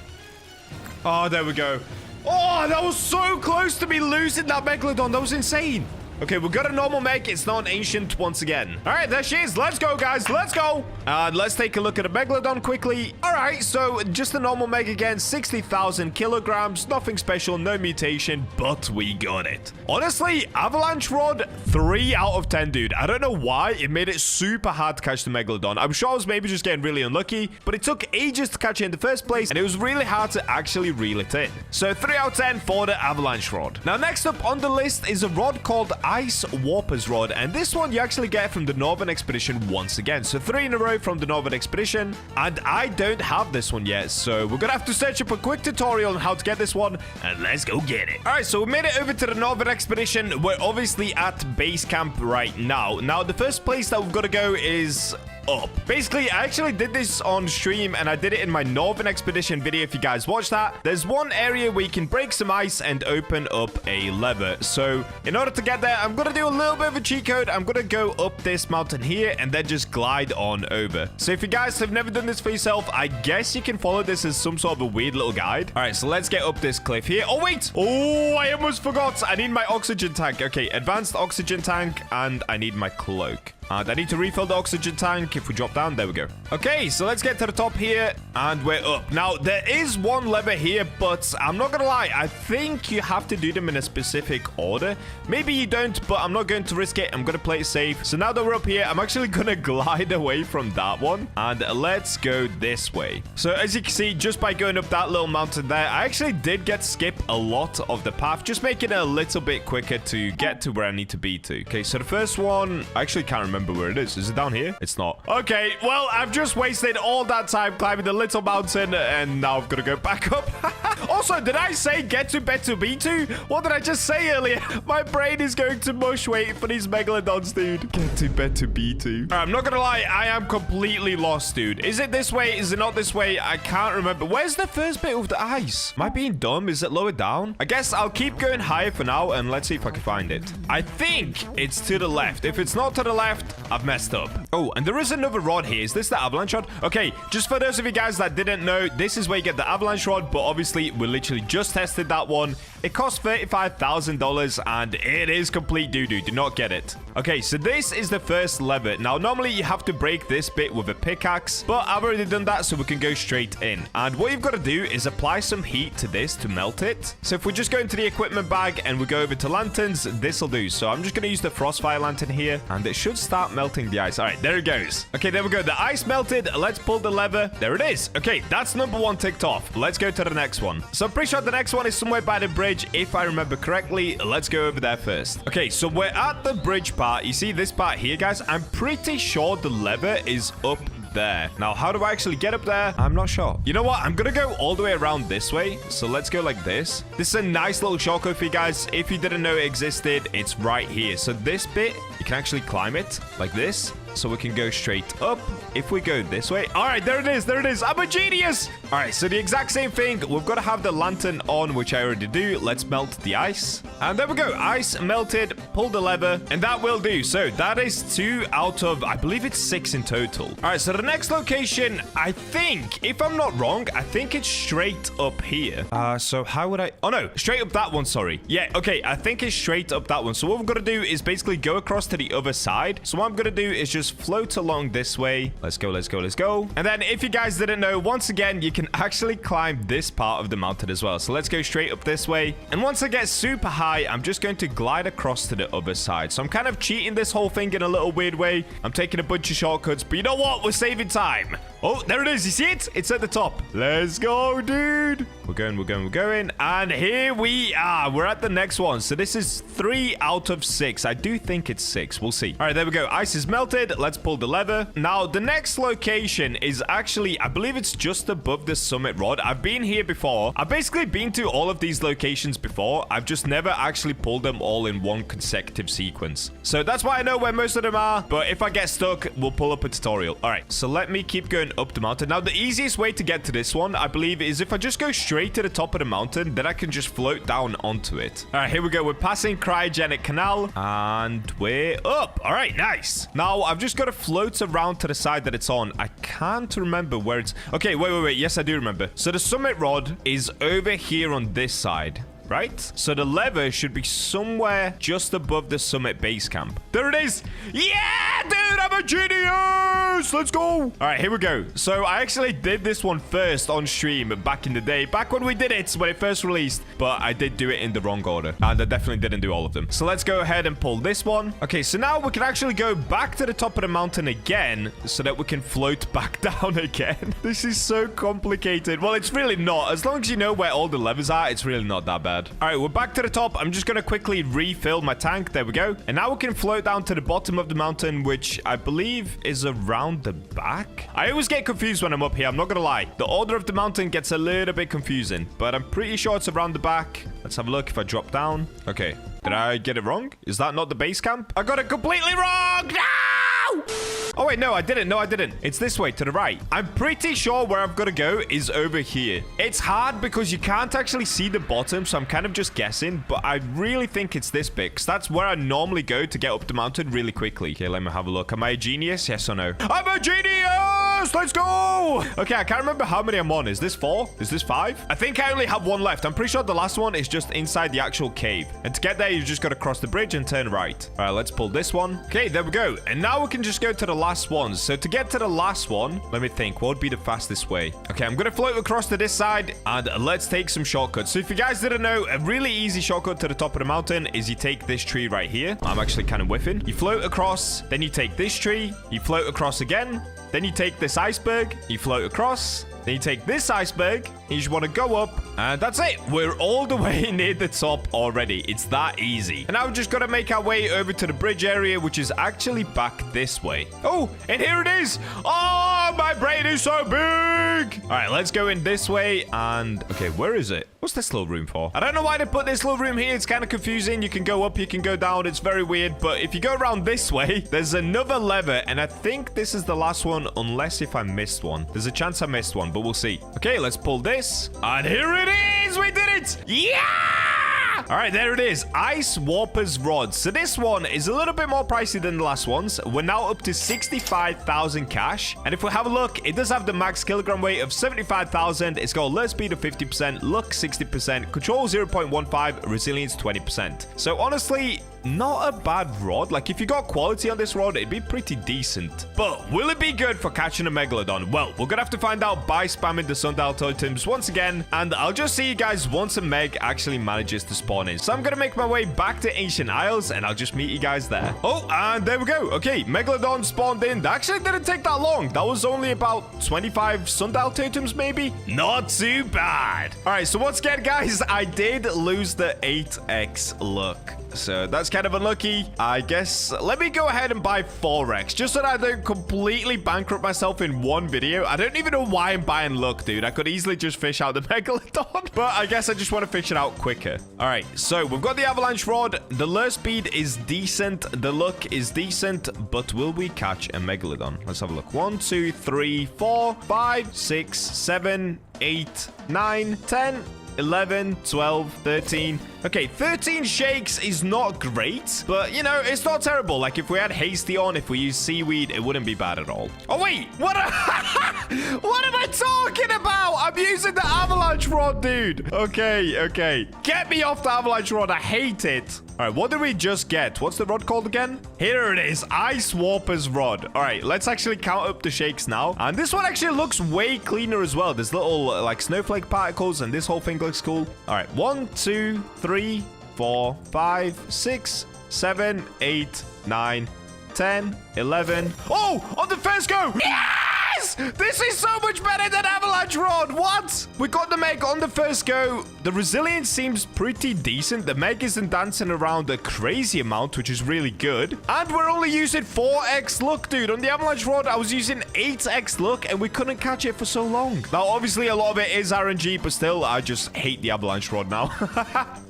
Oh, there we go. Oh, that was so close to me losing that Megalodon. That was insane. Okay, we've got a normal Meg. It's not an ancient once again. All right, there she is. Let's go, guys. Let's go. Let's take a look at a Megalodon quickly. All right, so just a normal Meg again. 60,000 kilograms. Nothing special, no mutation, but we got it. Honestly, avalanche rod, 3 out of 10, dude. I don't know why. It made it super hard to catch the Megalodon. I'm sure I was maybe just getting really unlucky, but it took ages to catch it in the first place, and it was really hard to actually reel it in. So 3 out of 10 for the avalanche rod. Now, next up on the list is a rod called Ice Warper's rod, and this one you actually get from the Northern Expedition once again. So 3 in a row from the Northern Expedition, and I don't have this one yet, so we're gonna have to search up a quick tutorial on how to get this one, and let's go get it. All right, so we made it over to the Northern Expedition. We're obviously at base camp right now. Now, the first place that we've got to go is up. Basically, I actually did this on stream, and I did it in my Northern Expedition video if you guys watched that. There's one area where you can break some ice and open up a lever. So in order to get there, I'm gonna do a little bit of a cheat code. I'm gonna go up this mountain here and then just glide on over. So if you guys have never done this for yourself, I guess you can follow this as some sort of a weird little guide. All right, so let's get up this cliff here. Oh wait, oh, I almost forgot. I need my oxygen tank. Okay, advanced oxygen tank, and I need my cloak. And I need to refill the oxygen tank. If we drop down, there we go. Okay, so let's get to the top here. And we're up. Now, there is one lever here, but I'm not gonna lie. I think you have to do them in a specific order. Maybe you don't, but I'm not going to risk it. I'm gonna play it safe. So now that we're up here, I'm actually gonna glide away from that one. And let's go this way. So as you can see, just by going up that little mountain there, I actually did get to skip a lot of the path, just making it a little bit quicker to get to where I need to be to. Okay, so the first one, I actually can't remember where it is. Is it down here? It's not. Okay, well, I've just wasted all that time climbing the little mountain, and now I've got to go back up. Also, did I say get to bed to B2? What did I just say earlier? My brain is going to mush waiting for these megalodons, dude. Get to bed to B2. I'm not gonna lie, I am completely lost, dude. Is it this way? Is it not this way? I can't remember. Where's the first bit of the ice? Am I being dumb? Is it lower down? I guess I'll keep going higher for now, and let's see if I can find it. I think it's to the left. If it's not to the left, I've messed up. Oh, and there is another rod here. Is this the avalanche rod? Okay, just for those of you guys that didn't know, this is where you get the avalanche rod, but obviously we literally just tested that one. It costs $35,000, and it is complete doo-doo. Do not get it. Okay, so this is the first lever. Now, normally you have to break this bit with a pickaxe, but I've already done that, so we can go straight in. And what you've got to do is apply some heat to this to melt it. So if we just go into the equipment bag and we go over to lanterns, this will do. So I'm just going to use the frostfire lantern here, and it should start melting the ice. All right, there it goes. Okay, there we go. The ice melted. Let's pull the lever. There it is. Okay, that's number one ticked off. Let's go to the next one. So I'm pretty sure the next one is somewhere by the bridge, if I remember correctly. Let's go over there first. Okay, so we're at the bridge part. You see this part here, guys? I'm pretty sure the lever is up there. Now, how do I actually get up there? I'm not sure. You know what? I'm gonna go all the way around this way. So let's go like this. This is a nice little shortcut for you guys. If you didn't know it existed, it's right here. So this bit, you can actually climb it like this. So we can go straight up if we go this way. All right, there it is. There it is. I'm a genius. All right, so the exact same thing. We've got to have the lantern on, which I already do. Let's melt the ice. And there we go. Ice melted. Pull the lever. And that will do. So that is 2 out of, I believe it's 6 in total. All right, so the next location, I think, if I'm not wrong, I think it's straight up here. So how would I... Oh, no. Straight up that one, sorry. Yeah, okay. I think it's straight up that one. So what we've got to do is basically go across to the other side. So what I'm going to do is just float along this way. Let's go, let's go, let's go. And then if you guys didn't know, once again, you can actually climb this part of the mountain as well. So let's go straight up this way. And once I get super high, I'm just going to glide across to the other side. So I'm kind of cheating this whole thing in a little weird way. I'm taking a bunch of shortcuts, but you know what? We're saving time. Oh, there it is. You see it? It's at the top. Let's go, dude. We're going, we're going, we're going. And here we are. We're at the next one. So this is 3 out of 6. I do think it's 6. We'll see. All right, there we go. Ice is melted. Let's pull the lever. Now, the next location is actually, I believe it's just above the summit rod. I've been here before. I've basically been to all of these locations before. I've just never actually pulled them all in one consecutive sequence. So that's why I know where most of them are. But if I get stuck, we'll pull up a tutorial. All right, so let me keep going up the mountain. Now, the easiest way to get to this one, I believe, is if I just go straight to the top of the mountain, then I can just float down onto it. All right, here we go. We're passing Cryogenic Canal, and we're up. All right, nice. Now, I've just got to float around to the side that it's on. I can't remember where it's... Okay, wait. Yes, I do remember. So the summit rod is over here on this side. Right? So the lever should be somewhere just above the summit base camp. There it is. Yeah, dude, I'm a genius. Let's go. All right, here we go. So I actually did this one first on stream back in the day, back when we did it, when it first released, but I did do it in the wrong order, and I definitely didn't do all of them. So let's go ahead and pull this one. Okay, so now we can actually go back to the top of the mountain again so that we can float back down again. This is so complicated. Well, it's really not. As long as you know where all the levers are, it's really not that bad. All right, we're back to the top. I'm just going to quickly refill my tank. There we go. And now we can float down to the bottom of the mountain, which I believe is around the back. I always get confused when I'm up here. I'm not going to lie. The order of the mountain gets a little bit confusing, but I'm pretty sure it's around the back. Let's have a look if I drop down. Okay. Did I get it wrong? Is that not the base camp? I got it completely wrong. No! Oh, wait, no, I didn't. No, I didn't. It's this way to the right. I'm pretty sure where I've got to go is over here. It's hard because you can't actually see the bottom, so I'm kind of just guessing, but I really think it's this bit, because that's where I normally go to get up the mountain really quickly. Okay, let me have a look. Am I a genius? Yes or no? I'm a genius! first. Let's go. Okay, I can't remember how many I'm on. Is this 4? Is this 5? I think I only have 1 left. I'm pretty sure the last one is just inside the actual cave. And to get there, you just got to cross the bridge and turn right. All right, let's pull this one. Okay, there we go. And now we can just go to the last one. So to get to the last one, let me think. What would be the fastest way? Okay, I'm going to float across to this side and let's take some shortcuts. So if you guys didn't know, a really easy shortcut to the top of the mountain is you take this tree right here. I'm actually kind of whiffing. You float across, then you take this tree, you float across again, then you take this iceberg, you float across, then you take this iceberg, and you just want to go up, and that's it. We're all the way near the top already. It's that easy. And now we've just got to make our way over to the bridge area, which is actually back this way. Oh, and here it is. Oh, my brain is so big. All right, let's go in this way, and okay, where is it? What's this little room for? I don't know why they put this little room here. It's kind of confusing. You can go up, you can go down. It's very weird, but if you go around this way, there's another lever, and I think this is the last one, unless if I missed one. There's a chance I missed one, but we'll see. Okay, let's pull this. And here it is. We did it. Yeah! All right, there it is. Ice Warper's Rod. So this one is a little bit more pricey than the last ones. We're now up to 65,000 cash. And if we have a look, it does have the max kilogram weight of 75,000. It's got alert speed of 50%, luck 60%, control 0.15, resilience 20%. So honestly, not a bad rod. Like, if you got quality on this rod, it'd be pretty decent. But will it be good for catching a megalodon? Well, we're gonna have to find out by spamming the sundial totems once again, and I'll just see you guys once a meg actually manages to spawn in. So I'm gonna make my way back to Ancient Isles, and I'll just meet you guys there. Oh, and there we go. Okay, megalodon spawned in. That actually didn't take that long. That was only about 25 sundial totems, maybe. Not too bad. All right, so once again, guys, I did lose the 8x luck. So that's kind of unlucky. I guess let me go ahead and buy 4x just so that I don't completely bankrupt myself in one video. I don't even know why I'm buying luck, dude. I could easily just fish out the megalodon, but I guess I just want to fish it out quicker. All right, so we've got the avalanche rod. The lure speed is decent. The luck is decent, but will we catch a megalodon? Let's have a look. 1, 2, 3, 4, 5, 6, 7, 8, 9, 10, 11, 12, 13. Okay, 13 shakes is not great, but, you know, it's not terrible. Like, if we had hasty on, if we use seaweed, it wouldn't be bad at all. Oh, wait. What am I talking about? I'm using the avalanche rod, dude. Okay. Get me off the avalanche rod. I hate it. All right, what did we just get? What's the rod called again? Here it is. Ice Warper's Rod. All right, let's actually count up the shakes now. And this one actually looks way cleaner as well. There's little, like, snowflake particles, and this whole thing looks cool. All right, 1, 2, 3, 4, 5, 6, 7, 8, 9, 10, 11. Oh, on the first go. Yes! This is so much better than avalanche rod. What? We got the meg on the first go. The resilience seems pretty decent. The meg isn't dancing around a crazy amount, which is really good. And we're only using 4x luck, dude. On the avalanche rod, I was using 8x luck, and we couldn't catch it for so long. Now, obviously, a lot of it is RNG, but still, I just hate the avalanche rod now.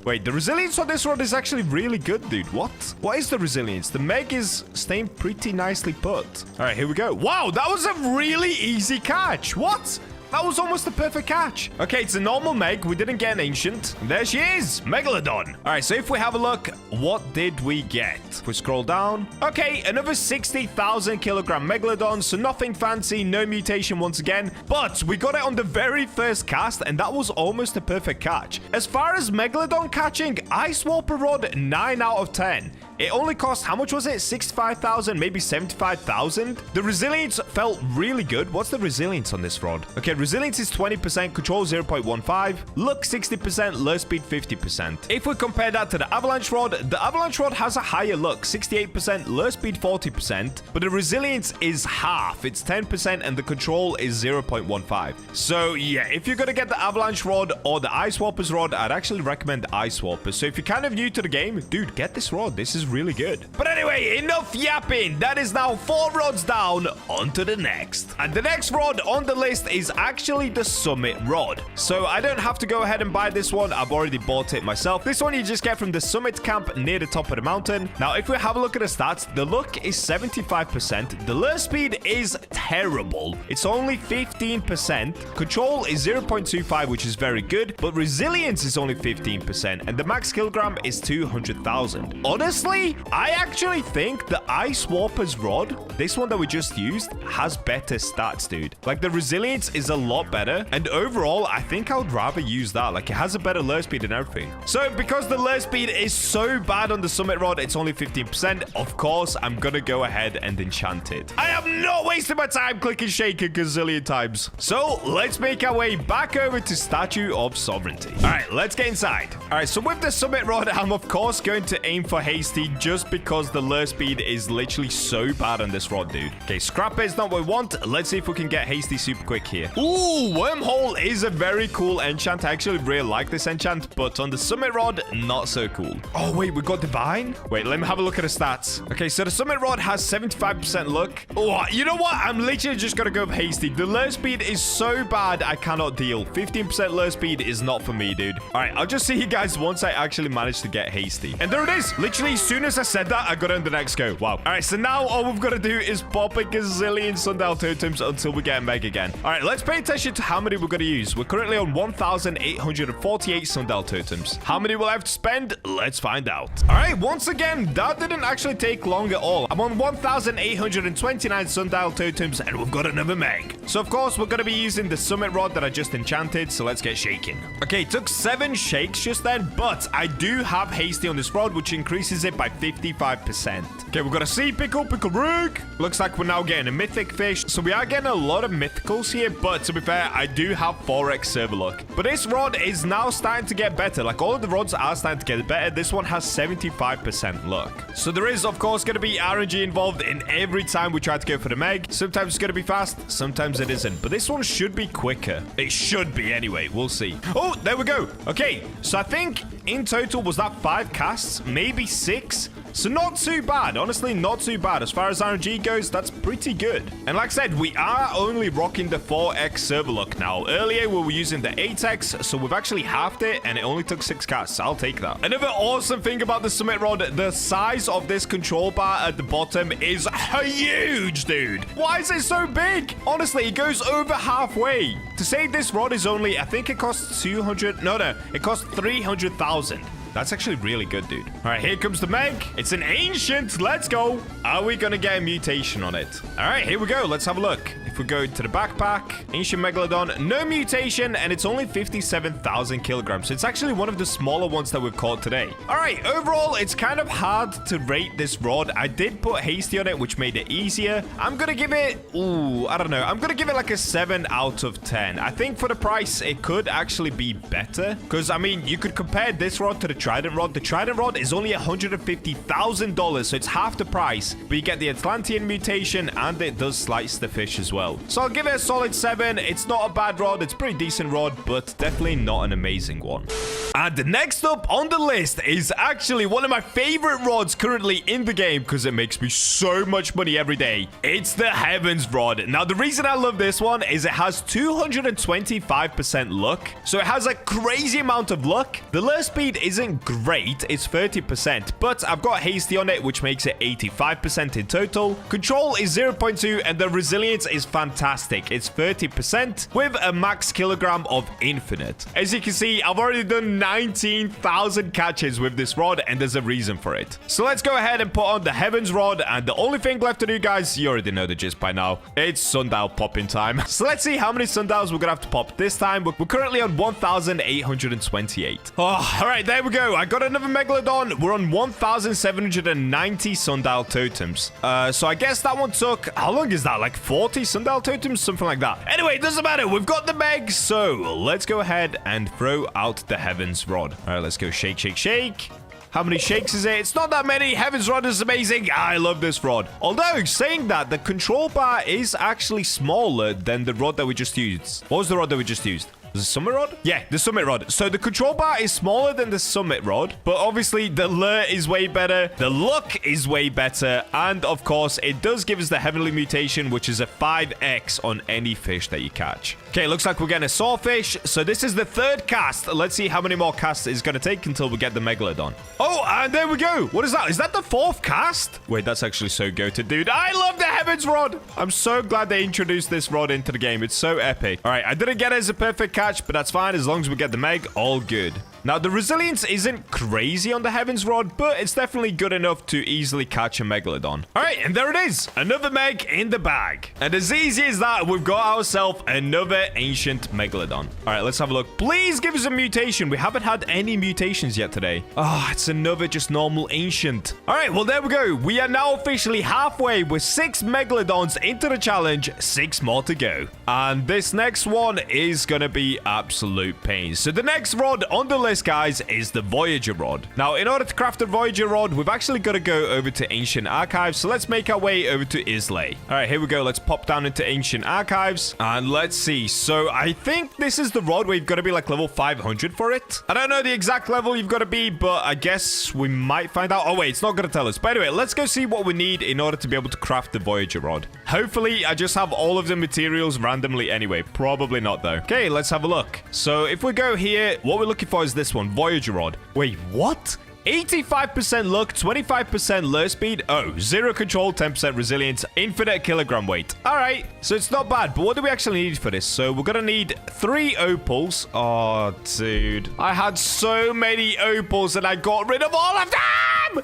Wait, the resilience on this rod is actually really good, dude. What? What is the resilience? The meg is staying pretty nicely put. All right, here we go. Wow, that was a really easy catch. What? That was almost a perfect catch. Okay, it's a normal meg. We didn't get an ancient. And there she is, Megalodon. All right, so if we have a look, what did we get? If we scroll down. Okay, another 60,000 kilogram Megalodon. So nothing fancy, no mutation once again. But we got it on the very first cast, and that was almost a perfect catch. As far as Megalodon catching, Ice Warper Rod, 9 out of 10. It only cost, how much was it? 65,000, maybe 75,000. The resilience felt really good. What's the resilience on this rod? Okay, resilience is 20%, control 0.15, luck 60%, lure speed 50%. If we compare that to the avalanche rod has a higher luck, 68%, lure speed 40%, but the resilience is half. It's 10%, and the control is 0.15. So yeah, if you're gonna get the avalanche rod or the Ice Warper's Rod, I'd actually recommend the Ice Warper. So if you're kind of new to the game, dude, get this rod. This is really good. But anyway, enough yapping. That is now 4 rods down. On to the next. And the next rod on the list is actually the Summit Rod. So I don't have to go ahead and buy this one. I've already bought it myself. This one you just get from the Summit camp near the top of the mountain. Now, if we have a look at the stats, the luck is 75%. The lure speed is terrible. It's only 15%. Control is 0.25, which is very good. But resilience is only 15%. And the max kilogram is 200,000. Honestly, Honestly, I actually think the Ice Warper's rod, this one that we just used, has better stats, dude. Like, the resilience is a lot better. And overall, I think I would rather use that. Like, it has a better lure speed and everything. So, because the lure speed is so bad on the Summit Rod, it's only 15%. Of course, I'm gonna go ahead and enchant it. I am not wasting my time clicking shake a gazillion times. So, let's make our way back over to Statue of Sovereignty. All right, let's get inside. All right, so with the Summit Rod, I'm of course going to aim for Hasty just because the lure speed is literally so bad on this rod, dude. Okay, Scrap is not what we want. Let's see if we can get Hasty super quick here. Ooh, Wormhole is a very cool enchant. I actually really like this enchant, but on the Summit Rod, not so cool. Oh, wait, we got Divine? Wait, let me have a look at the stats. Okay, so the Summit Rod has 75% luck. Oh, you know what? I'm literally just gonna go with Hasty. The lure speed is so bad, I cannot deal. 15% lure speed is not for me, dude. All right, I'll just see you guys once I actually manage to get Hasty. And there it is. Literally, as soon as I said that, I got on the next go. Wow. All right, so now all we've got to do is pop a gazillion Sundial Totems until we get a Meg again. All right, let's pay attention to how many we're going to use. We're currently on 1,848 Sundial Totems. How many will I have to spend? Let's find out. All right, once again, that didn't actually take long at all. I'm on 1,829 Sundial Totems, and we've got another Meg. So, of course, we're going to be using the Summit Rod that I just enchanted, so let's get shaking. Okay, it took 7 shakes just then, but I do have Hasty on this rod, which increases it by 55%. Okay, we've got a sea pickle rig. Looks like we're now getting a mythic fish, so we are getting a lot of mythicals here, but to be fair, I do have 4x server luck. But this rod is now starting to get better. Like, all of the rods are starting to get better. This one has 75% luck. So there is, of course, going to be RNG involved in every time we try to go for the Meg. Sometimes it's going to be fast, sometimes it isn't. But this one should be quicker. It should be anyway. We'll see. Oh, there we go. Okay, so I think in total, was that 5 casts? Maybe 6? So not too bad. Honestly, not too bad. As far as RNG goes, that's pretty good. And like I said, we are only rocking the 4x server luck now. Earlier, we were using the 8x, so we've actually halved it, and it only took 6 casts. I'll take that. Another awesome thing about the Summit Rod, the size of this control bar at the bottom is huge, dude. Why is it so big? Honestly, it goes over halfway. To say this rod is only, I think it costs 200. No, it costs 300,000. That's actually really good, dude. All right, here comes the Meg. It's an ancient. Let's go. Are we going to get a mutation on it? All right, here we go. Let's have a look. If we go to the backpack, ancient megalodon, no mutation, and it's only 57,000 kilograms. So it's actually one of the smaller ones that we've caught today. All right, overall, it's kind of hard to rate this rod. I did put Hasty on it, which made it easier. I'm going to give it, I don't know. I'm going to give it like a 7 out of 10. I think for the price, it could actually be better. Because, I mean, you could compare this rod to the Trident Rod. The Trident Rod is only $150,000, so it's half the price. But you get the Atlantean mutation, and it does slice the fish as well. So I'll give it a solid 7. It's not a bad rod. It's a pretty decent rod, but definitely not an amazing one. And next up on the list is actually one of my favorite rods currently in the game because it makes me so much money every day. It's the Heavens Rod. Now, the reason I love this one is it has 225% luck. So it has a crazy amount of luck. The lure speed isn't great. It's 30%, but I've got Hasty on it, which makes it 85% in total. Control is 0.2, and the resilience is fantastic. It's 30% with a max kilogram of infinite. As you can see, I've already done 19,000 catches with this rod, and there's a reason for it. So let's go ahead and put on the Heavens Rod, and the only thing left to do, guys, you already know the gist by now. It's sundial popping time. So let's see how many sundials we're gonna have to pop this time. We're currently on 1,828. Oh, all right, there we go. I got another megalodon. We're on 1,790 sundial totems. So I guess that one took, how long is that? Like 40 sundial totems? Something like that. Anyway, it doesn't matter. We've got the Meg, so let's go ahead and throw out the Heavens Rod. All right, let's go shake, shake, shake. How many shakes is it? It's not that many. Heavens Rod is amazing. I love this rod. Although, saying that, the control bar is actually smaller than the rod that we just used. What was the rod that we just used? The Summit Rod? Yeah, the Summit Rod. So the control bar is smaller than the Summit Rod, but obviously the lure is way better, the luck is way better, and of course, it does give us the Heavenly Mutation, which is a 5x on any fish that you catch. Okay, looks like we're getting a sawfish. So this is the 3rd cast. Let's see how many more casts it's going to take until we get the Megalodon. Oh, and there we go. What is that? Is that the 4th cast? Wait, that's actually so goated, dude. I love the Heavens Rod. I'm so glad they introduced this rod into the game. It's so epic. All right, I didn't get it as a perfect catch, but that's fine as long as we get the Meg. All good. Now, the resilience isn't crazy on the Heavens Rod, but it's definitely good enough to easily catch a Megalodon. All right, and there it is. Another Meg in the bag. And as easy as that, we've got ourselves another ancient Megalodon. All right, let's have a look. Please give us a mutation. We haven't had any mutations yet today. Oh, it's another just normal ancient. All right, well, there we go. We are now officially halfway with 6 Megalodons into the challenge, 6 more to go. And this next one is going to be absolute pain. So the next rod on the list, guys, is the Voyager Rod. Now, in order to craft the Voyager Rod, we've actually got to go over to Ancient Archives. So let's make our way over to Islay. All right, here we go. Let's pop down into Ancient Archives and let's see. So I think this is the rod where you've got to be like level 500 for it. I don't know the exact level you've got to be, but I guess we might find out. Oh, wait, it's not going to tell us. But anyway, let's go see what we need in order to be able to craft the Voyager Rod. Hopefully, I just have all of the materials randomly anyway. Probably not, though. Okay, let's have a look. So if we go here, what we're looking for is this one, Voyager Rod. Wait, what? 85% luck, 25% lure speed. Oh, 0 control, 10% resilience, infinite kilogram weight. All right, so it's not bad, but what do we actually need for this? So we're gonna need 3 opals. Oh, dude. I had so many opals and I got rid of all of them!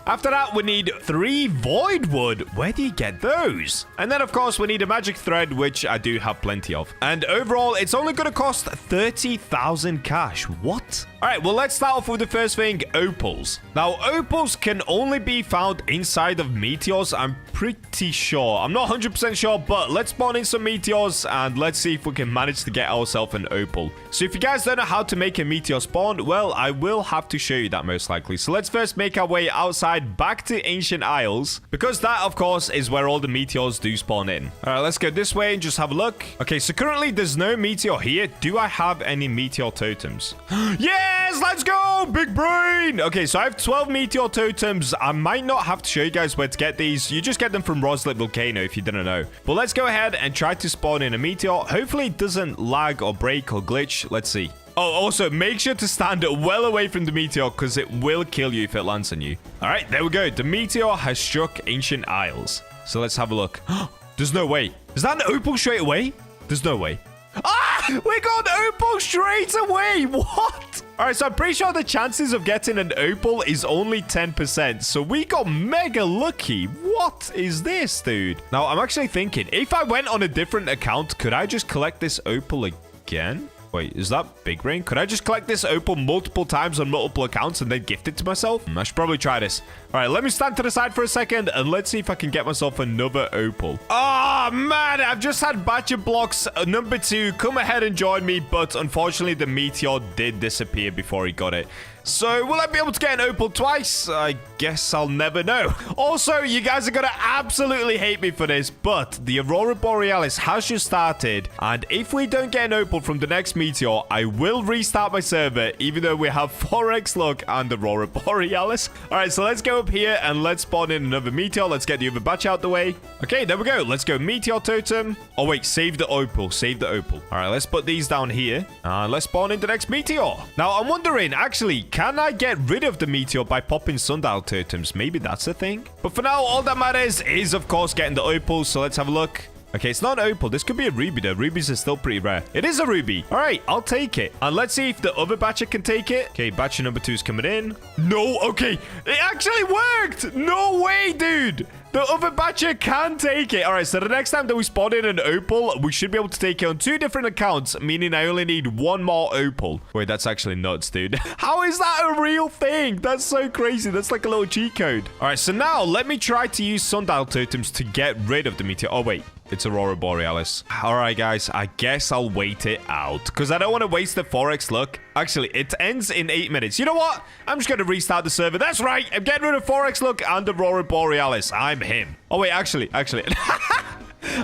After that, we need 3 void wood. Where do you get those? And then, of course, we need a magic thread, which I do have plenty of. And overall, it's only gonna cost 30,000 cash. What? All right, well, let's start off with the first thing, opals. Now, opals can only be found inside of meteors, I'm pretty sure. I'm not 100% sure, but let's spawn in some meteors and let's see if we can manage to get ourselves an opal. So if you guys don't know how to make a meteor spawn, well, I will have to show you that most likely. So let's first make our way outside back to Ancient Isles, because that, of course, is where all the meteors do spawn in. All right, let's go this way and just have a look. Okay, so currently there's no meteor here. Do I have any meteor totems? Yes, let's go! Big brain! Okay, so I have 12 meteor totems. I might not have to show you guys where to get these. You just get them from Roslet Volcano if you didn't know. But let's go ahead and try to spawn in a meteor. Hopefully it doesn't lag or break or glitch. Let's see. Oh, also, make sure to stand well away from the meteor because it will kill you if it lands on you. All right, there we go. The meteor has struck Ancient Isles. So let's have a look. There's no way. Is that an opal straight away? There's no way. Ah! We got an opal straight away! What? Alright, so I'm pretty sure the chances of getting an opal is only 10%. So we got mega lucky. What is this, dude? Now, I'm actually thinking, if I went on a different account, could I just collect this opal again? Wait, is that Big Brain? Could I just collect this opal multiple times on multiple accounts and then gift it to myself? I should probably try this. All right, let me stand to the side for a second and let's see if I can get myself another opal. Oh, man, I've just had BachaBlox number 2 come ahead and join me, but unfortunately, the meteor did disappear before he got it. So, will I be able to get an opal twice? I guess I'll never know. Also, you guys are going to absolutely hate me for this, but the Aurora Borealis has just started, and if we don't get an opal from the next meteor, I will restart my server, even though we have 4x luck and Aurora Borealis. All right, so let's go up here and let's spawn in another meteor. Let's get the other batch out the way. Okay, there we go. Let's go meteor totem. Oh, wait, save the opal. Save the opal. All right, let's put these down here, and let's spawn in the next meteor. Now, I'm wondering, actually, can I get rid of the meteor by popping sundial totems? Maybe that's a thing. But for now, all that matters is, of course, getting the opals. So let's have a look. Okay, it's not an opal. This could be a ruby, though. Rubies are still pretty rare. It is a ruby. All right, I'll take it. And let's see if the other batcher can take it. Okay, batcher number 2 is coming in. No, okay. It actually worked. No way, dude. The other batcher can take it. All right, so the next time that we spawn in an opal, we should be able to take it on 2 different accounts, meaning I only need 1 more opal. Wait, that's actually nuts, dude. How is that a real thing? That's so crazy. That's like a little cheat code. All right, so now let me try to use sundial totems to get rid of the meteor. Oh, wait. It's Aurora Borealis. All right, guys. I guess I'll wait it out because I don't want to waste the 4x luck. Actually, it ends in 8 minutes. You know what? I'm just going to restart the server. That's right. I'm getting rid of 4x luck and Aurora Borealis. I'm him. Oh, wait. Actually.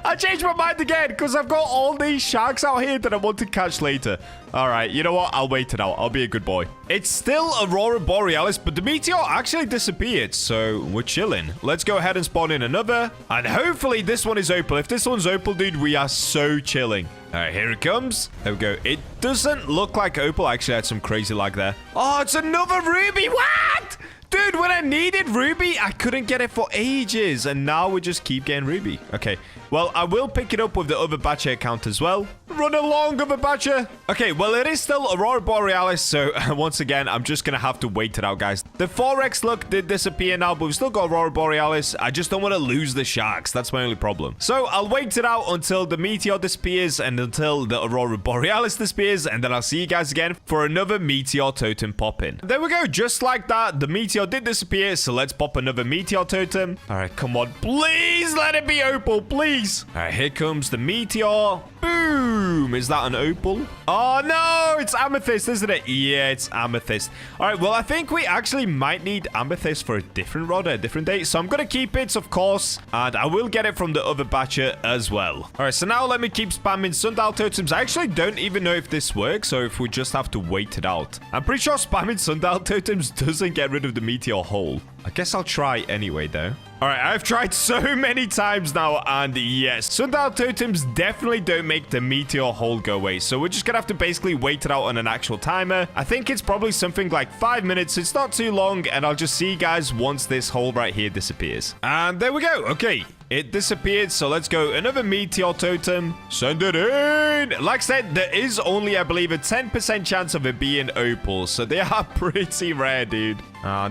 I changed my mind again because I've got all these sharks out here that I want to catch later. All right, you know what? I'll wait it out. I'll be a good boy. It's still Aurora Borealis, but the meteor actually disappeared, so we're chilling. Let's go ahead and spawn in another, and hopefully this one is opal. If this one's opal, dude, we are so chilling. All right, here it comes. There we go. It doesn't look like opal. I actually had some crazy lag there. Oh, it's another ruby. What? Dude, when I needed ruby, I couldn't get it for ages. And now we just keep getting ruby. Okay, well, I will pick it up with the other Bacha account as well. Run along, other Bacha. Okay, well, it is still Aurora Borealis. So once again, I'm just going to have to wait it out, guys. The 4x look did disappear now, but we've still got Aurora Borealis. I just don't want to lose the sharks. That's my only problem. So I'll wait it out until the meteor disappears and until the Aurora Borealis disappears. And then I'll see you guys again for another meteor totem pop in. There we go. Just like that, the meteor did disappear. So let's pop another meteor totem. All right, come on. Please let it be opal, please. All right, here comes the meteor. Boom. Is that an opal? Oh, no. It's amethyst, isn't it? Yeah, it's amethyst. All right, well, I think we actually might need amethyst for a different rod at a different date. So I'm going to keep it, of course. And I will get it from the other Bacha as well. All right, so now let me keep spamming sundial totems. I actually don't even know if this works or if we just have to wait it out. I'm pretty sure spamming sundial totems doesn't get rid of the meteor hole. I guess I'll try anyway, though. All right, I've tried so many times now, and yes, sundial totems definitely don't make the meteor hole go away. So we're just gonna have to basically wait it out on an actual timer. I think it's probably something like 5 minutes. It's not too long, and I'll just see you guys once this hole right here disappears. And there we go. Okay. It disappeared, so let's go. Another meteor totem. Send it in. Like I said, there is only, I believe, a 10% chance of it being opal, so they are pretty rare, dude.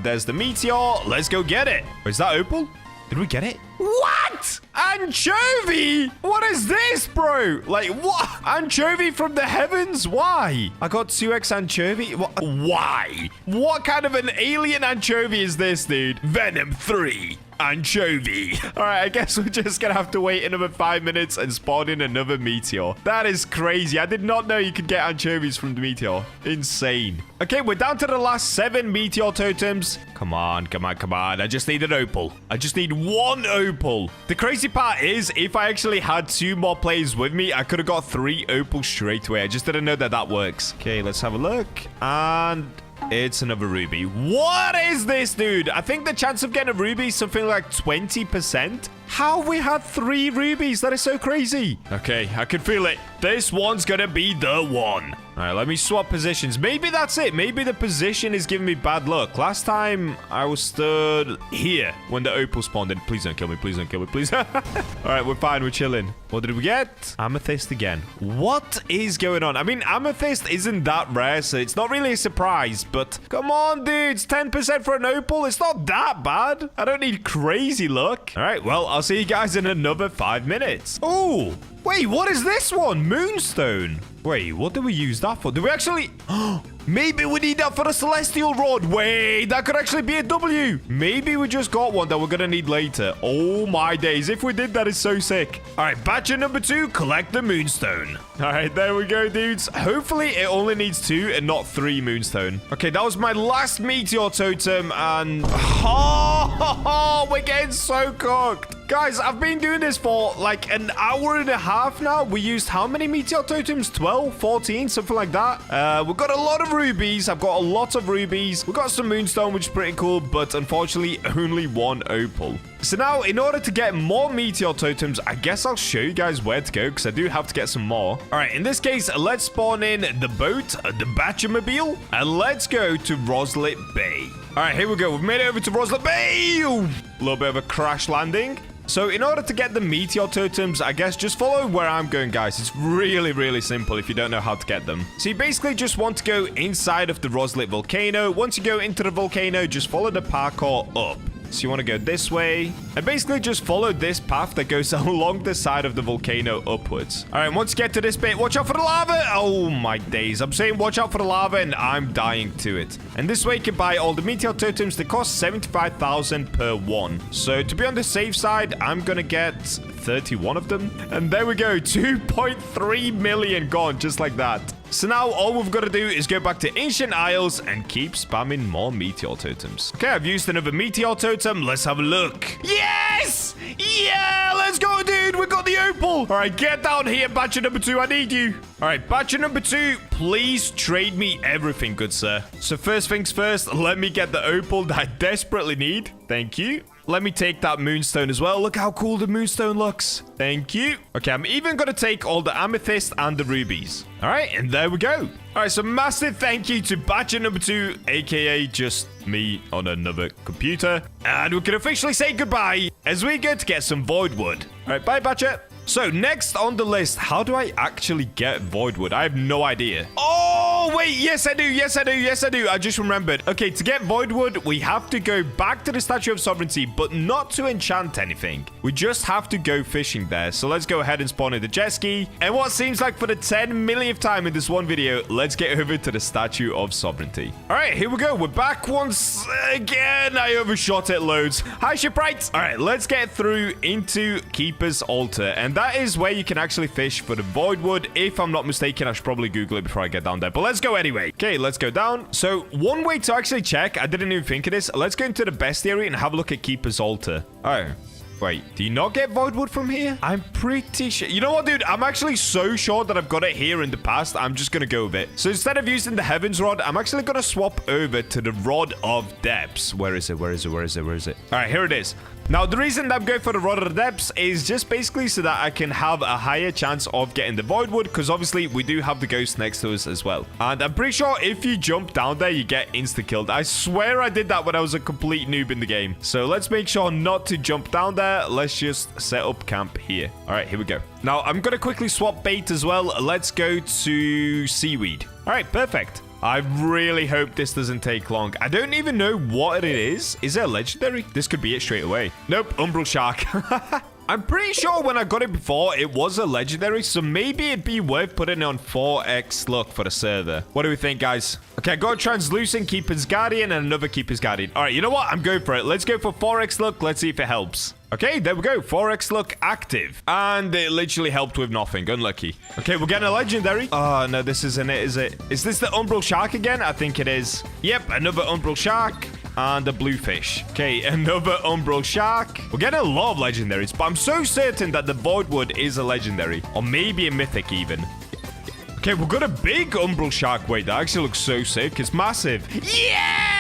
There's the meteor. Let's go get it. Is that opal? Did we get it? What? Anchovy? What is this, bro? Like, what? Anchovy from the heavens? Why? I got 2x anchovy? Why? What kind of an alien anchovy is this, dude? Venom 3. Anchovy. All right, I guess we're just gonna have to wait another 5 minutes and spawn in another meteor. That is crazy. I did not know you could get anchovies from the meteor. Insane. Okay, we're down to the last 7 meteor totems. Come on, come on, come on. I just need an opal. I just need 1 opal. The crazy part is, if I actually had 2 more players with me, I could have got 3 opals straight away. I just didn't know that that works. Okay, let's have a look. And it's another ruby. What is this, dude? I think the chance of getting a ruby is something like 20%. How have we had 3 rubies? That is so crazy. Okay, I can feel it. This one's gonna be the one. All right, let me swap positions. Maybe that's it. Maybe the position is giving me bad luck. Last time, I was stood here when the opal spawned in. Please don't kill me. Please don't kill me. Please. All right, we're fine. We're chilling. What did we get? Amethyst again. What is going on? I mean, amethyst isn't that rare, so it's not really a surprise. But come on, dudes. 10% for an opal. It's not that bad. I don't need crazy luck. All right, well, I'll see you guys in another 5 minutes. Oh, wait, what is this one? Moonstone. Wait, what did we use that for? Did we actually... Maybe we need that for the celestial rod. Wait, that could actually be a W. Maybe we just got one that we're going to need later. Oh, my days. If we did, that is so sick. All right, Bacha number 2, collect the moonstone. All right, there we go, dudes. Hopefully, it only needs 2 and not 3 moonstone. Okay, that was my last meteor totem, and... Oh, we're getting so cooked. Guys, I've been doing this for like an hour and a half now. We used how many meteor totems? 12, 14, something like that. We've got a lot of rubies. I've got a lot of rubies. We've got some moonstone, which is pretty cool, but unfortunately, only 1 opal. So now, in order to get more meteor totems, I guess I'll show you guys where to go, because I do have to get some more. All right, in this case, let's spawn in the boat, the Batchamobile, and let's go to Roslet Bay. All right, here we go. We've made it over to Roslet Bay. Ooh, a little bit of a crash landing. So in order to get the meteor totems, I guess just follow where I'm going, guys. It's really, really simple if you don't know how to get them. So you basically just want to go inside of the Roslet volcano. Once you go into the volcano, just follow the parkour up. So you want to go this way and basically just follow this path that goes along the side of the volcano upwards. All right, once you get to this bit, watch out for the lava. Oh my days. I'm saying watch out for the lava and I'm dying to it. And this way you can buy all the meteor totems that cost 75,000 per one. So to be on the safe side, I'm going to get 31 of them. And there we go. 2.3 million gone just like that. So now all we've got to do is go back to Ancient Isles and keep spamming more meteor totems. Okay, I've used another meteor totem. Let's have a look. Yes! Yeah, let's go, dude. We got the opal. All right, get down here, Bacha number 2. I need you. All right, Bacha number 2, please trade me everything, good sir. So first things first, let me get the opal that I desperately need. Thank you. Let me take that moonstone as well. Look how cool the moonstone looks. Thank you. Okay, I'm even going to take all the amethyst and the rubies. All right, and there we go. All right, so massive thank you to Batcher number 2, aka just me on another computer. And we can officially say goodbye as we go to get some void wood. All right, bye, Batcher. So next on the list, how do I actually get void wood? I have no idea. Oh, wait. Yes, I do. Yes, I do. Yes, I do. I just remembered. Okay, to get void wood, we have to go back to the Statue of Sovereignty, but not to enchant anything. We just have to go fishing there. So let's go ahead and spawn in the jet ski. And what seems like for the 10 millionth time in this one video, let's get over to the Statue of Sovereignty. All right, here we go. We're back once again. I overshot it loads. Hi, shipwrights. All right, let's get through into Keeper's Altar. And that is where you can actually fish for the void wood. If I'm not mistaken, I should probably Google it before I get down there. But let's go anyway. Okay, let's go down. So one way to actually check, I didn't even think of this. Let's go into the bestiary and have a look at Keeper's Altar. Oh. Wait, do you not get void wood from here? I'm pretty sure. You know what, dude? I'm actually so sure that I've got it here in the past. I'm just going to go with it. So instead of using the Heavens Rod, I'm actually going to swap over to the Rod of Depths. Where is it? Where is it? Where is it? Where is it? All right, here it is. Now, the reason that I'm going for the Rod of the Depths is just basically so that I can have a higher chance of getting the void wood, because obviously we do have the ghost next to us as well. And I'm pretty sure if you jump down there, you get insta-killed. I swear I did that when I was a complete noob in the game. So let's make sure not to jump down there. Let's just set up camp here. All right, here we go. Now, I'm going to quickly swap bait as well. Let's go to seaweed. All right, perfect. I really hope this doesn't take long. I don't even know what it is. Is it a legendary? This could be it straight away. Nope, umbral shark. I'm pretty sure when I got it before, it was a legendary, so maybe it'd be worth putting it on 4x luck for the server. What do we think, guys? Okay, I got a translucent Keeper's Guardian and another Keeper's Guardian. All right, you know what? I'm going for it. Let's go for 4x luck. Let's see if it helps. Okay, there we go. 4x luck active. And it literally helped with nothing. Unlucky. Okay, we're getting a legendary. Oh, no, this isn't it, is it? Is this the umbral shark again? I think it is. Yep, another umbral shark. And a blue fish. Okay, another umbral shark. We're getting a lot of legendaries, but I'm so certain that the void wood is a legendary. Or maybe a mythic even. Okay, we've got a big umbral shark. Wait, that actually looks so sick. It's massive. Yes!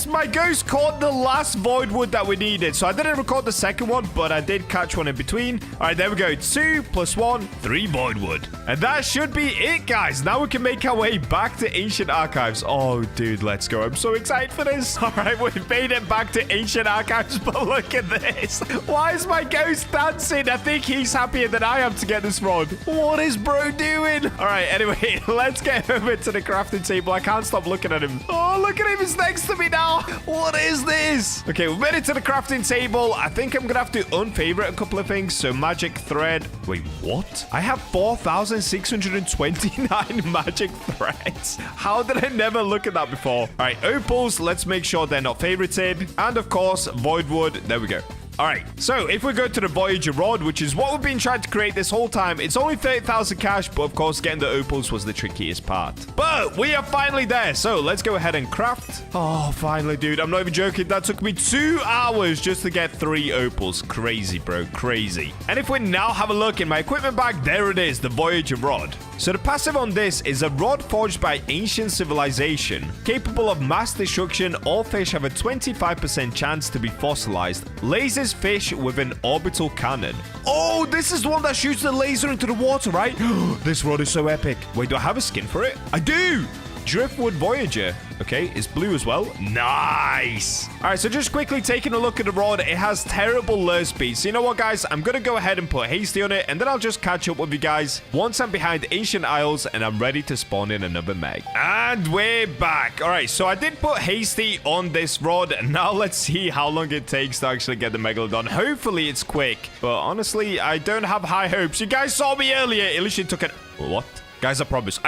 My ghost caught the last void wood that we needed. So I didn't record the second one, but I did catch one in between. All right, there we go. 2 + 1, 3 void wood. And that should be it, guys. Now we can make our way back to Ancient Archives. Oh, dude, let's go. I'm so excited for this. All right, we've made it back to Ancient Archives, but look at this. Why is my ghost dancing? I think he's happier than I am to get this rod. What is bro doing? All right, anyway, let's get over to the crafting table. I can't stop looking at him. Oh, look at him. He's next to me now. What is this? Okay, we've made it to the crafting table. I think I'm gonna have to unfavorite a couple of things. So magic thread. Wait, what? I have 4,629 magic threads. How did I never look at that before? All right, opals. Let's make sure they're not favorited. And of course, void wood. There we go. All right, so if we go to the Voyager Rod, which is what we've been trying to create this whole time, it's only 30,000 cash, but of course, getting the opals was the trickiest part. But we are finally there, so let's go ahead and craft. Oh, finally, dude. I'm not even joking. That took me 2 hours just to get 3 opals. Crazy, bro. Crazy. And if we now have a look in my equipment bag, there it is, the Voyager Rod. So the passive on this is a rod forged by ancient civilization. Capable of mass destruction, all fish have a 25% chance to be fossilized. Lasers fish with an orbital cannon. Oh, this is the one that shoots the laser into the water, right? This rod is so epic. Wait, do I have a skin for it? I do! Driftwood Voyager. Okay, it's blue as well. Nice. All right, so just quickly taking a look at the rod. It has terrible lure speed. So you know what, guys? I'm going to go ahead and put hasty on it, and then I'll just catch up with you guys once I'm behind Ancient Isles and I'm ready to spawn in another meg. And we're back. All right, so I did put hasty on this rod. Now let's see how long it takes to actually get the Megalodon. Hopefully it's quick, but honestly, I don't have high hopes. You guys saw me earlier. It literally took an... What? Guys, I promise,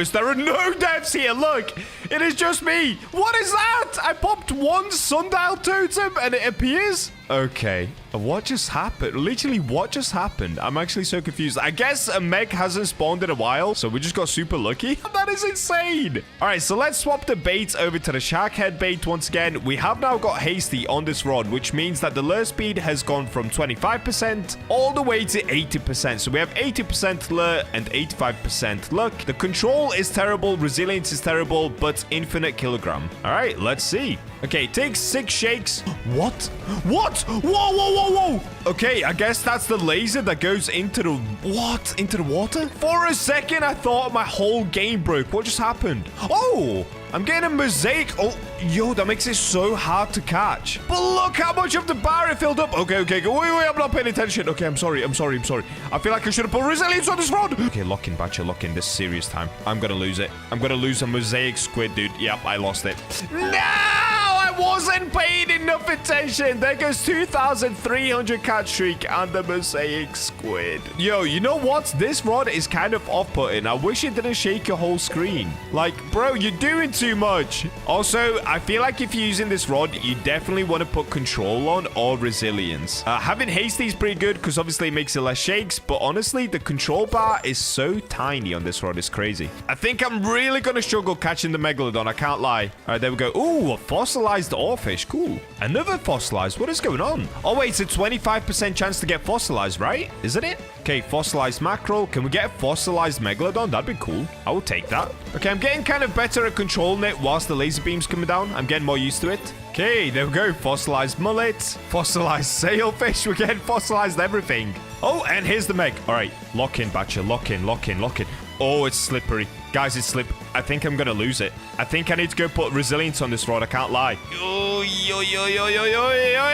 there are no devs here. Look, it is just me. What is that? I popped one sundial totem and it appears. Okay, What just happened? Literally, what just happened? I'm actually so confused. I guess a Meg hasn't spawned in a while, so we just got super lucky. That is insane. All right, so let's swap the bait over to the shark head bait once again. We have now got hasty on this rod, which means that the lure speed has gone from 25% all the way to 80%. So we have 80% lure and 85% luck. The control is terrible, resilience is terrible, but infinite kilogram. All right, let's see. Okay, take 6 shakes. What? What? Whoa, whoa, whoa, whoa. Okay, I guess that's the laser that goes into the... What? Into the water? For a second, I thought my whole game broke. What just happened? Oh, I'm getting a mosaic. Oh, yo, that makes it so hard to catch. But look how much of the bar it filled up. Okay, okay, wait, I'm not paying attention. Okay, I'm sorry. I feel like I should have put resilience on this rod. Okay, lock in, Bacha, lock in. This is serious time. I'm gonna lose it. I'm gonna lose a mosaic squid, dude. Yep, I lost it. No! I wasn't paying enough attention. There goes 2,300 catch streak and the mosaic squid. Yo, you know what? This rod is kind of off-putting. I wish it didn't shake your whole screen. Like, bro, you're doing too much. Also, I feel like if you're using this rod, you definitely want to put control on or resilience. Having hasty is pretty good because obviously it makes it less shakes, but honestly, the control bar is so tiny on this rod. It's crazy. I think I'm really going to struggle catching the Megalodon. I can't lie. All right, there we go. Ooh, a fossilized oarfish. Cool. Another fossilized. What is going on? Oh, wait, it's a 25% chance to get fossilized, right? Isn't it? Okay, fossilized mackerel. Can we get a fossilized Megalodon? That'd be cool. I will take that. Okay, I'm getting kind of better at controlling it whilst the laser beam's coming down. I'm getting more used to it. Okay, there we go. Fossilized mullet. Fossilized sailfish. We're getting fossilized everything. Oh, and here's the Meg. All right, lock in, Bacha. Lock in, lock in, lock in. Oh, it's slippery. Guys, it's slip. I think I'm going to lose it. I think I need to go put resilience on this rod. I can't lie. Oh, yo, yo, yo, yo, yo, yo,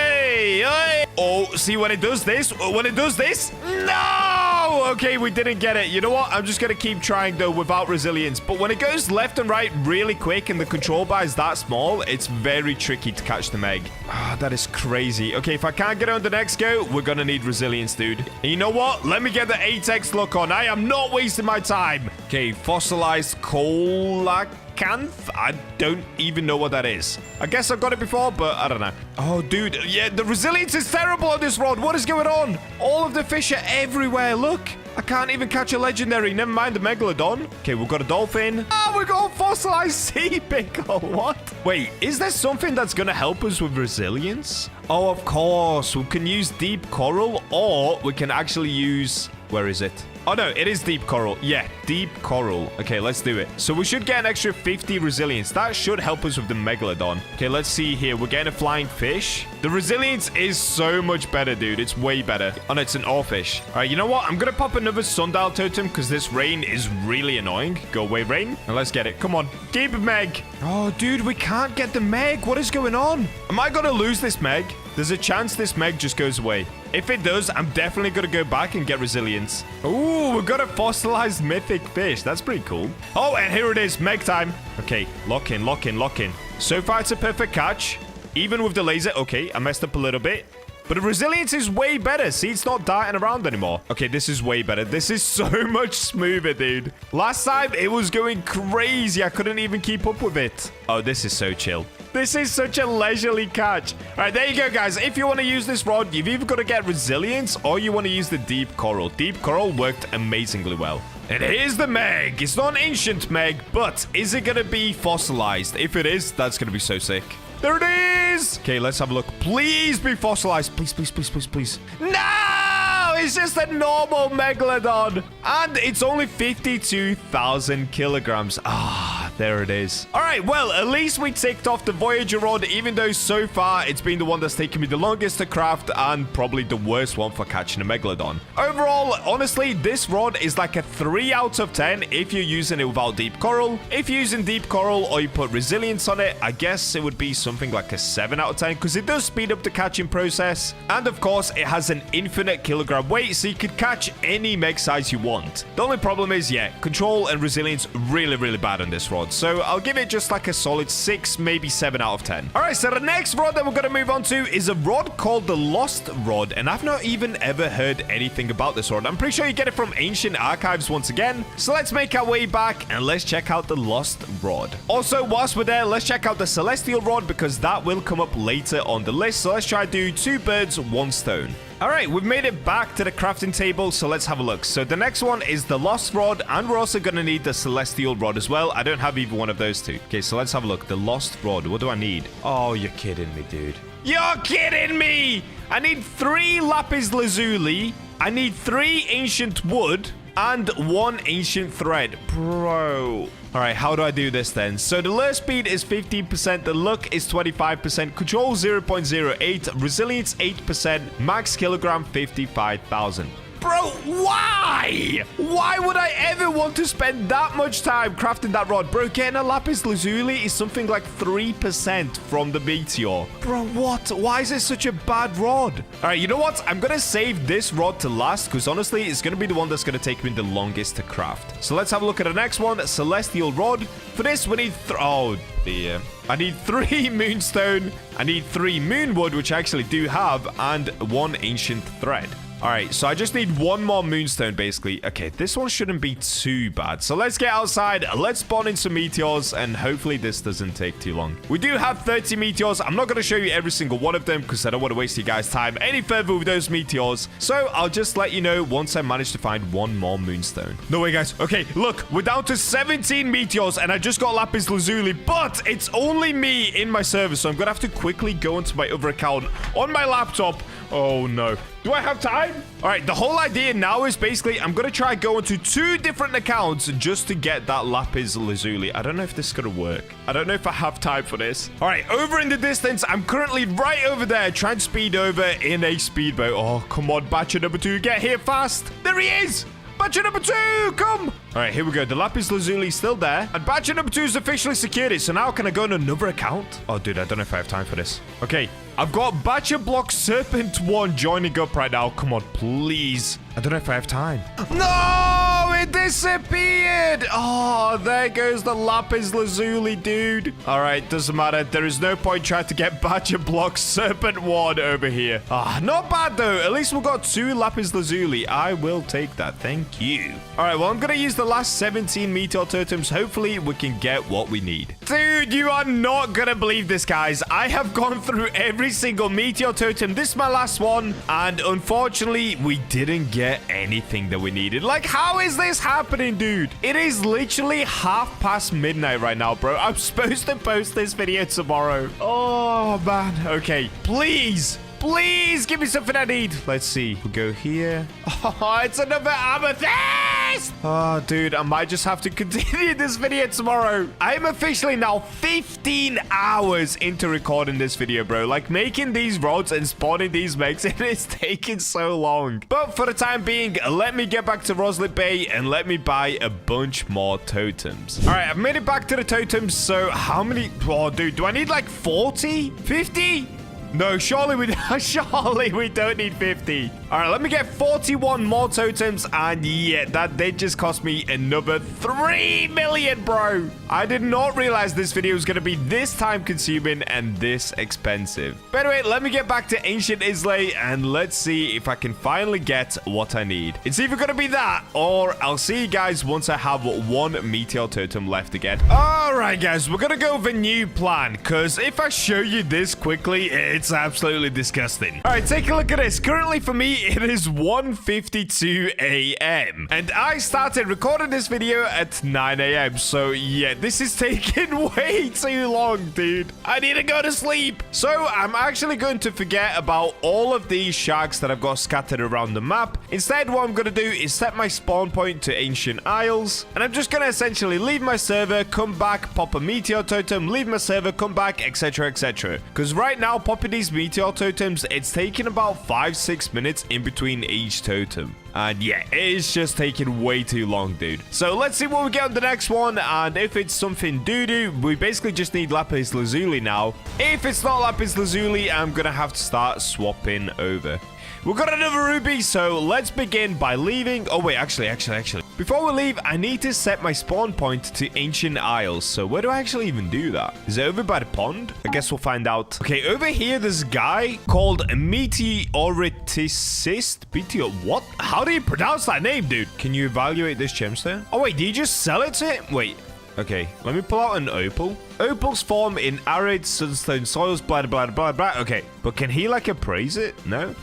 yo. Oh, see when it does this? When it does this? No! Okay, we didn't get it. You know what? I'm just going to keep trying, though, without resilience. But when it goes left and right really quick and the control bar is that small, it's very tricky to catch the Meg. Ah, that is crazy. Okay, if I can't get it on the next go, we're going to need resilience, dude. And you know what? Let me get the 8x look on. I am not wasting my time. Okay, fossilized coelacanth. I don't even know what that is. I guess I've got it before, but I don't know. Oh, dude. Yeah, the resilience is terrible on this rod. What is going on? All of the fish are everywhere. Look. I can't even catch a legendary. Never mind the Megalodon. Okay, we've got a dolphin. Oh, we've got a fossilized sea pickle. What? Wait, is there something that's going to help us with resilience? Oh, of course. We can use deep coral, or we can actually use... Where is it? Oh, no, it is deep coral. Yeah, deep coral. Okay, let's do it. So we should get an extra 50 resilience. That should help us with the Megalodon. Okay, let's see here. We're getting a flying fish. The resilience is so much better, dude. It's way better. Oh, no, it's an oarfish. All right, you know what? I'm going to pop another sundial totem because this rain is really annoying. Go away, rain. And let's get it. Come on. Keep it, Meg. Oh, dude, we can't get the Meg. What is going on? Am I going to lose this Meg? There's a chance this Meg just goes away. If it does, I'm definitely going to go back and get resilience. Ooh, we've got a fossilized mythic fish. That's pretty cool. Oh, and here it is. Meg time. Okay, lock in, lock in, lock in. So far, it's a perfect catch. Even with the laser. Okay, I messed up a little bit. But the resilience is way better. See, it's not darting around anymore. Okay, this is way better. This is so much smoother, dude. Last time, it was going crazy. I couldn't even keep up with it. Oh, this is so chill. This is such a leisurely catch. All right, there you go, guys. If you want to use this rod, you've either got to get resilience or you want to use the deep coral. Deep coral worked amazingly well. And here's the Meg. It's not an ancient Meg, but is it going to be fossilized? If it is, that's going to be so sick. There it is. Okay, let's have a look. Please be fossilized. Please, please, please, please, please. No! It's just a normal Megalodon. And it's only 52,000 kilograms. Ah, there it is. All right, well, at least we ticked off the Voyager rod, even though so far it's been the one that's taken me the longest to craft and probably the worst one for catching a Megalodon. Overall, honestly, this rod is like a 3 out of 10 if you're using it without deep coral. If you're using deep coral or you put resilience on it, I guess it would be something like a 7 out of 10 because it does speed up the catching process. And of course, it has an infinite kilogram weight, so you could catch any Meg size you want. The only problem is, yeah, control and resilience really, really bad on this rod. rod. So I'll give it just like a solid 6, maybe 7 out of 10. All right, so the next rod that we're going to move on to is a rod called the Lost Rod. And I've not even ever heard anything about this rod. I'm pretty sure you get it from ancient archives once again. So let's make our way back and let's check out the Lost Rod. Also, whilst we're there, let's check out the Celestial Rod because that will come up later on the list. So let's try to do 2 birds, 1 stone. All right, we've made it back to the crafting table, so let's have a look. So the next one is the Lost Rod, and we're also going to need the Celestial Rod as well. I don't have either one of those two. Okay, so let's have a look. The Lost Rod, what do I need? Oh, you're kidding me, dude. You're kidding me! I need 3 lapis lazuli, I need 3 ancient wood, and 1 ancient thread. Bro. All right, how do I do this then? So the lure speed is 15%, the luck is 25%, control 0.08, resilience 8%, max kilogram 55,000. Bro, why? Why would I ever want to spend that much time crafting that rod? Bro, getting a lapis lazuli is something like 3% from the meteor. Bro, what? Why is it such a bad rod? All right, you know what? I'm going to save this rod to last because honestly, it's going to be the one that's going to take me the longest to craft. So let's have a look at the next one, Celestial Rod. For this, we need... oh, dear. I need 3 moonstone. I need 3 moonwood, which I actually do have, and 1 ancient thread. All right, so I just need 1 more moonstone, basically. Okay, this one shouldn't be too bad. So let's get outside. Let's spawn in some meteors, and hopefully this doesn't take too long. We do have 30 meteors. I'm not going to show you every single one of them because I don't want to waste you guys' time any further with those meteors. So I'll just let you know once I manage to find 1 more moonstone. No way, guys. Okay, look, we're down to 17 meteors, and I just got lapis lazuli, but it's only me in my server, so I'm going to have to quickly go into my other account on my laptop. Oh, no. Do I have time? All right, the whole idea now is basically I'm going to try going to 2 different accounts just to get that lapis lazuli. I don't know if this is going to work. I don't know if I have time for this. All right, over in the distance, I'm currently right over there trying to speed over in a speedboat. Oh, come on, Bacha number 2, get here fast. There he is. Bacha number 2, come! All right, here we go. The lapis lazuli is still there. And Bacha number 2 has officially secured it. So now can I go on another account? Oh, dude, I don't know if I have time for this. Okay, I've got BachaBlox Serpent 1 joining up right now. Come on, please. I don't know if I have time. No, it disappeared. Oh, there goes the lapis lazuli, dude. All right, doesn't matter. There is no point trying to get BachaBlox Serpent 1 over here. Ah, not bad, though. At least we've got 2 lapis lazuli. I will take that. Thank you. All right, well, I'm going to use the last 17 meteor totems. Hopefully, we can get what we need. Dude, you are not going to believe this, guys. I have gone through every single meteor totem. This is my last one. And unfortunately, we didn't get anything that we needed. Like, how is this happening, dude? It is literally midnight right now, bro. I'm supposed to post this video tomorrow. Oh, man. Okay, please. Please give me something I need. Let's see. We'll go here. Oh, it's another amethyst. Oh, dude, I might just have to continue this video tomorrow. I am officially now 15 hours into recording this video, bro. Like, making these rods and spawning these megs, it is taking so long. But for the time being, let me get back to Roslet Bay and let me buy a bunch more totems. All right, I've made it back to the totems. So how many? Oh, dude, do I need like 40? 50? No, surely we don't need 50. All right, let me get 41 more totems. And yeah, that did just cost me another 3 million, bro. I did not realize this video was going to be this time consuming and this expensive. But anyway, let me get back to Ancient Islay and let's see if I can finally get what I need. It's either going to be that or I'll see you guys once I have 1 meteor totem left again. All right, guys, we're going to go with a new plan because if I show you this quickly, it's absolutely disgusting. All right, take a look at this. Currently for me, it is 1:52 a.m. and I started recording this video at 9 a.m. So yeah, this is taking way too long, dude. I need to go to sleep. So I'm actually going to forget about all of these sharks that I've got scattered around the map. Instead, what I'm going to do is set my spawn point to Ancient Isles, and I'm just going to essentially leave my server, come back, pop a meteor totem, leave my server, come back, etc, etc. Because right now, popping these meteor totems, it's taking about 5-6 minutes in between each totem. And yeah, it is just taking way too long, dude. So let's see what we get on the next one. And if it's something doo-doo, we basically just need lapis lazuli now. If it's not lapis lazuli, I'm gonna have to start swapping over. We've got another ruby, so let's begin by leaving. Oh, wait, actually. Before we leave, I need to set my spawn point to Ancient Isles. So where do I actually even do that? Is it over by the pond? I guess we'll find out. Okay, over here, there's a guy called Meteoriticist. What? How do you pronounce that name, dude? Can you evaluate this gemstone? Oh, wait, do you just sell it to him? Wait. Okay, let me pull out an opal. Opals form in arid sunstone soils, blah, blah, blah, blah. Okay, but can he, like, appraise it? No?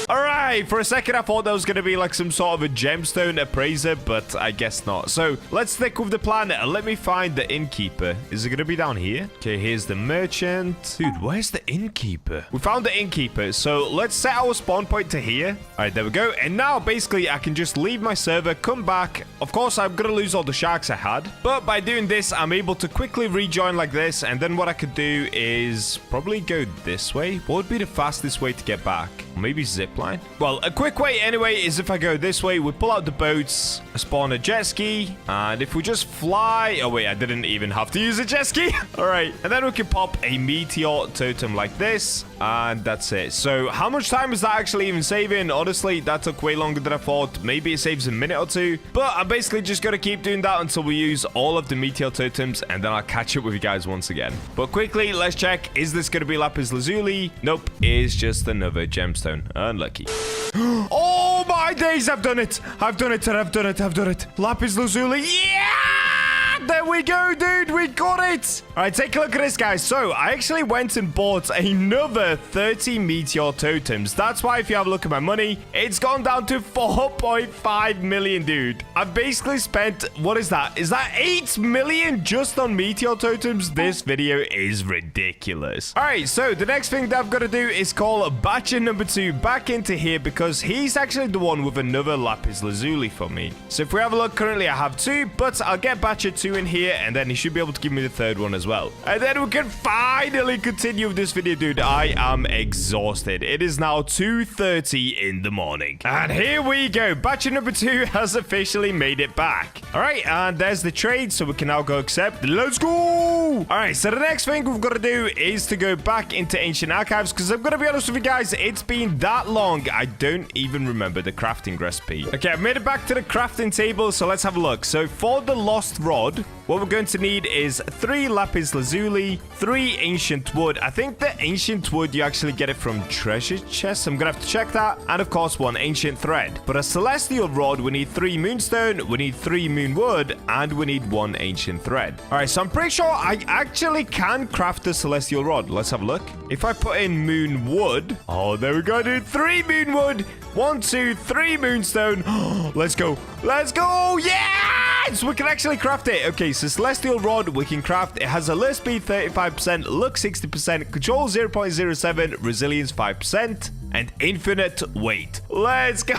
All right, for a second, I thought there was going to be, like, some sort of a gemstone appraiser, but I guess not. So, let's stick with the plan. Let me find the innkeeper. Is it going to be down here? Okay, here's the merchant. Dude, where's the innkeeper? We found the innkeeper, so let's set our spawn point to here. All right, there we go. And now, basically, I can just leave my server, come back. Of course, I'm going to lose all the sharks I had, but by doing this, I'm able to quickly rejoin like this, and then what I could do is probably go this way. What would be the fastest way to get back? Maybe zipline? Well, a quick way anyway is if I go this way, we pull out the boats, spawn a jet ski, and if we just fly... Oh, wait, I didn't even have to use a jet ski. All right, and then we can pop a meteor totem like this, and that's it. So how much time is that actually even saving? Honestly, that took way longer than I thought. Maybe it saves a minute or two, but I'm basically just going to keep doing that until we use all of the meteor totems, and then I'll catch up with you guys once again. But quickly, let's check. Is this going to be lapis lazuli? Nope, it's just another gemstone. Unlucky. Oh my days, I've done it. I've done it. Lapis lazuli. Yeah! There we go, dude. We got it. All right, take a look at this, guys. So I actually went and bought another 30 meteor totems. That's why if you have a look at my money, it's gone down to 4.5 million, dude. I've basically spent, what is that? Is that 8 million just on meteor totems? This video is ridiculous. All right, so the next thing that I've got to do is call Bacha number 2 back into here because he's actually the one with another lapis lazuli for me. So if we have a look, currently I have 2, but I'll get Bacha 2 in here, and then he should be able to give me the third one as well. And then we can finally continue with this video, dude. I am exhausted. It is now 2:30 in the morning. And here we go. Bacha number 2 has officially made it back. All right, and there's the trade, so we can now go accept. Let's go! All right, so the next thing we've got to do is to go back into Ancient Archives, because I'm going to be honest with you guys, it's been that long, I don't even remember the crafting recipe. Okay, I've made it back to the crafting table, so let's have a look. So for the lost rod, what we're going to need is 3 lapis lazuli, 3 ancient wood. I think the ancient wood, you actually get it from treasure chests. I'm going to have to check that. And of course, 1 ancient thread. But a celestial rod, we need 3 moonstone, we need 3 moon wood, and we need 1 ancient thread. All right, so I'm pretty sure I actually can craft a celestial rod. Let's have a look. If I put in moon wood, oh, there we go, dude. 3 moon wood, 1, 2, 3 moonstone. Let's go. Let's go. Yes! We can actually craft it. Okay, so celestial rod we can craft. It has a lure speed 35%, luck 60%, control 0.07, resilience 5%, and infinite weight. Let's go.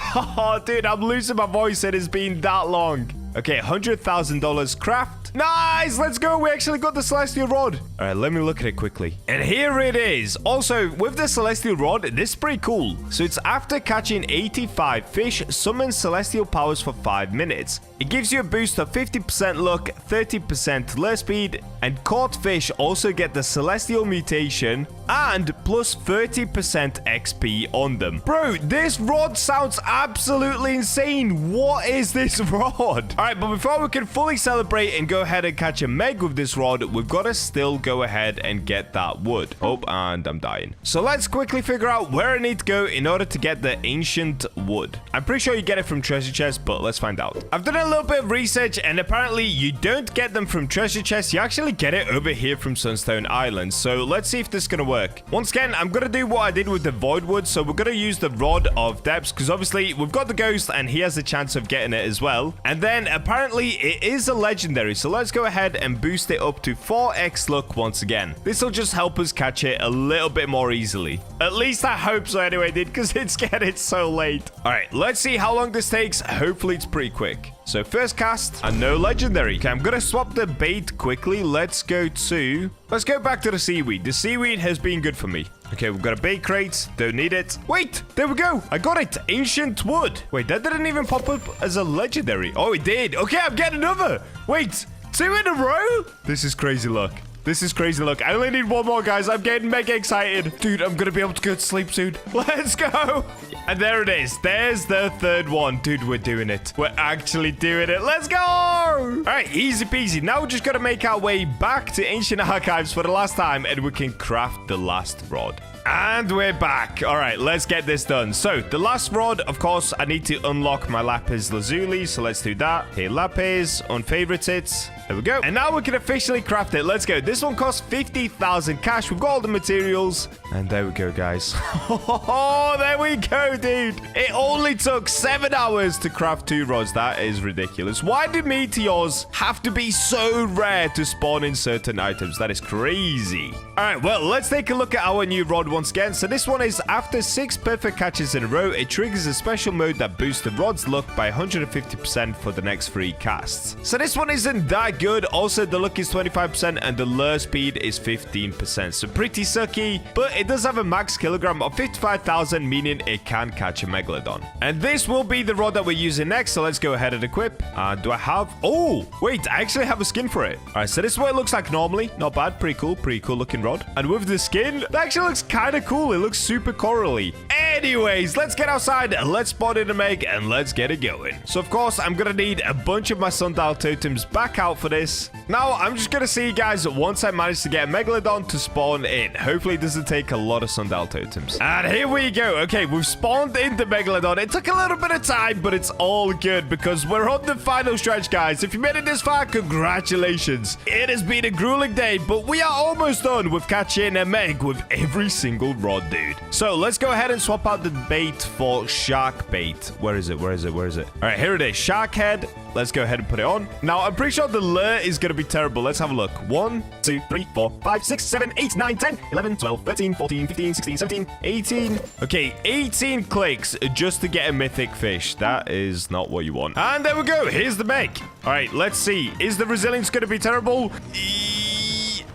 Dude, I'm losing my voice. It has been that long. Okay, $100,000 craft. Nice, let's go. We actually got the celestial rod. All right, let me look at it quickly. And here it is. Also, with the celestial rod, this is pretty cool. So it's after catching 85 fish, summon celestial powers for 5 minutes. It gives you a boost of 50% luck, 30% lure speed, and caught fish also get the celestial mutation and plus 30% XP on them. Bro, this rod sounds absolutely insane. What is this rod? All right, but before we can fully celebrate and go ahead and catch a meg with this rod, we've got to still go ahead and get that wood. Oh, and I'm dying. So let's quickly figure out where I need to go in order to get the ancient wood. I'm pretty sure you get it from treasure chests, but let's find out. I've done a little bit of research, and apparently you don't get them from treasure chests. You actually get it over here from Sunstone Island. So let's see if this is going to work. Once again, I'm going to do what I did with the void wood. So we're going to use the rod of depths, because obviously we've got the ghost and he has a chance of getting it as well. And then apparently it is a legendary, so let's go ahead and boost it up to 4x luck once again. This will just help us catch it a little bit more easily. At least I hope so anyway, dude, because it's getting so late. All right, let's see how long this takes. Hopefully it's pretty quick. So first cast, and no legendary. Okay, I'm gonna swap the bait quickly. Let's go back to the seaweed. The seaweed has been good for me. Okay, we've got a bait crate. Don't need it. Wait, there we go. I got it. Ancient wood. Wait, that didn't even pop up as a legendary. Oh, it did. Okay, I'm getting another. Wait, 2 in a row? This is crazy luck. This is crazy. Look, I only need one more, guys. I'm getting mega excited. Dude, I'm going to be able to go to sleep soon. Let's go. And there it is. There's the third one. Dude, we're doing it. We're actually doing it. Let's go. All right, easy peasy. Now we're just going to make our way back to ancient archives for the last time, and we can craft the last rod. And we're back. All right, let's get this done. So, the last rod, of course, I need to unlock my lapis lazuli. So, let's do that. Okay, lapis, unfavorite it. There we go. And now we can officially craft it. Let's go. This one costs 50,000 cash. We've got all the materials. And there we go, guys. Oh, there we go, dude. It only took 7 hours to craft 2 rods. That is ridiculous. Why do meteors have to be so rare to spawn in certain items? That is crazy. All right, well, let's take a look at our new rod once again. So this one is after 6 perfect catches in a row, it triggers a special mode that boosts the rod's luck by 150% for the next 3 casts. So this one isn't that good. Also, the luck is 25% and the lure speed is 15%. So pretty sucky, but it does have a max kilogram of 55,000, meaning it can catch a megalodon. And this will be the rod that we're using next. So let's go ahead and equip. Do I have... Oh, wait, I actually have a skin for it. All right, so this is what it looks like normally. Not bad. Pretty cool looking rod. And with the skin, that actually looks kind of cool. It looks super corally. Anyways, let's get outside, let's spawn in a meg, and let's get it going. So, of course, I'm going to need a bunch of my sundial totems back out for this. Now, I'm just going to see you guys once I manage to get a megalodon to spawn in. Hopefully, it doesn't take a lot of sundial totems. And here we go. Okay, we've spawned in the megalodon. It took a little bit of time, but it's all good because we're on the final stretch, guys. If you made it this far, congratulations. It has been a grueling day, but we are almost done with catching a meg with every single rod, dude. So, let's go ahead and swap out the bait for shark bait. Where is it? All right, here it is. Shark head. Let's go ahead and put it on. Now, I'm pretty sure the lure is going to be terrible. Let's have a look. 1, 2, 3, 4, 5, 6, 7, 8, 9, 10, 11, 12, 13, 14, 15, 16, 17, 18. Okay, 18 clicks just to get a mythic fish. That is not what you want. And there we go. Here's the meg. All right, let's see. Is the resilience going to be terrible?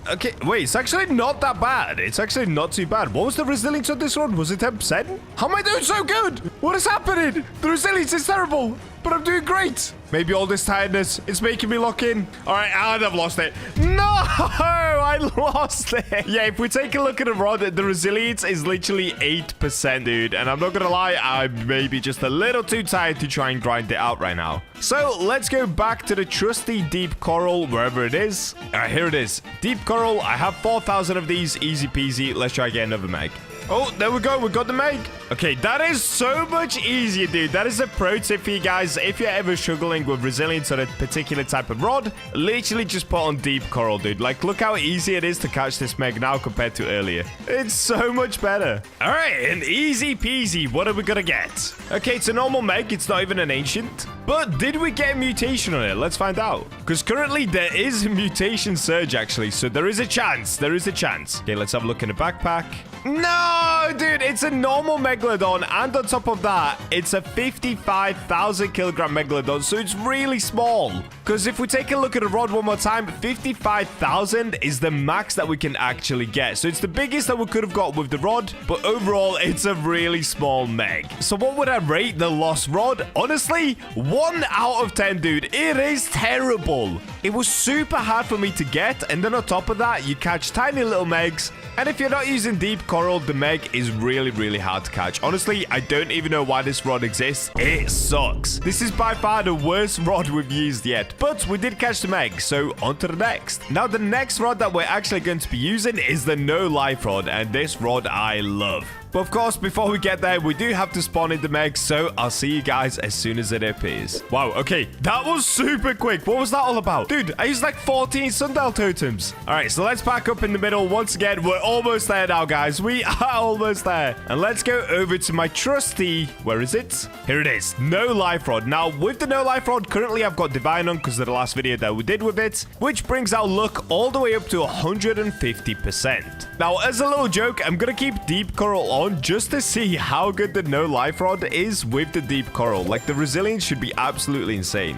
Okay, wait, it's actually not that bad. It's actually not too bad. What was the resilience on this one? Was it 10%? How am I doing so good? What is happening? The resilience is terrible, but I'm doing great. Maybe all this tiredness is making me lock in. All right, and I've lost it. No, I lost it. Yeah, if we take a look at the rod, the resilience is literally 8%, dude. And I'm not going to lie, I'm maybe just a little too tired to try and grind it out right now. So let's go back to the trusty deep coral, wherever it is. All right, here it is. Deep coral. I have 4,000 of these. Easy peasy. Let's try get another meg. Oh, there we go. We got the meg. Okay, that is so much easier, dude. That is a pro tip for you guys. If you're ever struggling with resilience on a particular type of rod, literally just put on deep coral, dude. Like, look how easy it is to catch this meg now compared to earlier. It's so much better. All right, and easy peasy. What are we gonna get? Okay, it's a normal meg. It's not even an ancient. But did we get a mutation on it? Let's find out. Because currently there is a mutation surge, actually. So there is a chance. There is a chance. Okay, let's have a look in the backpack. No, dude, it's a normal megalodon, and on top of that, it's a 55,000 kilogram megalodon, so it's really small. Because if we take a look at the rod one more time, 55,000 is the max that we can actually get. So it's the biggest that we could have got with the rod, but overall, it's a really small meg. So what would I rate the lost rod? Honestly, 1 out of 10, dude. It is terrible. It was super hard for me to get, and then on top of that, you catch tiny little megs. And if you're not using deep coral, the meg is really, really hard to catch. Honestly, I don't even know why this rod exists. It sucks. This is by far the worst rod we've used yet. But we did catch the meg, so on to the next. Now, the next rod that we're actually going to be using is the no life rod. And this rod I love. But of course, before we get there, we do have to spawn in the meg, so I'll see you guys as soon as it appears. Wow, okay, that was super quick. What was that all about? Dude, I used like 14 sundial totems. All right, so let's pack up in the middle. Once again, we're almost there now, guys. We are almost there. And let's go over to my trusty... Where is it? Here it is. No life rod. Now, with the no life rod, currently I've got divine on because of the last video that we did with it, which brings our luck all the way up to 150%. Now, as a little joke, I'm going to keep deep coral on just to see how good the no life rod is with the deep coral. Like, the resilience should be absolutely insane.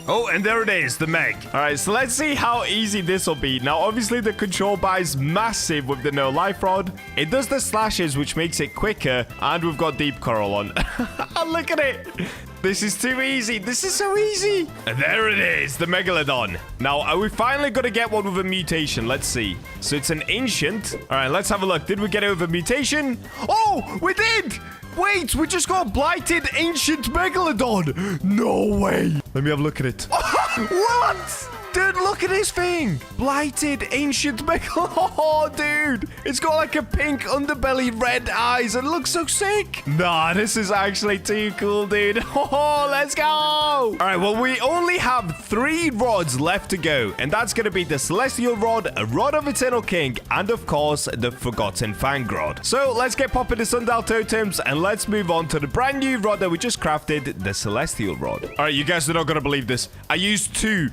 Oh, and there it is, the meg. All right, so let's see how easy this will be. Now, obviously, the control bar is massive with the no life rod. It does the slashes, which makes it quicker, and we've got deep coral on. Look at it. This is too easy. This is so easy. And there it is, the Megalodon. Now, are we finally going to get one with a mutation? Let's see. So it's an ancient. All right, let's have a look. Did we get it with a mutation? Oh, we did. Wait, we just got a blighted ancient Megalodon. No way. Let me have a look at it. What? Dude, look at this thing. Blighted ancient Megalodon. Oh, dude. It's got like a pink underbelly, red eyes. It looks so sick. Nah, this is actually too cool, dude. Oh, let's go. All right, well, we only have 3 rods left to go. And that's going to be the Celestial Rod, a Rod of Eternal King, and of course, the Forgotten Fang Rod. So let's get popping the Sundial Totems and let's move on to the brand new rod that we just crafted, the Celestial Rod. All right, you guys are not going to believe this. I used two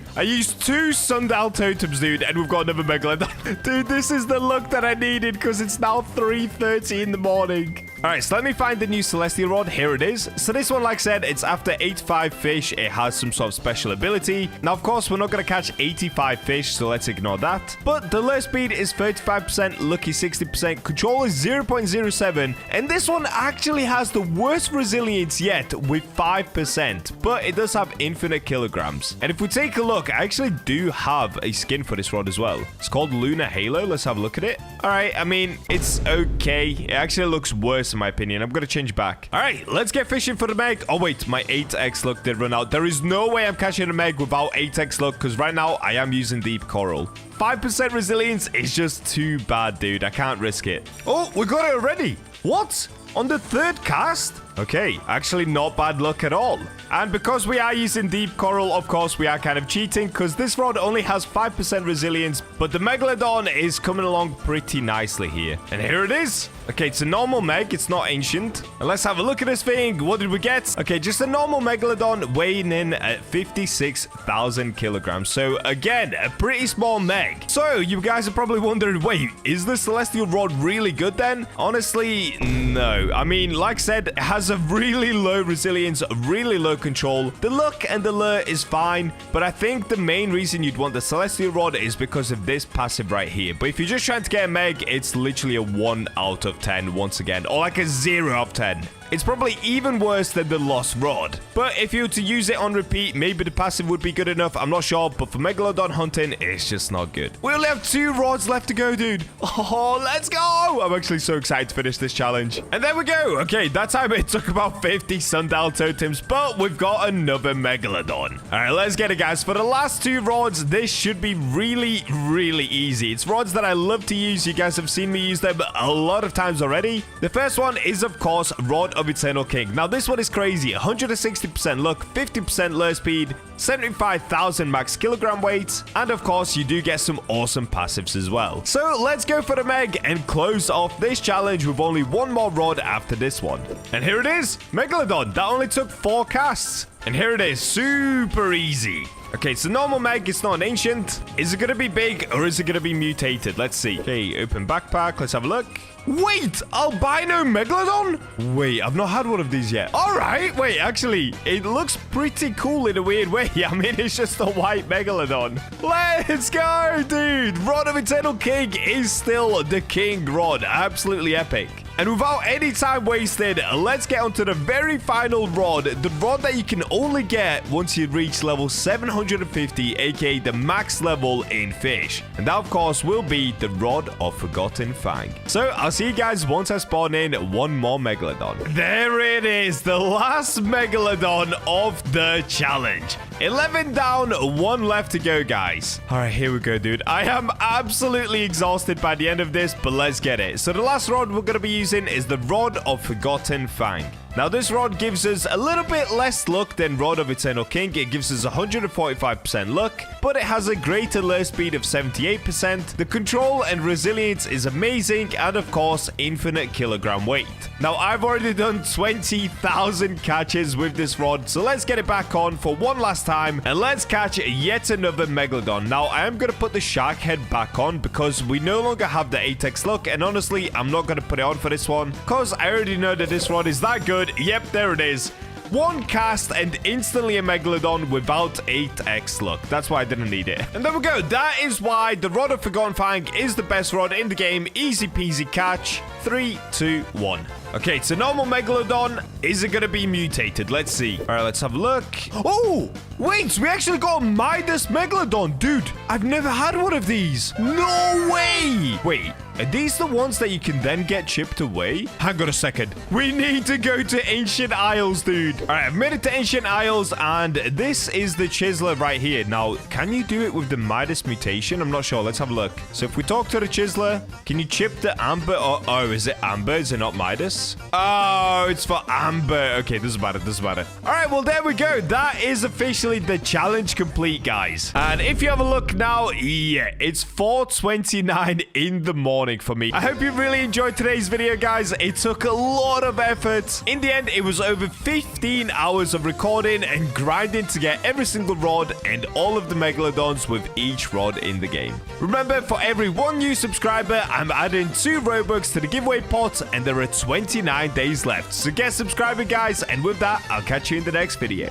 Sundial Totems, dude, and we've got another Megalodon. Dude, this is the look that I needed because it's now 3:30 in the morning. All right, so let me find the new Celestial Rod. Here it is. So this one, like I said, it's after 85 fish. It has some sort of special ability. Now, of course, we're not going to catch 85 fish, so let's ignore that. But the lure speed is 35%, lucky 60%, control is 0.07, and this one actually has the worst resilience yet with 5%, but it does have infinite kilograms. And if we take a look, I actually do have a skin for this rod as well. It's called Lunar Halo. Let's have a look at it. All right, I mean, it's okay. It actually looks worse in my opinion. I'm going to change back. All right, let's get fishing for the Meg. Oh, wait, my 8x luck did run out. There is no way I'm catching a Meg without 8x luck because right now I am using deep coral. 5% resilience is just too bad, dude. I can't risk it. Oh, we got it already. What? On the 3rd cast? Okay, actually not bad luck at all. And because we are using deep coral, of course, we are kind of cheating because this rod only has 5% resilience, but the Megalodon is coming along pretty nicely here. And here it is. Okay, it's a normal Meg. It's not ancient. And let's have a look at this thing. What did we get? Okay, just a normal Megalodon weighing in at 56,000 kilograms. So again, a pretty small Meg. So you guys are probably wondering, wait, is the Celestial Rod really good then? Honestly, no. I mean, like I said, it has a really low resilience, really low control. The look and the lure is fine, but I think the main reason you'd want the Celestial Rod is because of this passive right here. But if you're just trying to get a Meg, it's literally a 1 out of 10 once again, or like a 0 out of 10. It's probably even worse than the Lost Rod. But if you were to use it on repeat, maybe the passive would be good enough. I'm not sure, but for Megalodon hunting, it's just not good. We only have 2 rods left to go, dude. Oh, let's go. I'm actually so excited to finish this challenge. And there we go. Okay, that time it took about 50 Sundial Totems, but we've got another Megalodon. All right, let's get it, guys. For the last 2 rods, this should be really, really easy. It's rods that I love to use. You guys have seen me use them a lot of times already. The first one is, of course, Rod of Eternal King. Now, this one is crazy. 160% luck, 50% lure speed, 75,000 max kilogram weight, and of course, you do get some awesome passives as well. So let's go for the Meg and close off this challenge with only 1 more rod after this one. And here it is, Megalodon. That only took 4 casts. And here it is, super easy. Okay, it's a normal Meg. It's not an ancient. Is it going to be big or is it going to be mutated? Let's see. Okay, open backpack. Let's have a look. Wait, albino Megalodon? Wait, I've not had one of these yet. All right, wait, actually, it looks pretty cool in a weird way. I mean, it's just a white Megalodon. Let's go, dude. Rod of Eternal King is still the king rod. Absolutely epic. And without any time wasted, let's get onto the very final rod. The rod that you can only get once you reach level 750, aka the max level in fish. And that, of course, will be the Rod of Forgotten Fang. So I'll see you guys once I spawn in 1 more Megalodon. There it is, the last Megalodon of the challenge. 11 down, 1 left to go, guys. All right, here we go, dude. I am absolutely exhausted by the end of this, but let's get it. So the last rod we're going to be using is the Rod of Forgotten Fang. Now, this rod gives us a little bit less luck than Rod of Eternal King. It gives us 145% luck, but it has a greater lure speed of 78%. The control and resilience is amazing, and of course, infinite kilogram weight. Now, I've already done 20,000 catches with this rod, so let's get it back on for one last time, and let's catch yet another Megalodon. Now, I am going to put the shark head back on because we no longer have the 8x luck, and honestly, I'm not going to put it on for this one because I already know that this rod is that good. Yep, there it is. 1 cast and instantly a Megalodon without 8x luck. That's why I didn't need it. And there we go. That is why the Rod of Forgotten Fang is the best rod in the game. Easy peasy catch. 3, 2, 1. Okay, it's a normal Megalodon. Is it going to be mutated? Let's see. All right, let's have a look. Oh, wait, we actually got a Midas Megalodon. Dude, I've never had one of these. No way. Wait, are these the ones that you can then get chipped away? Hang on a second. We need to go to Ancient Isles, dude. All right, I've made it to Ancient Isles, and this is the Chiseler right here. Now, can you do it with the Midas mutation? I'm not sure. Let's have a look. So if we talk to the Chiseler, can you chip the Amber? Oh, is it Amber? Is it not Midas? Oh, it's for Amber. Okay, this is better. This is better. All right, well, there we go. That is officially the challenge complete, guys. And if you have a look now, yeah, it's 4:29 in the morning for me. I hope you really enjoyed today's video, guys. It took a lot of effort. In the end, it was over 15 hours of recording and grinding to get every single rod and all of the Megalodons with each rod in the game. Remember, for every one new subscriber, I'm adding 2 Robux to the giveaway pot, and there are 29 days left. So get subscribing, guys, and with that, I'll catch you in the next video.